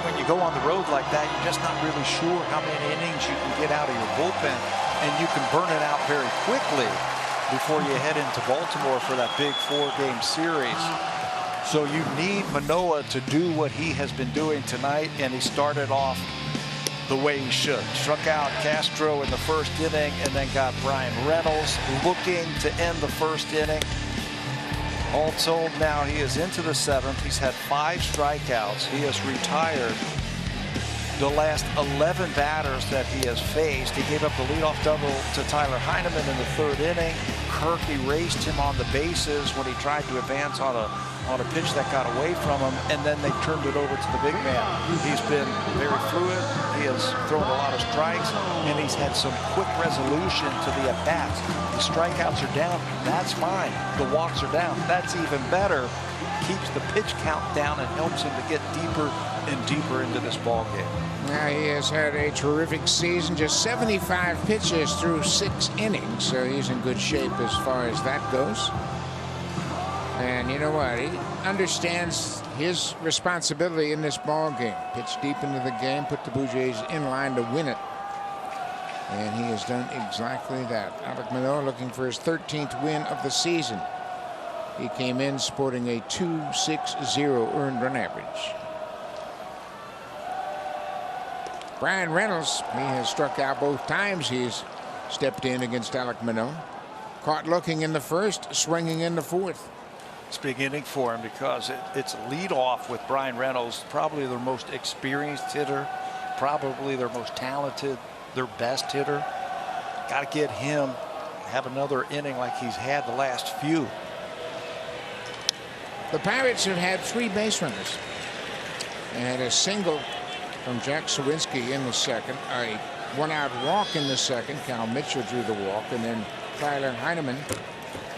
when you go on the road like that, you're just not really sure how many innings you can get out of your bullpen, and you can burn it out very quickly before you head into Baltimore for that big 4-game series. So you need Manoah to do what he has been doing tonight, and he started off the way he should. Struck out Castro in the first inning, and then got Brian Reynolds looking to end the first inning. All told, now he is into the 7th. He's had 5 strikeouts. He has retired the last 11 batters that he has faced. He gave up the leadoff double to Tyler Heineman in the 3rd inning. Kirk erased him on the bases when he tried to advance on a pitch that got away from him, and then they turned it over to the big man. He's been very fluid. He has thrown a lot of strikes, and he's had some quick resolution to the at-bats. The strikeouts are down. That's fine. The walks are down. That's even better. Keeps the pitch count down and helps him to get deeper and deeper into this ball game. Now, he has had a terrific season, just 75 pitches through 6 innings, so he's in good shape as far as that goes. And you know what? He understands his responsibility in this ball game. Pitch deep into the game, put the Blue Jays in line to win it. And he has done exactly that. Alek Manoah looking for his 13th win of the season. He came in sporting a .260 earned run average. Brian Reynolds, he has struck out both times he's stepped in against Alek Manoah. Caught looking in the 1st, swinging in the 4th. It's a big inning for him, because it's a leadoff with Brian Reynolds, probably their most experienced hitter, probably their most talented, their best hitter. Got to get him, have another inning like he's had the last few. The Pirates have had 3 base runners. They had a single from Jack Sawinski in the 2nd, a 1-out walk in the 2nd. Cal Mitchell drew the walk, and then Tyler Heineman,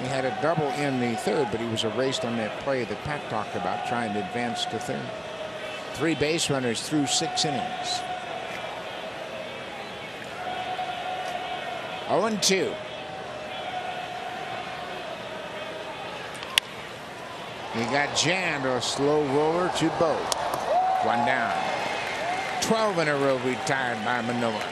he had a double in the 3rd, but he was erased on that play that Pat talked about, trying to advance to 3rd. 3 base runners through 6 innings. 0-2. He got jammed, a slow roller to Bo. 1 down. 12 in a row retired by Manoah.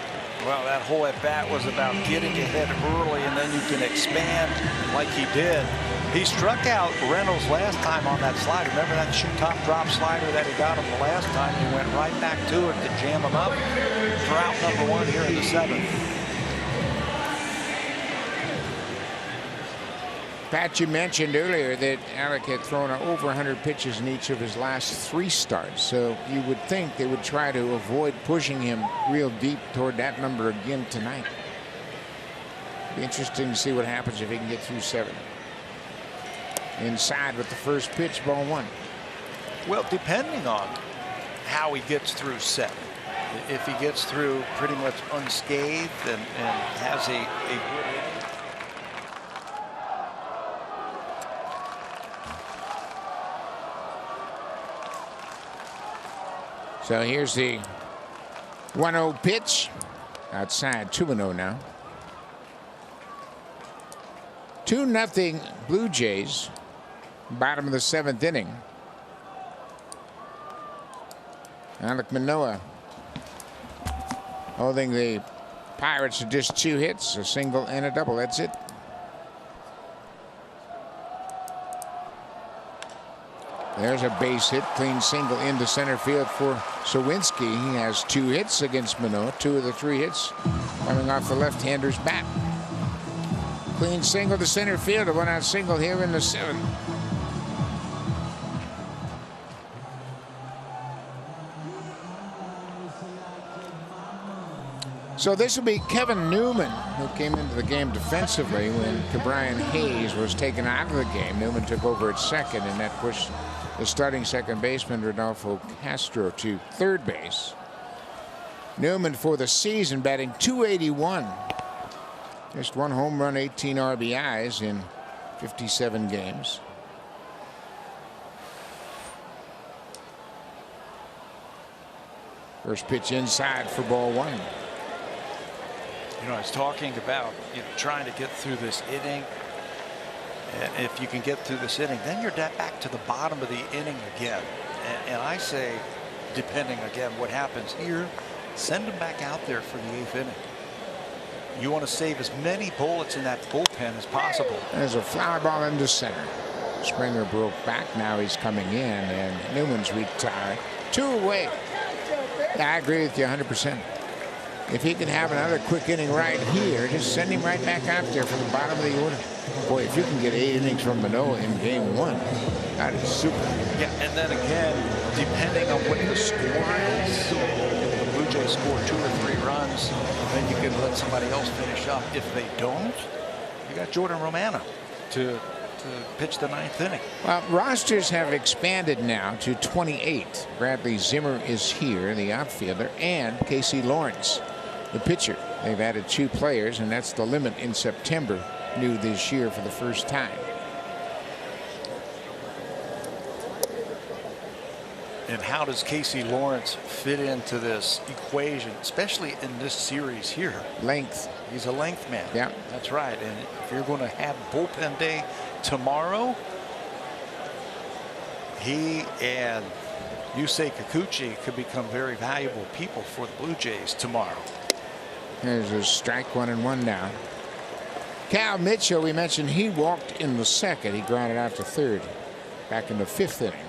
Well, that whole at-bat was about getting ahead early, and then you can expand like he did. He struck out Reynolds last time on that slider. Remember that shoot-top drop slider that he got him the last time? He went right back to it to jam him up for out number 1 here in the 7th. Pat, you mentioned earlier that Alec had thrown over 100 pitches in each of his last 3 starts. So you would think they would try to avoid pushing him real deep toward that number again tonight. Be interesting to see what happens if he can get through 7. Inside with the first pitch, ball 1. Well, depending on how he gets through 7. If he gets through pretty much unscathed and has a good inning. So here's the 1-0 pitch. Outside, 2-0 now. 2-0 Blue Jays. Bottom of the 7th inning. Alek Manoah holding the Pirates to just 2 hits, a single and a double. That's it. There's a base hit, clean single into center field for Sawinski. He has 2 hits against Manoah, 2 of the 3 hits coming off the left-hander's bat. Clean single to center field, a 1-out single here in the 7th. So this will be Kevin Newman, who came into the game defensively when Ke'Bryan Hayes was taken out of the game. Newman took over at second, and that pushed the starting second baseman Rodolfo Castro to third base. Newman for the season batting .281. Just 1 home run, 18 RBIs in 57 games. First pitch inside for ball 1. You know, I was talking about trying to get through this inning. And if you can get through this inning, then you're back to the bottom of the inning again. And I say, depending again what happens here, send him back out there for the 8th inning. You want to save as many bullets in that bullpen as possible. There's a fly ball into center. Springer broke back. Now he's coming in, and Newman's retired. 2 away. Yeah, I agree with you 100%. If he can have another quick inning right here, just send him right back out there from the bottom of the order. Boy, if you can get 8 innings from Manoah in game 1, that is super. Yeah, and then again, depending on what the score is, if the Blue Jays score 2 or 3 runs, then you can let somebody else finish up. If they don't, you got Jordan Romano to pitch the 9th inning. Well, rosters have expanded now to 28. Bradley Zimmer is here, the outfielder, and Casey Lawrence, the pitcher. They've added 2 players, and that's the limit in September, new this year for the first time. And how does Casey Lawrence fit into this equation, especially in this series here? Length. He's a length man. Yeah, that's right. And if you're going to have bullpen day tomorrow, he and Yusei Kikuchi could become very valuable people for the Blue Jays tomorrow. There's a strike, 1-1 now. Cal Mitchell, we mentioned he walked in the 2nd. He grounded out to 3rd back in the 5th inning.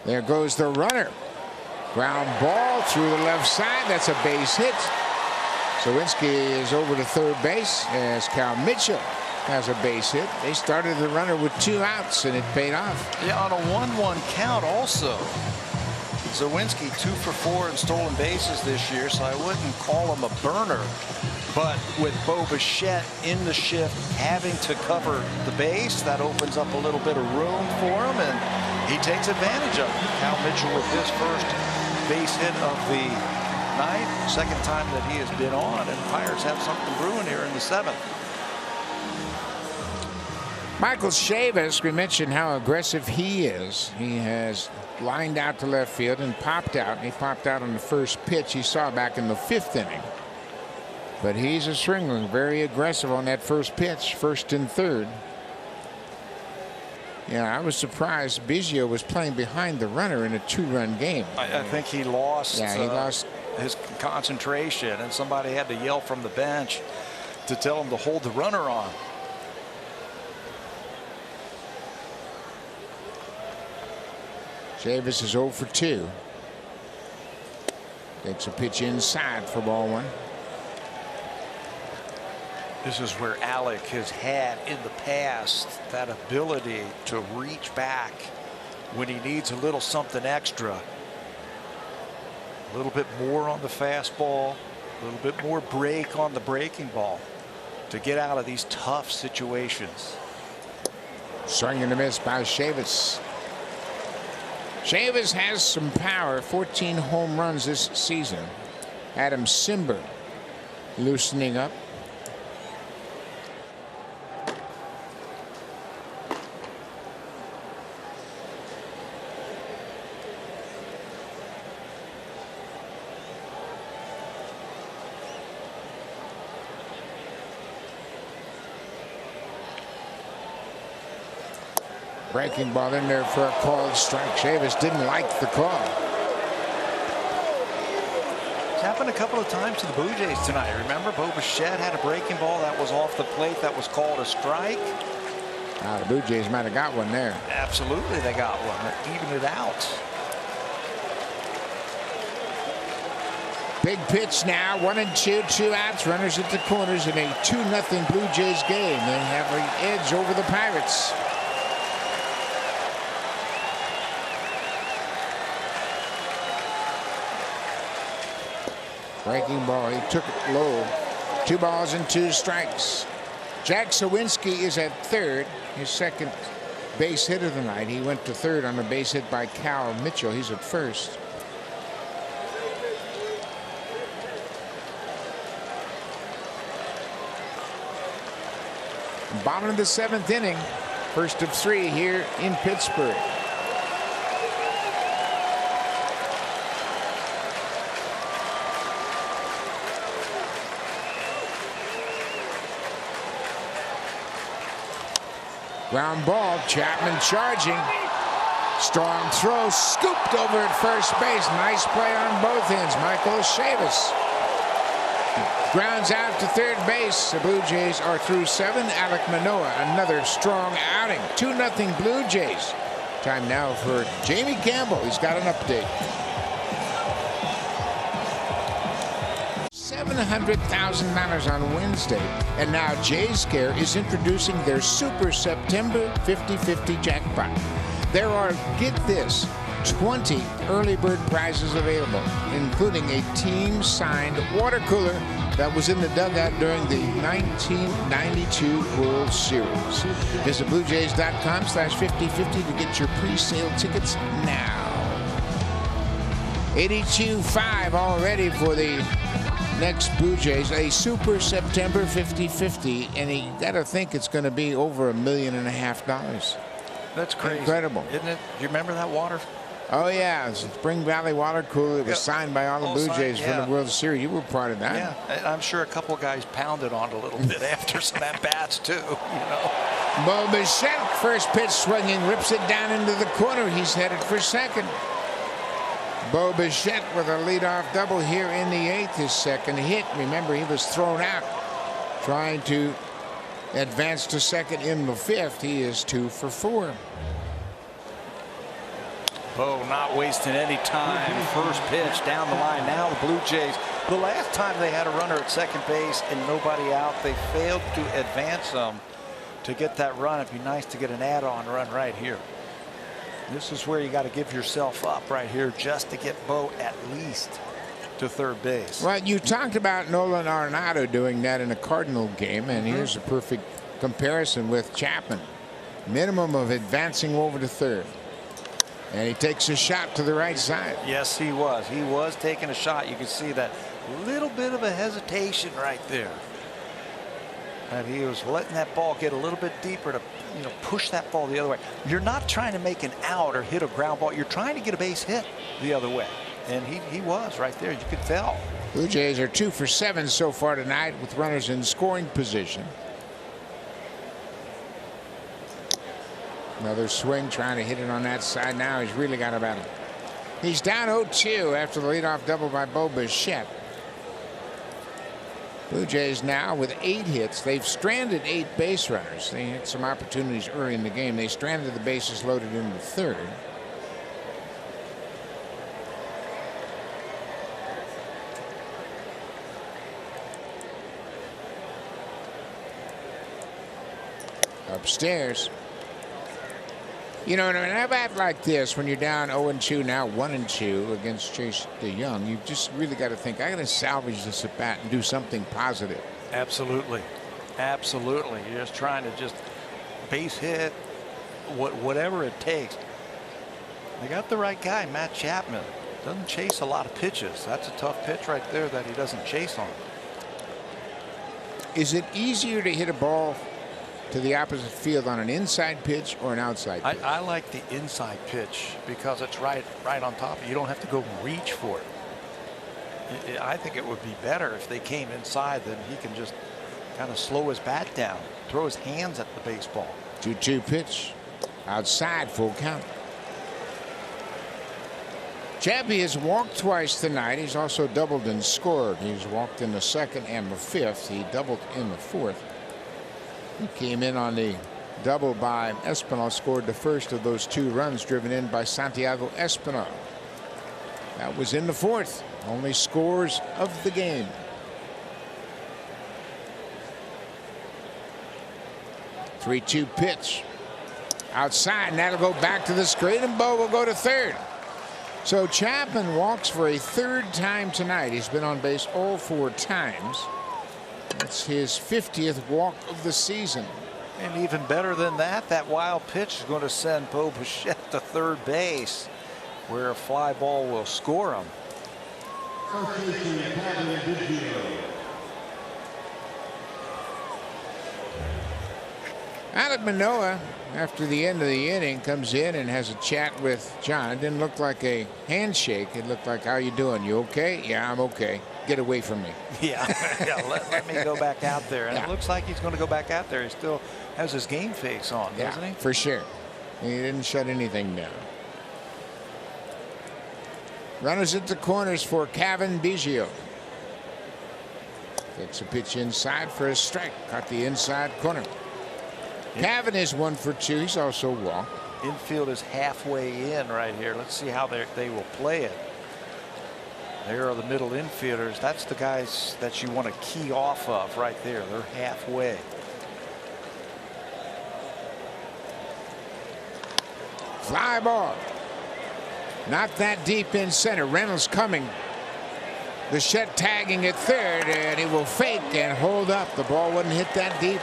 There goes the runner. Ground ball through the left side. That's a base hit. Sawinski is over to 3rd base as Cal Mitchell has a base hit. They started the runner with 2 outs, and it paid off. Yeah, on a 1-1 count also. Sawinski 2 for 4 in stolen bases this year, so I wouldn't call him a burner. But with Bo Bichette in the shift, having to cover the base, that opens up a little bit of room for him, and he takes advantage of it. Cal Mitchell with his first base hit of the night, 2nd time that he has been on, and Pirates have something brewing here in the 7th. Michael Chavis, we mentioned how aggressive he is. He has lined out to left field and popped out. He popped out on the first pitch he saw back in the 5th inning. But he's a swingman, very aggressive on that first pitch, 1st and 3rd. Yeah, I was surprised Biggio was playing behind the runner in a 2-run game. I think he lost, he lost his concentration, and somebody had to yell from the bench to tell him to hold the runner on. Davis is 0 for 2. Takes a pitch inside for ball 1. This is where Alec has had in the past that ability to reach back when he needs a little something extra. A little bit more on the fastball, a little bit more break on the breaking ball to get out of these tough situations. Swing and a miss by Chavis. Chavis has some power. 14 home runs this season. Adam Simber loosening up. Breaking ball in there for a called strike. Chavis didn't like the call. It's happened a couple of times to the Blue Jays tonight. Remember, Bo Bichette had a breaking ball that was off the plate that was called a strike. The Blue Jays might have got one there. Absolutely, they got one. That evened it out. Big pitch now. 1-2, 2 outs. Runners at the corners in a 2-0 Blue Jays game. They have an edge over the Pirates. Breaking ball. He took it low. 2 balls and 2 strikes. Jack Sawinski is at third. His second base hit of the night. He went to third on a base hit by Cal Mitchell. He's at first. Bottom of the 7th inning. First of 3 here in Pittsburgh. Ground ball. Chapman charging. Strong throw. Scooped over at first base. Nice play on both ends. Michael Chavis grounds out to third base. The Blue Jays are through 7. Alec Manoah, another strong outing. 2-0 Blue Jays. Time now for Jamie Campbell. He's got an update. $700,000 on Wednesday, and now Jays Care is introducing their Super September 50-50 jackpot. There are, get this, 20 early bird prizes available, including a team-signed water cooler that was in the dugout during the 1992 World Series. Visit BlueJays.com/5050 to get your pre-sale tickets now. 82-5 already for the next Blue Jays, a Super September 50-50, and you got to think it's going to be over $1.5 million. That's crazy. Incredible. Isn't it? Do you remember that water? Oh, yeah. It's a Spring Valley water cooler. It was signed by all the Blue Jays for the World Series. You were part of that. Yeah, I'm sure a couple of guys pounded on it a little bit after some at-bats, too, you know. Bo Bichette, first pitch swinging, rips it down into the corner. He's headed for second. Bo Bichette with a leadoff double here in the 8th, his second hit. Remember, he was thrown out trying to advance to second in the 5th. He is 2 for 4. Bo not wasting any time. First pitch down the line. Now the Blue Jays, the last time they had a runner at second base and nobody out, they failed to advance them to get that run. It'd be nice to get an add-on run right here. This is where you got to give yourself up right here just to get Bo at least to third base. Well, you talked about Nolan Arenado doing that in a Cardinal game, and here's a perfect comparison with Chapman. Minimum of advancing over to third. And he takes a shot to the right side. Yes, he was. He was taking a shot. You can see that little bit of a hesitation right there. And he was letting that ball get a little bit deeper to, you know, push that ball the other way. You're not trying to make an out or hit a ground ball. You're trying to get a base hit the other way. And he was right there. You could tell. Blue Jays are 2 for 7 so far tonight with runners in scoring position. Another swing, trying to hit it on that side. Now he's really got about it. He's down 0-2 after the leadoff double by Bo Bichette. Blue Jays now with 8 hits. They've stranded 8 base runners. They had some opportunities early in the game. They stranded the bases loaded in the 3rd. upstairs. You know, in a bat like this, when you're down 0-2, now 1-2 against Chase DeYoung, you've just really got to think, I got to salvage this at bat and do something positive. Absolutely. Absolutely. You're just trying to just base hit, whatever it takes. They got the right guy, Matt Chapman. Doesn't chase a lot of pitches. That's a tough pitch right there that he doesn't chase on. Is it easier to hit a ball to the opposite field on an inside pitch or an outside pitch? I like the inside pitch because it's right on top. You don't have to go reach for it. I think it would be better if they came inside, then he can just kind of slow his bat down, throw his hands at the baseball. 2-2 pitch outside, full count. Chappie has walked twice tonight. He's also doubled and scored. He's walked in the second and the fifth. He doubled in the fourth. He came in on the double by Espinal, scored the first of those 2 runs driven in by Santiago Espinal. That was in the fourth. Only scores of the game. Three-2 pitch outside, and that'll go back to the screen, and Bo will go to third. So Chapman walks for a third time tonight. He's been on base all 4 times. That's his 50th walk of the season. And even better than that, that wild pitch is going to send Bo Bichette to third base, where a fly ball will score him. Alek Manoah, after the end of the inning, comes in and has a chat with John. It didn't look like a handshake. It looked like, how you doing? You okay? Yeah, I'm okay. Get away from me. Yeah, let me go back out there. And it looks like he's going to go back out there. He still has his game face on, doesn't he? For sure. He didn't shut anything down. Runners at the corners for Cavan Biggio. Takes a pitch inside for a strike. Caught the inside corner. Cavan is 1 for 2. He's also walked. Infield is halfway in right here. Let's see how they will play it. There are the middle infielders. That's the guys that you want to key off of right there. They're halfway. Fly ball. Not that deep in center. Reynolds coming. Bichette tagging at third, and he will fake and hold up. The ball wouldn't hit that deep.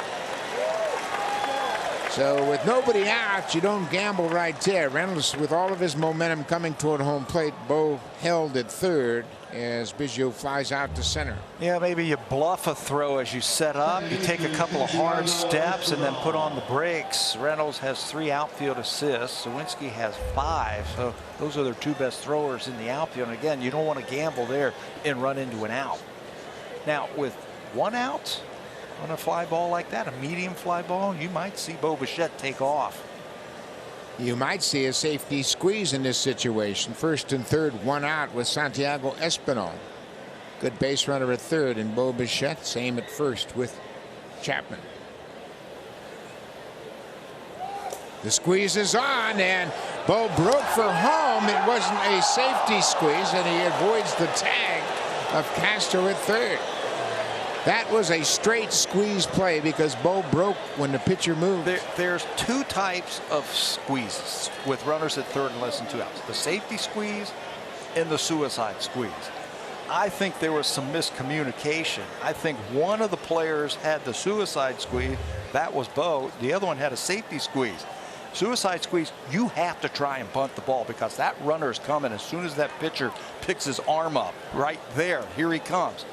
So with nobody out, you don't gamble right there. Reynolds, with all of his momentum coming toward home plate, Bo held at third as Biggio flies out to center. Yeah, maybe you bluff a throw as you set up. You take a couple of hard steps and then put on the brakes. Reynolds has 3 outfield assists. Zawinski has 5. So those are their 2 best throwers in the outfield. And again, you don't want to gamble there and run into an out. Now, with 1 out on a fly ball like that, a medium fly ball, you might see Bo Bichette take off. You might see a safety squeeze in this situation. First and third, 1 out with Santiago Espinal. Good base runner at third, and Bo Bichette, same at first with Chapman. The squeeze is on, and Bo broke for home. It wasn't a safety squeeze, and he avoids the tag of Castro at third. That was a straight squeeze play because Bo broke when the pitcher moved. There's 2 types of squeezes with runners at third and less than 2 outs. The safety squeeze and the suicide squeeze. I think there was some miscommunication. I think one of the players had the suicide squeeze. That was Bo. The other one had a safety squeeze. Suicide squeeze, you have to try and bunt the ball because that runner is coming as soon as that pitcher picks his arm up. Right there, here he comes.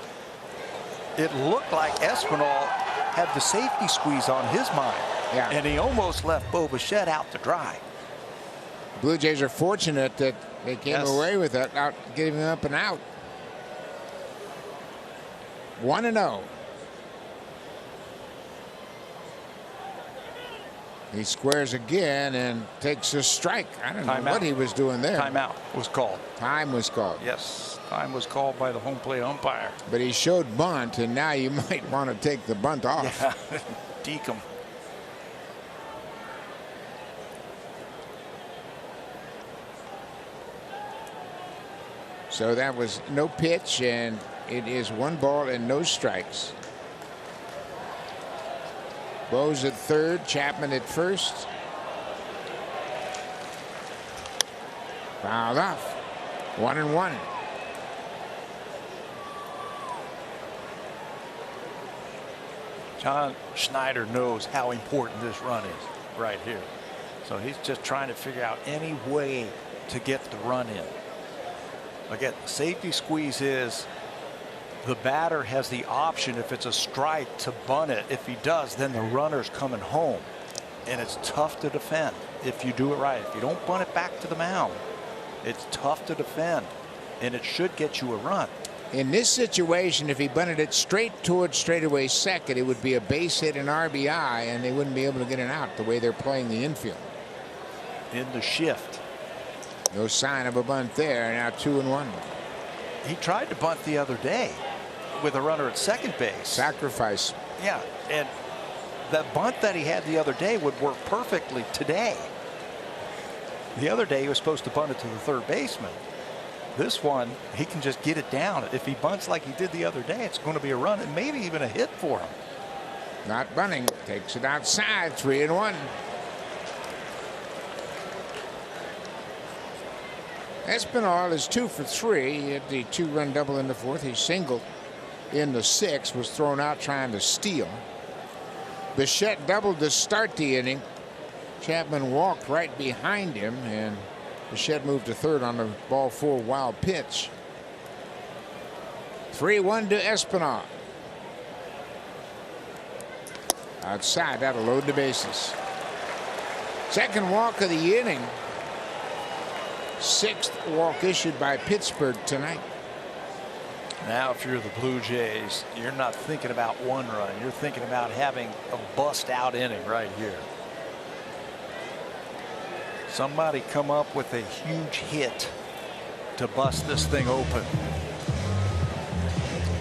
It looked like Espinal had the safety squeeze on his mind. Yeah. And he almost left Bo Bichette out to dry. Blue Jays are fortunate that they came away with that, out giving up an out. 1-0. He squares again and takes a strike. I don't know what he was doing there. Timeout was called. Time was called. Yes, time was called by the home plate umpire. But he showed bunt, and now you might want to take the bunt off. Yeah, deke him. So that was no pitch, and it is 1 ball and no strikes. Bose at third, Chapman at first. Fouled off. 1-1. John Schneider knows how important this run is right here. So he's just trying to figure out any way to get the run in. Again, safety squeeze is the batter has the option, if it's a strike, to bunt it. If he does, then the runner's coming home. And it's tough to defend if you do it right. If you don't bunt it back to the mound, it's tough to defend. And it should get you a run. In this situation, if he bunted it straight towards straightaway second, it would be a base hit and RBI, and they wouldn't be able to get an out the way they're playing the infield. In the shift. No sign of a bunt there. Now 2-1. He tried to bunt the other day with a runner at second base. Sacrifice. Yeah, and that bunt that he had the other day would work perfectly today. The other day he was supposed to bunt it to the third baseman. This one, he can just get it down. If he bunts like he did the other day, it's going to be a run and maybe even a hit for him. Not bunting. Takes it outside. 3-1. Espinal is 2 for 3. He had the 2-run double in the fourth. He singled in the sixth. Was thrown out trying to steal. Bichette doubled to start the inning. Chapman walked right behind him, and Bichette moved to third on the ball 4 wild pitch. 3-1 to Espinal. Outside, that'll load the bases. Second walk of the inning. 6th walk issued by Pittsburgh tonight. Now, if you're the Blue Jays, you're not thinking about one run. You're thinking about having a bust-out inning right here. Somebody come up with a huge hit to bust this thing open.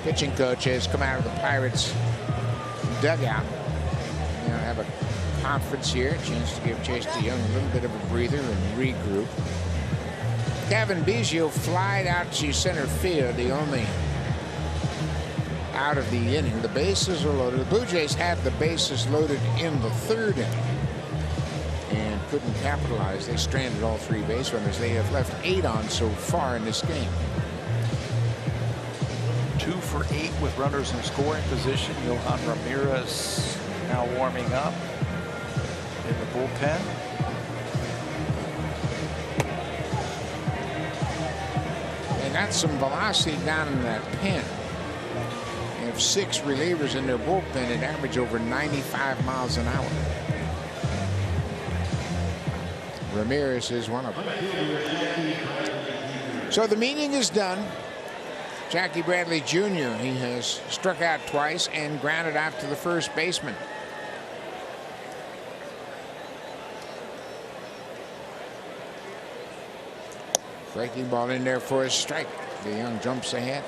Pitching coach has come out of the Pirates dugout. You know, have a conference here, a chance to give Chase DeYoung a little bit of a breather and regroup. Kevin Biggio flied out to center field, the only out of the inning. The bases are loaded. The Blue Jays had the bases loaded in the third inning and couldn't capitalize. They stranded all 3 base runners. They have left 8 on so far in this game. 2 for 8 with runners in scoring position. Yohan Ramirez now warming up in the bullpen. They got some velocity down in that pen. They have 6 relievers in their bullpen and average over 95 miles an hour. Ramirez is one of them. So the meeting is done. Jackie Bradley Jr. He has struck out twice and grounded out to the first baseman. Breaking ball in there for a strike. DeYoung jumps ahead.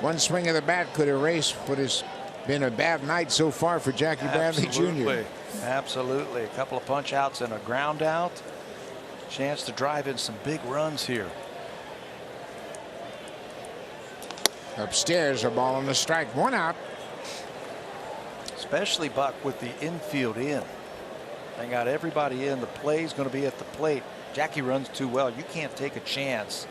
One swing of the bat could erase what has been a bad night so far for Jackie Bradley Jr. Absolutely. A couple of punch outs and a ground out. Chance to drive in some big runs here. Upstairs, a ball on the strike. 1 out. Especially, Buck, with the infield in. They got everybody in. The play's going to be at the plate. Jackie runs too well. You can't take a chance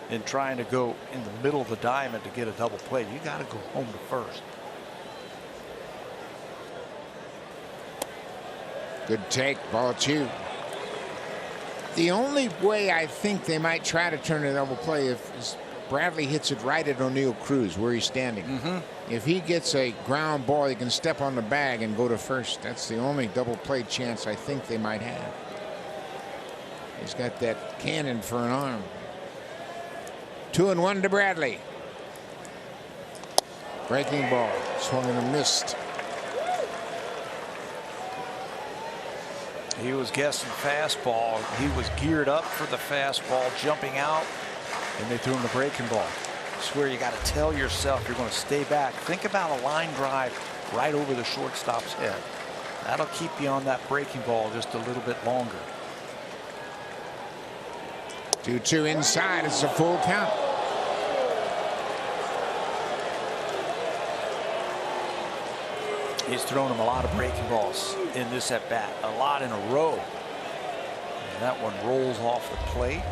in trying to go in the middle of the diamond to get a double play. You got to go home to first. Good take. Ball 2. The only way I think they might try to turn a double play is Bradley hits it right at O'Neill Cruz where he's standing. If he gets a ground ball, he can step on the bag and go to first. That's the only double play chance I think they might have. He's got that cannon for an arm. 2-1 to Bradley. Breaking ball. Swung and missed. He was guessing fastball. He was geared up for the fastball, jumping out, and they threw him the breaking ball. I swear you got to tell yourself you're going to stay back. Think about a line drive right over the shortstop's head. That'll keep you on that breaking ball just a little bit longer. 2-2 inside. It's a full count. He's thrown him a lot of breaking balls in this at bat, a lot in a row. And that one rolls off the plate.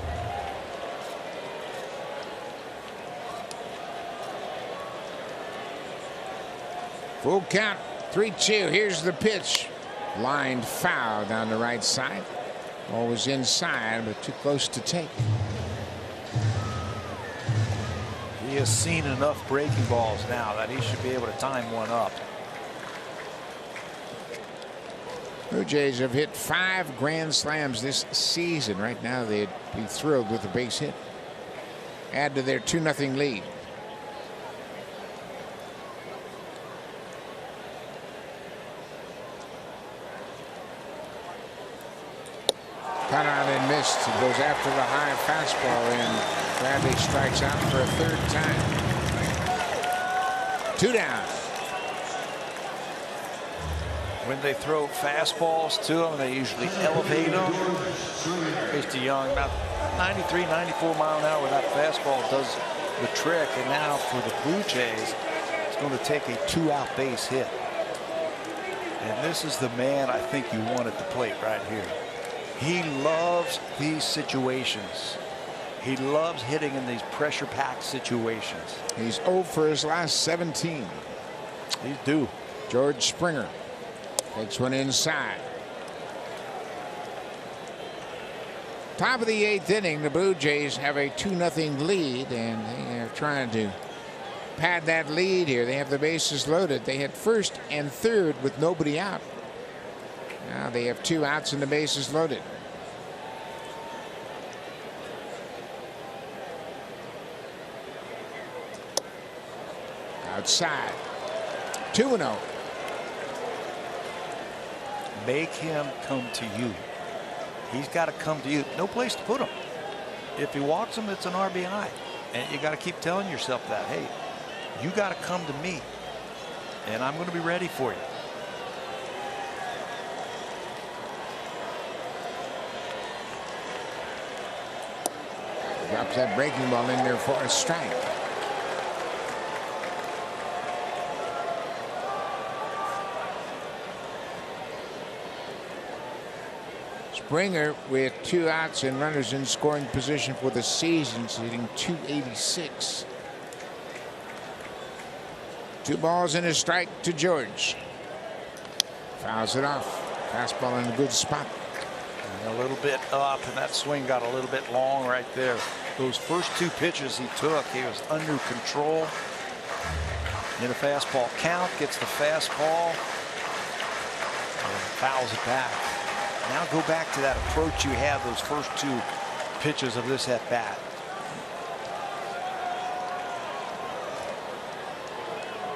Full count, 3-2. Here's the pitch. Lined foul down the right side. Ball was inside, but too close to take. He has seen enough breaking balls now that he should be able to time one up. Blue Jays have hit 5 grand slams this season. Right now, they'd be thrilled with a base hit. Add to their 2-0 lead. Cut on and missed. He goes after the high fastball, and Bradley strikes out for a 3rd time. 2 down. When they throw fastballs to him, they usually elevate them. Mr. Young, about 93, 94 mile an hour with that fastball does the trick. And now for the Blue Jays, it's going to take a 2-out base hit. And this is the man I think you want at the plate right here. He loves these situations. He loves hitting in these pressure-packed situations. He's 0 for his last 17. He's due. George Springer takes one inside. Top of the 8th inning, the Blue Jays have a 2-0 lead, and they are trying to pad that lead here. They have the bases loaded. They had 1st and 3rd with nobody out. Now they have 2 outs and the bases loaded. Outside. 2-0. Make him come to you. He's got to come to you. No place to put him. If he walks him, it's an RBI. And you got to keep telling yourself that, hey, you got to come to me, and I'm going to be ready for you. Drops that breaking ball in there for a strike. Springer with 2 outs and runners in scoring position for the season, hitting .286. 2 balls and a strike to George. Fouls it off. Fastball in a good spot. And a little bit up, and that swing got a little bit long right there. Those first 2 pitches he took, he was under control. In a fastball count, gets the fastball, and fouls it back. Now go back to that approach you had those first 2 pitches of this at bat.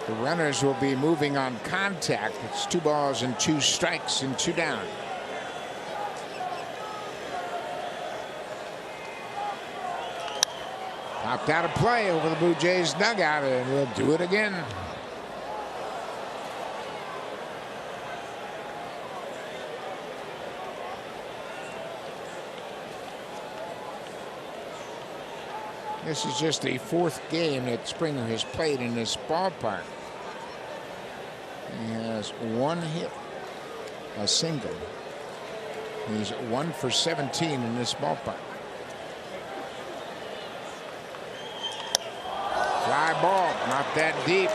The runners will be moving on contact. It's 2 balls and 2 strikes and 2 down. Popped out of play over the Blue Jays dugout, and we'll do it again. This is just the 4th game that Springer has played in this ballpark. He has 1 hit, a single. He's 1 for 17 in this ballpark. Fly ball, not that deep.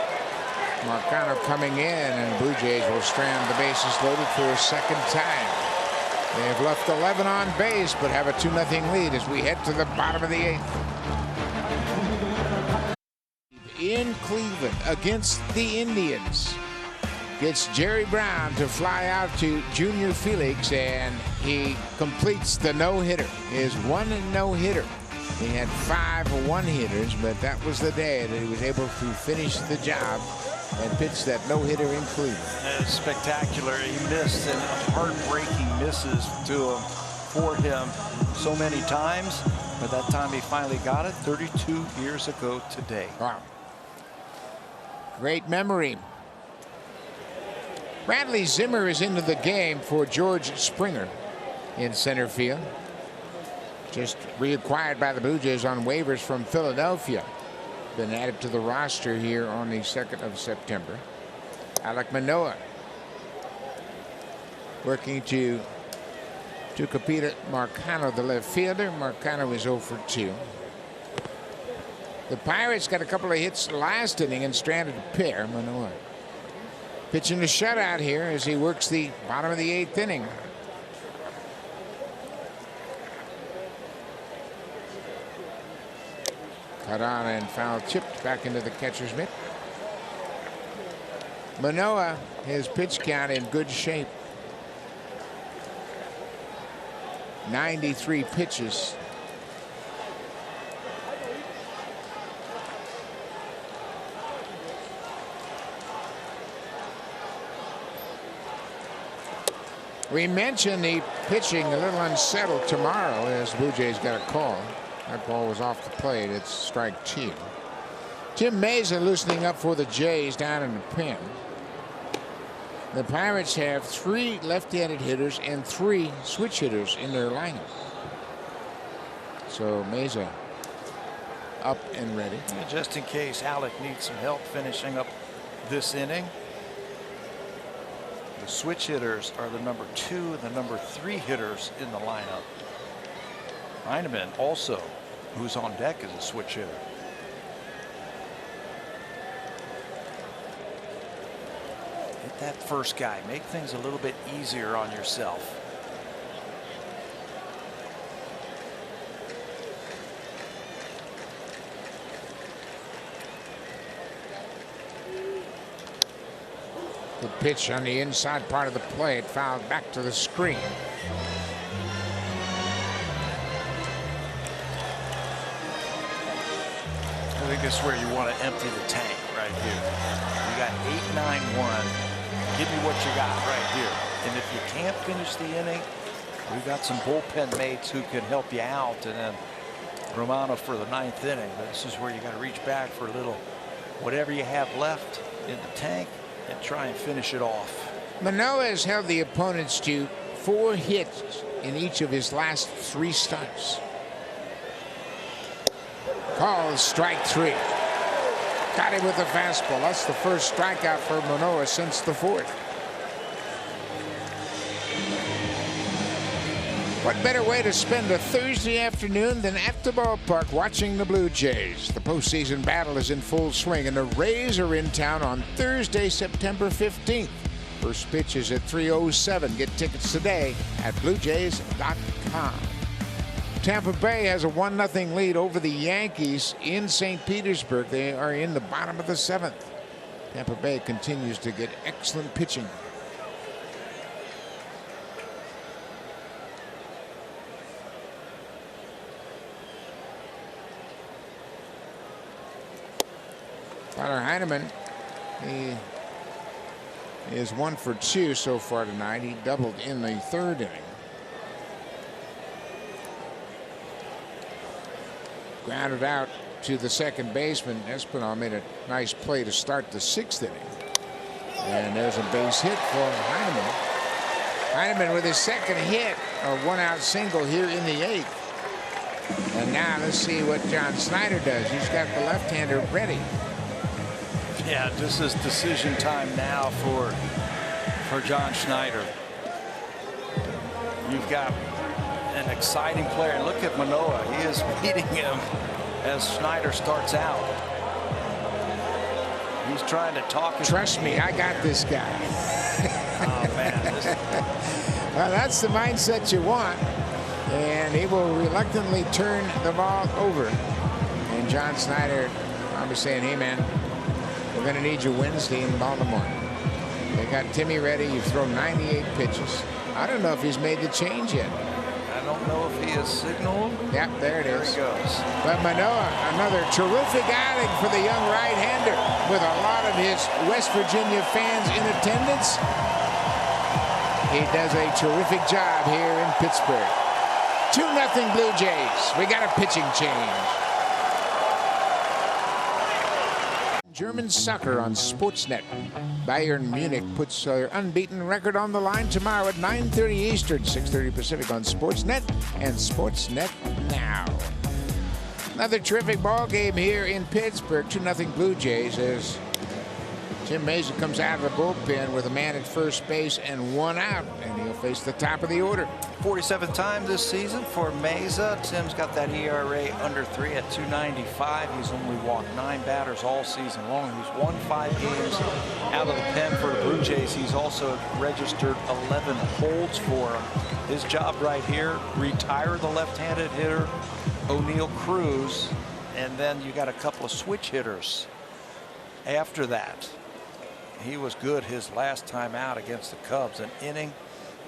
Marcano coming in, and Blue Jays will strand the bases loaded for a 2nd time. They have left 11 on base, but have a 2-0 lead as we head to the bottom of the 8th. In Cleveland against the Indians. Gets Jerry Brown to fly out to Junior Felix, and he completes the no-hitter. His 1 no-hitter. He had 5 one-hitters, but that was the day that he was able to finish the job and pitch that no-hitter in Cleveland. It's spectacular. He missed, and heartbreaking misses for him so many times, but that time he finally got it 32 years ago today. Wow. Great memory. Bradley Zimmer is into the game for George Springer in center field. Just reacquired by the Blue Jays on waivers from Philadelphia. Been added to the roster here on the 2nd of September. Alek Manoah working to Tucapita Marcano, the left fielder. Marcano is 0 for 2. The Pirates got a couple of hits last inning and stranded a pair. Manoah pitching a shutout here as he works the bottom of the 8th inning. Cut on and foul chipped back into the catcher's mitt. Manoah, his pitch count in good shape. 93 pitches. We mentioned the pitching a little unsettled tomorrow as Blue Jays got a call. That ball was off the plate. It's strike 2. Tim Mesa loosening up for the Jays down in the pen. The Pirates have 3 left-handed hitters and 3 switch hitters in their lineup. So Mesa up and ready. Just in case Alec needs some help finishing up this inning. The switch hitters are the number 2 and the number 3 hitters in the lineup. Heineman also, who's on deck, is a switch hitter. Hit that first guy. Make things a little bit easier on yourself. The pitch on the inside part of the plate, fouled back to the screen. I think this is where you want to empty the tank right here. You got 8-9-1. Give me what you got right here. And if you can't finish the inning, we've got some bullpen mates who can help you out. And then Romano for the 9th inning. But this is where you got to reach back for a little whatever you have left in the tank and try and finish it off. Manoah has held the opponents to 4 hits in each of his last 3 starts. Called strike 3. Got him with the fastball. That's the first strikeout for Manoah since the 4th. What better way to spend a Thursday afternoon than at the ballpark watching the Blue Jays? The postseason battle is in full swing, and the Rays are in town on Thursday, September 15th. First pitch is at 3:07. Get tickets today at BlueJays.com. Tampa Bay has a 1-0 lead over the Yankees in St. Petersburg. They are in the bottom of the 7th. Tampa Bay continues to get excellent pitching. Tyler Heineman, he is 1 for 2 so far tonight. He doubled in the 3rd inning. Grounded out to the second baseman. Espinal made a nice play to start the 6th inning. And there's a base hit for Heineman. Heineman with his 2nd hit, a 1-out single here in the 8th. And now let's see what John Snyder does. He's got the left-hander ready. Yeah, this is decision time now for John Schneider. You've got an exciting player. And look at Manoah. He is beating him as Schneider starts out. He's trying to talk. Trust me, I got this guy. Oh, man. Well, that's the mindset you want. And he will reluctantly turn the ball over. And John Snyder probably saying, hey, man, we're going to need you Wednesday in Baltimore. They got Timmy ready. You've thrown 98 pitches. I don't know if he's made the change yet. I don't know if he has signaled. Yep, there it is. There he goes. But Manoah, another terrific outing for the young right-hander with a lot of his West Virginia fans in attendance. He does a terrific job here in Pittsburgh. 2-0 Blue Jays. We got a pitching change. German soccer on Sportsnet. Bayern Munich puts their unbeaten record on the line tomorrow at 9:30 Eastern, 6:30 Pacific on Sportsnet and Sportsnet Now. Another terrific ball game here in Pittsburgh. 2-0 Blue Jays as Tim Meza comes out of the bullpen with a man at first base and 1 out, and he'll face the top of the order. 47th time this season for Meza. Tim's got that ERA under 3 at 2.95. He's only walked 9 batters all season long. He's won 5 games out of the pen for the Blue Jays. He's also registered 11 holds for him. His job right here, retire the left-handed hitter, O'Neill Cruz, and then you got a couple of switch hitters after that. He was good his last time out against the Cubs. An inning,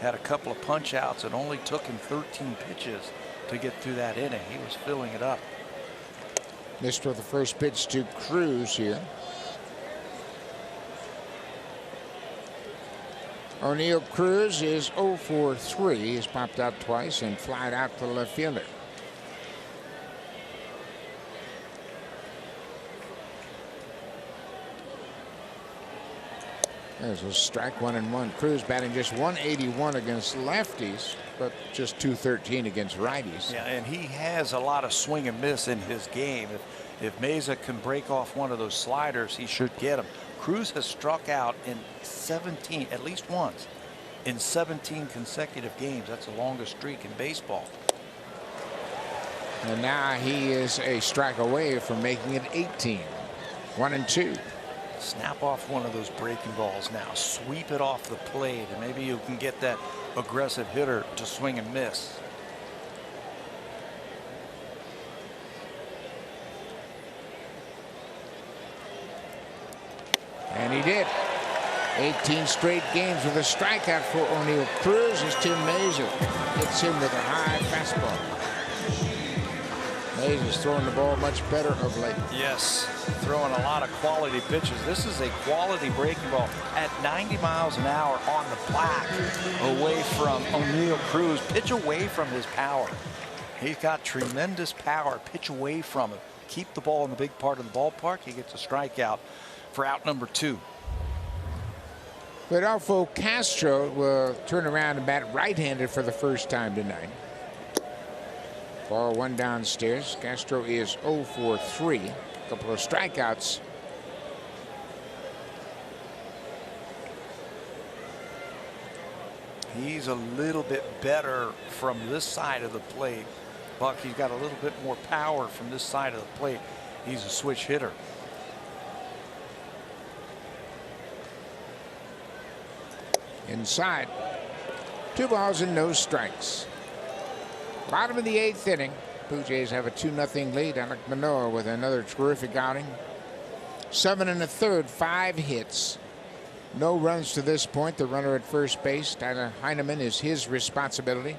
had a couple of punch outs. It only took him 13 pitches to get through that inning. He was filling it up. Missed with the first pitch to Cruz here. O'Neill Cruz is 0 for 3. He's popped out twice and flied out to the left fielder. There's a strike, 1-1. Cruz batting just 181 against lefties, but just 213 against righties. Yeah, and he has a lot of swing and miss in his game. If Meza can break off one of those sliders, he should get him. Cruz has struck out in 17, at least once, in 17 consecutive games. That's the longest streak in baseball. And now he is a strike away from making it 18. 1-2. Snap off one of those breaking balls now. Sweep it off the plate, and maybe you can get that aggressive hitter to swing and miss. And he did. 18 straight games with a strikeout for O'Neill Cruz as Tim Meza hits him with a high fastball. Meza's throwing the ball much better of late. Yes, throwing a lot of quality pitches. This is a quality breaking ball at 90 miles an hour on the plaque, away from O'Neill Cruz. Pitch away from his power. He's got tremendous power. Pitch away from it. Keep the ball in the big part of the ballpark. He gets a strikeout for out number 2. Rodolfo Castro will turn around and bat right-handed for the first time tonight. Ball 1 downstairs. Castro is 0 for 3. A couple of strikeouts. He's a little bit better from this side of the plate. Buck, he's got a little bit more power from this side of the plate. He's a switch hitter. Inside. 2 balls and no strikes. Bottom of the 8th inning. Blue Jays have a 2-0 lead. Alek Manoah with another terrific outing. 7 1/3, 5 hits. No runs to this point. The runner at first base, Tyler Heineman, is his responsibility.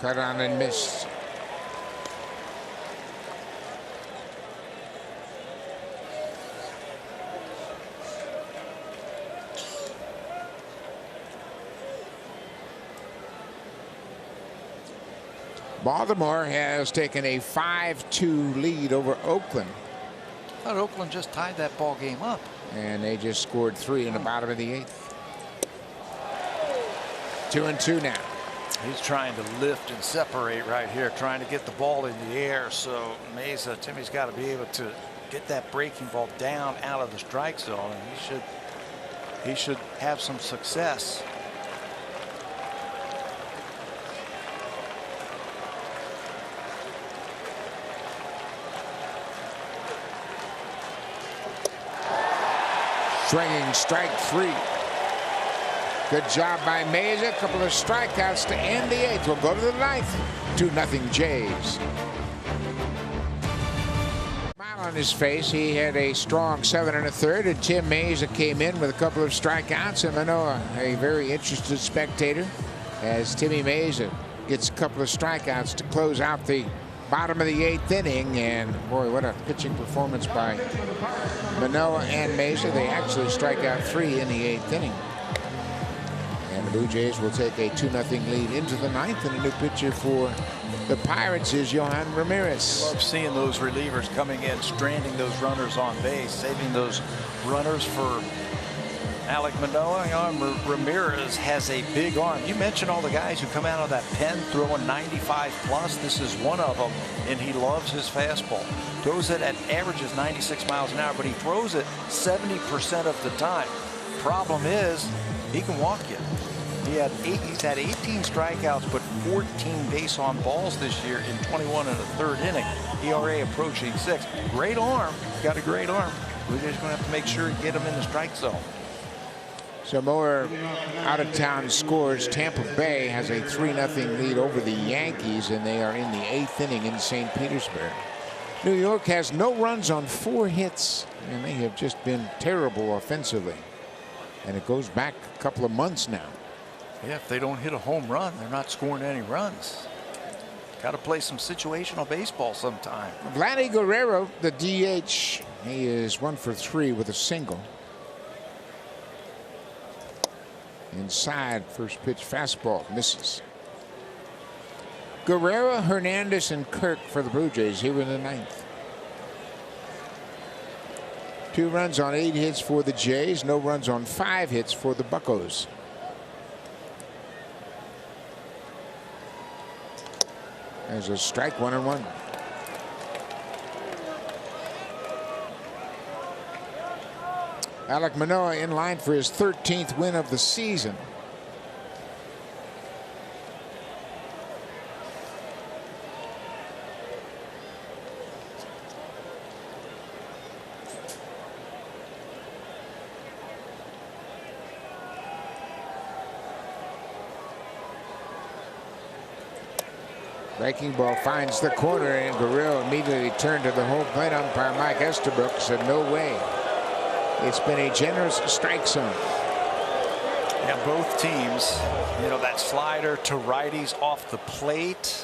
Cut on and missed. Baltimore has taken a 5-2 lead over Oakland. I thought Oakland just tied that ball game up. And they just scored 3 in the bottom of the 8th. 2-2 now. He's trying to lift and separate right here, trying to get the ball in the air. So Meza, Timmy's got to be able to get that breaking ball down out of the strike zone, and he should have some success. Swinging strike 3. Good job by Meza. A couple of strikeouts to end the 8th. We'll go to the 9th. 2-0 Jays. Smile on his face. He had a strong 7 1/3, and Tim Meza came in with a couple of strikeouts. And Manoah, a very interested spectator, as Timmy Meza gets a couple of strikeouts to close out the bottom of the 8th inning. And boy, what a pitching performance by Manoah and Meza. They actually strike out 3 in the 8th inning. And the Blue Jays will take a 2-0 lead into the 9th. And a new pitcher for the Pirates is Yohan Ramirez. Love seeing those relievers coming in, stranding those runners on base, saving those runners for Alek Manoah, Ramirez has a big arm. You mentioned all the guys who come out of that pen throwing 95 plus. This is one of them, and he loves his fastball. Throws it at averages 96 miles an hour, but he throws it 70% of the time. Problem is, he can walk you. He's had 18 strikeouts, but 14 base on balls this year in 21 and a third inning. ERA approaching 6. Great arm. Got a great arm. We're just going to have to make sure to get him in the strike zone. So more out-of-town scores. Tampa Bay has a 3-0 lead over the Yankees, and they are in the 8th inning in St. Petersburg. New York has no runs on 4 hits, and they have just been terrible offensively. And it goes back a couple of months now. Yeah, if they don't hit a home run, they're not scoring any runs. Got to play some situational baseball sometime. Vladdy Guerrero, the DH, he is 1 for 3 with a single. Inside, first pitch fastball misses. Guerrero, Hernandez, and Kirk for the Blue Jays here in the 9th. 2 runs on 8 hits for the Jays, no runs on 5 hits for the Buccos. There's a strike, 1-1. Alek Manoah in line for his 13th win of the season. Breaking ball finds the corner, and Guerrero immediately turned to the home plate umpire Mike Estabrook, said no way. It's been a generous strike zone. Yeah, both teams, you know, that slider to righties off the plate.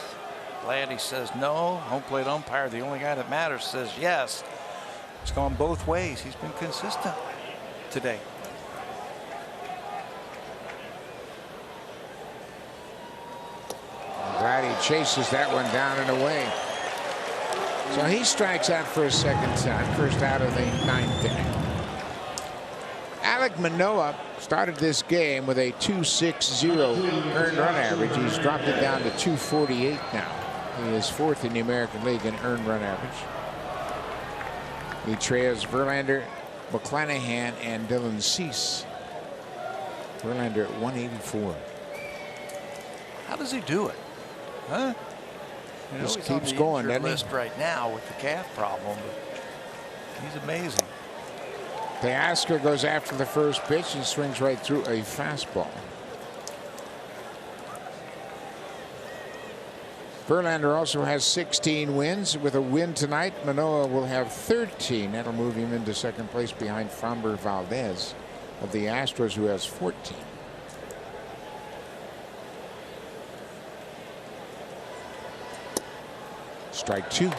Vladdy says no. Home plate umpire, the only guy that matters, says yes. It's gone both ways. He's been consistent today. Vladdy chases that one down and away. So he strikes out for a second time, first out of the 9th inning. Alek Manoah started this game with a 2.60 earned run average. He's dropped it down to 2.48 now. He is 4th in the American League in earned run average. He trails Verlander, McClanahan, and Dylan Cease. Verlander at 184. How does he do it? Huh? You know, Just he's on keeps the going, injured doesn't he? list right now with the calf problem, but he's amazing. Teoscar goes after the first pitch and swings right through a fastball. Verlander also has 16 wins. With a win tonight, Manoah will have 13. That'll move him into second place behind Framber Valdez of the Astros, who has 14. Strike 2.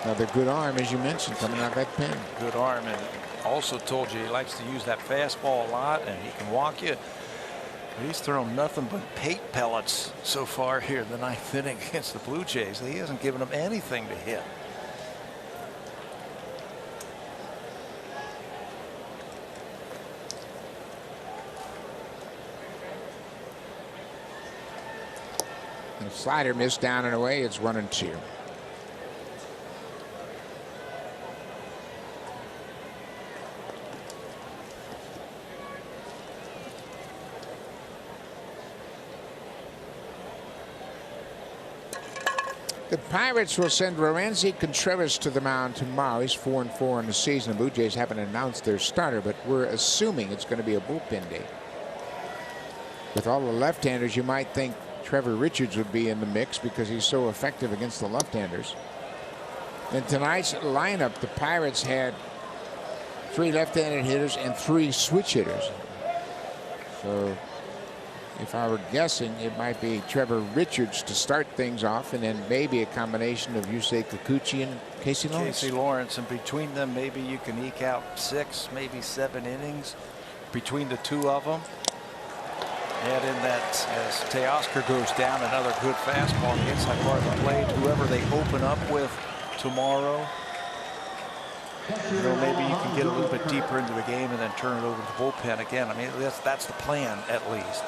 Another good arm, as you mentioned, coming out of that pen. Good arm, and also told you he likes to use that fastball a lot, and he can walk you. He's thrown nothing but paint pellets so far here in the 9th inning against the Blue Jays. He hasn't given them anything to hit. The slider missed down and away. It's 1-2. The Pirates will send Roansy Contreras to the mound tomorrow. He's 4-4 on the season. The Blue Jays haven't announced their starter, but we're assuming it's going to be a bullpen day. With all the left-handers, you might think Trevor Richards would be in the mix because he's so effective against the left-handers. In tonight's lineup, the Pirates had 3 left-handed hitters and 3 switch hitters. So if I were guessing, it might be Trevor Richards to start things off, and then maybe a combination of Yusei Kikuchi and Casey Lawrence. Casey Lawrence, and between them, maybe you can eke out 6, maybe 7 innings between the 2 of them. And in that, as Teoscar goes down, another good fastball against that part of the plate. Whoever they open up with tomorrow. You know, maybe you can get a little bit deeper into the game and then turn it over to the bullpen again. I mean, that's the plan, at least.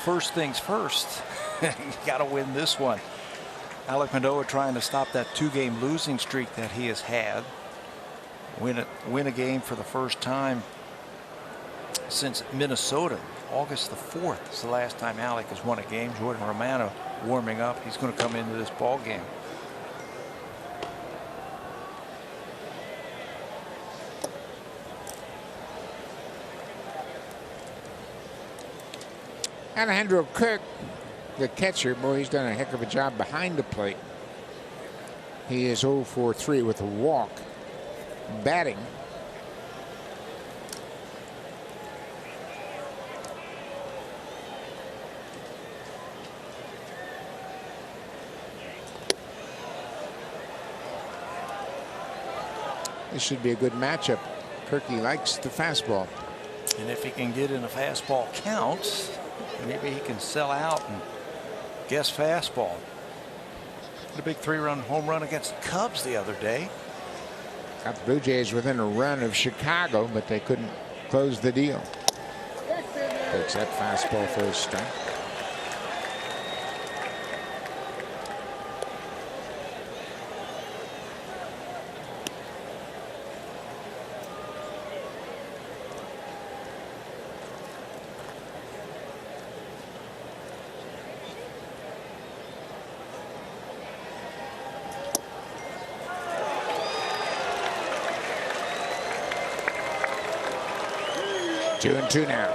First things first, you got to win this one. Alek Manoah trying to stop that 2-game losing streak that he has had. Win a game for the first time since Minnesota. August the 4th is the last time Alek has won a game. Jordan Romano warming up. He's going to come into this ball game. Alejandro Kirk, the catcher, boy, he's done a heck of a job behind the plate. He is 0 for 3 with a walk. Batting, this should be a good matchup. Kirky likes the fastball. And if he can get in a fastball count, maybe he can sell out and guess fastball. A big 3-run home run against the Cubs the other day. Got the Blue Jays within a run of Chicago, but they couldn't close the deal. Takes that fastball for a strike. Two and two now.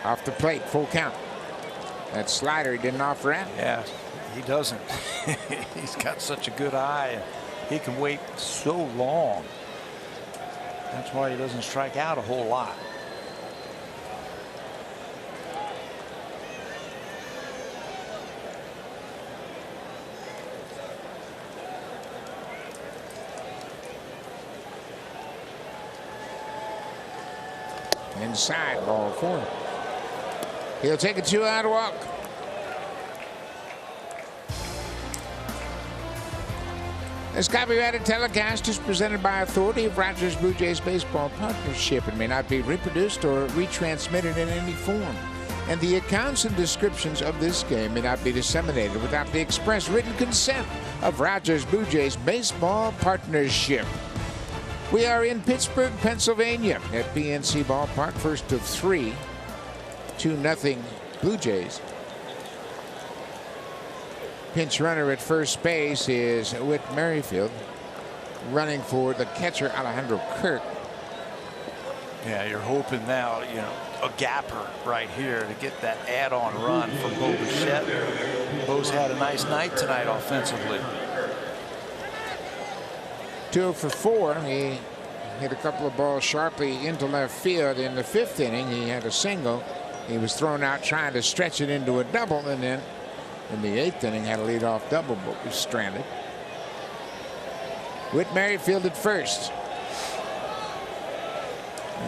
Off the plate, full count. That slider he didn't offer out. Yeah, he doesn't. He's got such a good eye. He can wait so long. That's why he doesn't strike out a whole lot. Inside, ball 4. He'll take a 2-out walk. This copyrighted telecast is presented by authority of Rogers Blue Jays Baseball Partnership and may not be reproduced or retransmitted in any form. And the accounts and descriptions of this game may not be disseminated without the express written consent of Rogers Blue Jays Baseball Partnership. We are in Pittsburgh, Pennsylvania at PNC Ballpark, first of 3, 2-0 Blue Jays. Pinch runner at first base is Whit Merrifield, running for the catcher Alejandro Kirk. Yeah, you're hoping now, you know, a gapper right here to get that add-on run from Bo Bichette. Bo's had a nice night tonight offensively. 2 for 4. He hit a couple of balls sharply into left field. In the 5th inning, he had a single. He was thrown out trying to stretch it into a double, and then in the 8th inning had a leadoff double, but was stranded. Whit Merrifield at first.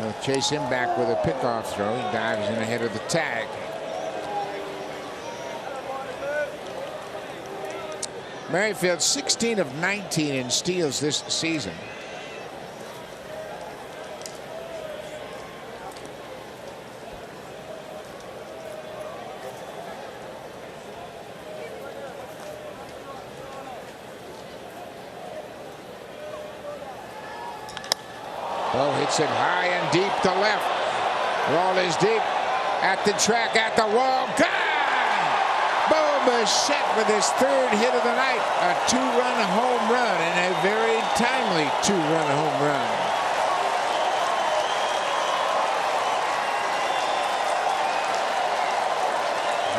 They'll chase him back with a pickoff throw. He dives in ahead of the tag. Merrifield 16 of 19 in steals this season. Oh, hits it high and deep to left. Ball is deep at the track, at the wall. Gone! Bo Bichette with his 3rd hit of the night. A 2-run home run, and a very timely 2-run home run.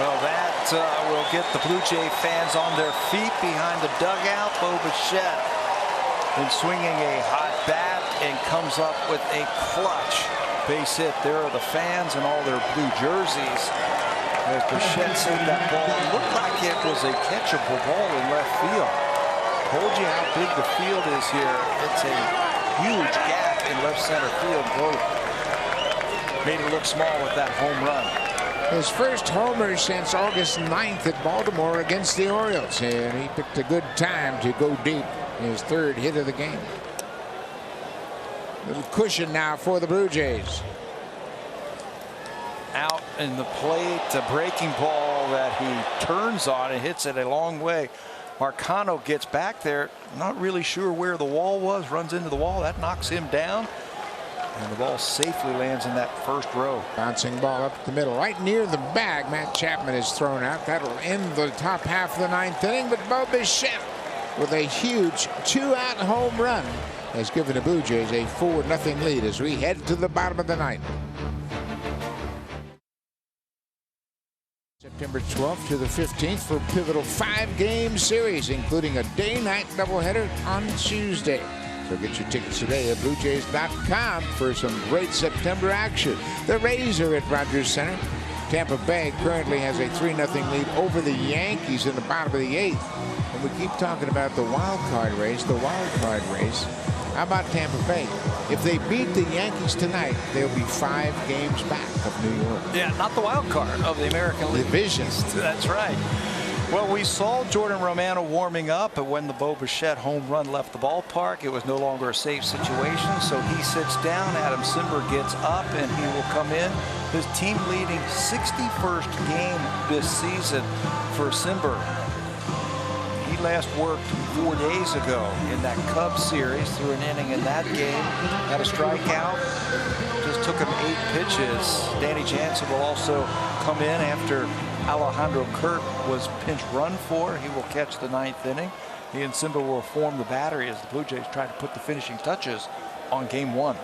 Well, that will get the Blue Jay fans on their feet behind the dugout. Bo Bichette been swinging a hot bat and comes up with a clutch base hit. There are the fans in all their blue jerseys As Bichette sent that ball, it looked like it was a catchable ball in left field. Told you how big the field is here. It's a huge gap in left center field. Boy, made it look small with that home run. His first homer since August 9th at Baltimore against the Orioles, and he picked a good time to go deep. His third hit of the game. Little cushion now for the Blue Jays. Out in the plate, a breaking ball that he turns on and hits it a long way. Marcano gets back there, not really sure where the wall was, runs into the wall. That knocks him down, and the ball safely lands in that first row. Bouncing ball up the middle, right near the bag. Matt Chapman is thrown out. That'll end the top half of the ninth inning, but Bo Bichette with a huge two-out home run has given the Blue Jays a 4-0 lead as we head to the bottom of the ninth. September 12th to the 15th for a pivotal 5-game series, including a day-night doubleheader on Tuesday. So get your tickets today at BlueJays.com for some great September action. The Rays are at Rogers Center. Tampa Bay currently has a 3-0 lead over the Yankees in the bottom of the 8th. And we keep talking about the wild card race, How about Tampa Bay? If they beat the Yankees tonight, they'll be 5 games back of New York. Yeah, not the wild card of the American League. Division. That's right. Well, we saw Jordan Romano warming up, and when the Bo Bichette home run left the ballpark, it was no longer a safe situation. So he sits down. Adam Simber gets up, and he will come in. His team leading 61st game this season for Simber. He last worked 4 days ago in that Cubs series, threw an inning in that game, had a strikeout, just took him 8 pitches. Danny Jansen will also come in after Alejandro Kirk was pinch run for. He will catch the 9th inning. He and Simba will form the battery as the Blue Jays try to put the finishing touches on game 1.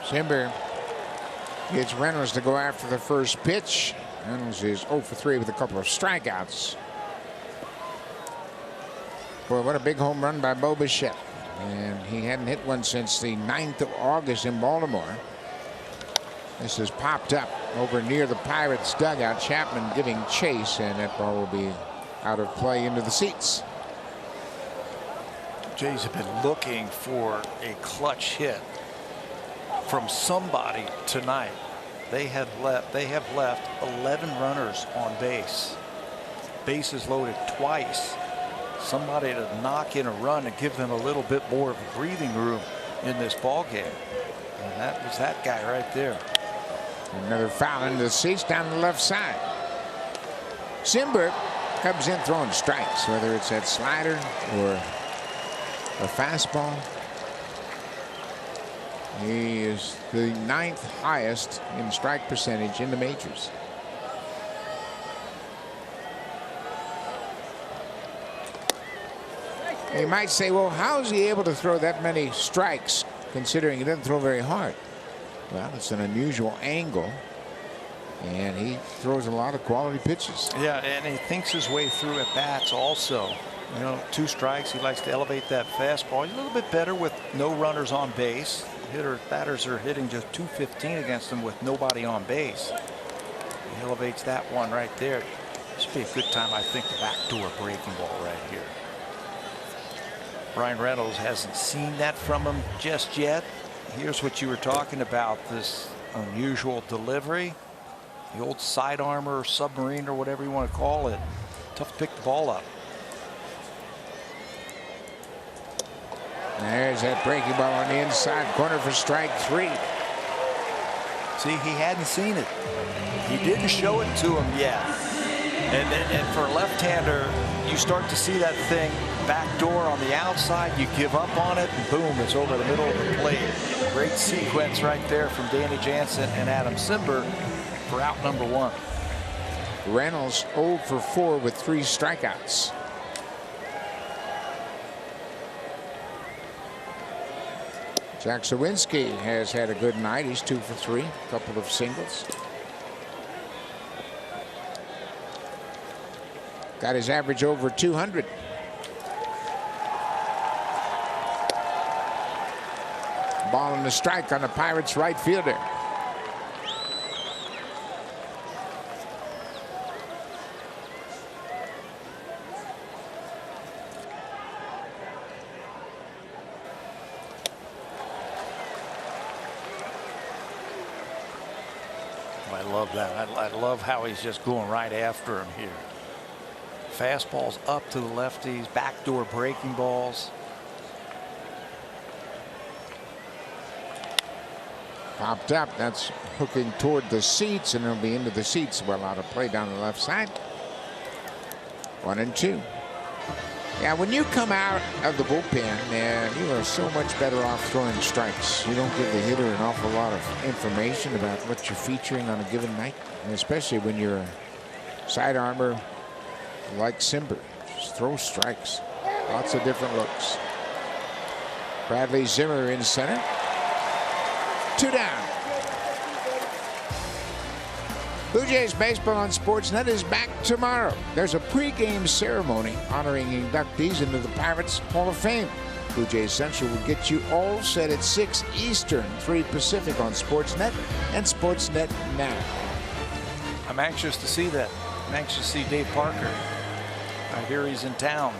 Simber gets Reynolds to go after the first pitch. Reynolds is 0 for 3 with a couple of strikeouts. Boy, what a big home run by Bo Bichette. And he hadn't hit one since the 9th of August in Baltimore. This has popped up over near the Pirates dugout. Chapman giving chase, and that ball will be out of play into the seats. Jays have been looking for a clutch hit from somebody tonight. They have left 11 runners on base. Bases loaded twice. Somebody to knock in a run and give them a little bit more of a breathing room in this ball game. And that was that guy right there. Another foul into the seats down the left side. Simber comes in throwing strikes, whether it's that slider or a fastball. He is the 9th highest in strike percentage in the majors. You might say, well, how is he able to throw that many strikes considering he doesn't throw very hard? Well, it's an unusual angle, and he throws a lot of quality pitches. Yeah, and he thinks his way through at bats also. You know, 2 strikes. He likes to elevate that fastball. He's a little bit better with no runners on base. Batters are hitting just .215 against him with nobody on base. He elevates that one right there. This would be a good time, I think, to backdoor breaking ball right here. Brian Reynolds hasn't seen that from him just yet. Here's what you were talking about, this unusual delivery. The old sidearm or submarine or whatever you want to call it. Tough to pick the ball up. There's that breaking ball on the inside corner for strike 3. See, he hadn't seen it. He didn't show it to him yet. And for a left-hander, you start to see that thing backdoor on the outside. You give up on it, and boom, it's over the middle of the plate. Great sequence right there from Danny Jansen and Adam Simber for out number 1. Reynolds 0 for 4 with 3 strikeouts. Jack Sawinski has had a good night. He's 2 for 3, a couple of singles. Got his average over 200. Ball and the strike on the Pirates right fielder. love that. I love how he's just going right after him here. Fastballs up to the lefties, backdoor breaking balls. Popped up. That's hooking toward the seats, and it'll be into the seats. Well out of play down the left side. 1-2. Yeah, when you come out of the bullpen, man, you are so much better off throwing strikes. You don't give the hitter an awful lot of information about what you're featuring on a given night, and especially when you're a side armor like Simber. Just throw strikes. Lots of different looks. Bradley Zimmer in center. 2 down. Blue Jays Baseball on Sportsnet is back tomorrow. There's a pregame ceremony honoring inductees into the Pirates Hall of Fame. Blue Jays Central will get you all set at 6 Eastern, 3 Pacific on Sportsnet and Sportsnet Now. I'm anxious to see that. I'm anxious to see Dave Parker. I hear he's in town.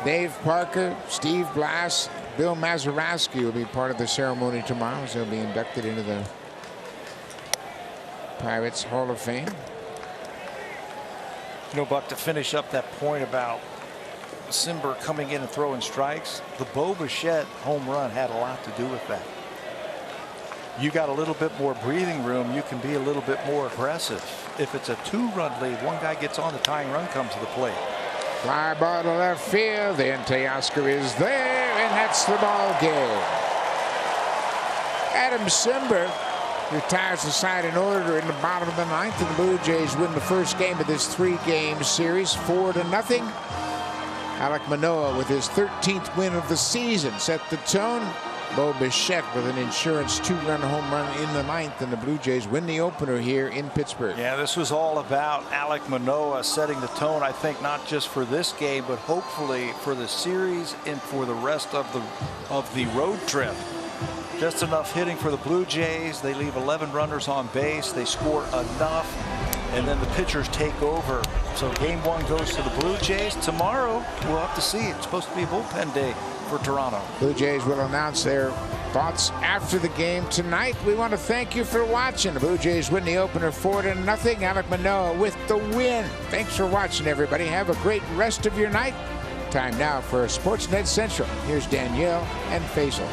Dave Parker, Steve Blass, Bill Mazeroski will be part of the ceremony tomorrow as they'll be inducted into the Pirates Hall of Fame. You know, Buck, to finish up that point about Simber coming in and throwing strikes, the Bo Bichette home run had a lot to do with that. You got a little bit more breathing room. You can be a little bit more aggressive. If it's a 2-run lead, one guy gets on, the tying run comes to the plate. Fly ball to left field. Then Teoscar is there, and that's the ball game. Adam Simber retires the side in order in the bottom of the 9th, and the Blue Jays win the first game of this 3-game series 4-0. Alek Manoah with his 13th win of the season set the tone. Bo Bichette with an insurance 2-run home run in the 9th, and the Blue Jays win the opener here in Pittsburgh. Yeah, this was all about Alek Manoah setting the tone, I think, not just for this game, but hopefully for the series and for the rest of the road trip. Just enough hitting for the Blue Jays. They leave 11 runners on base. They score enough, and then the pitchers take over. So game 1 goes to the Blue Jays. Tomorrow, we'll have to see. It's supposed to be a bullpen day for Toronto. Blue Jays will announce their thoughts after the game tonight. We want to thank you for watching. The Blue Jays win the opener 4-0. Alek Manoah with the win. Thanks for watching, everybody. Have a great rest of your night. Time now for Sportsnet Central. Here's Danielle and Faisal.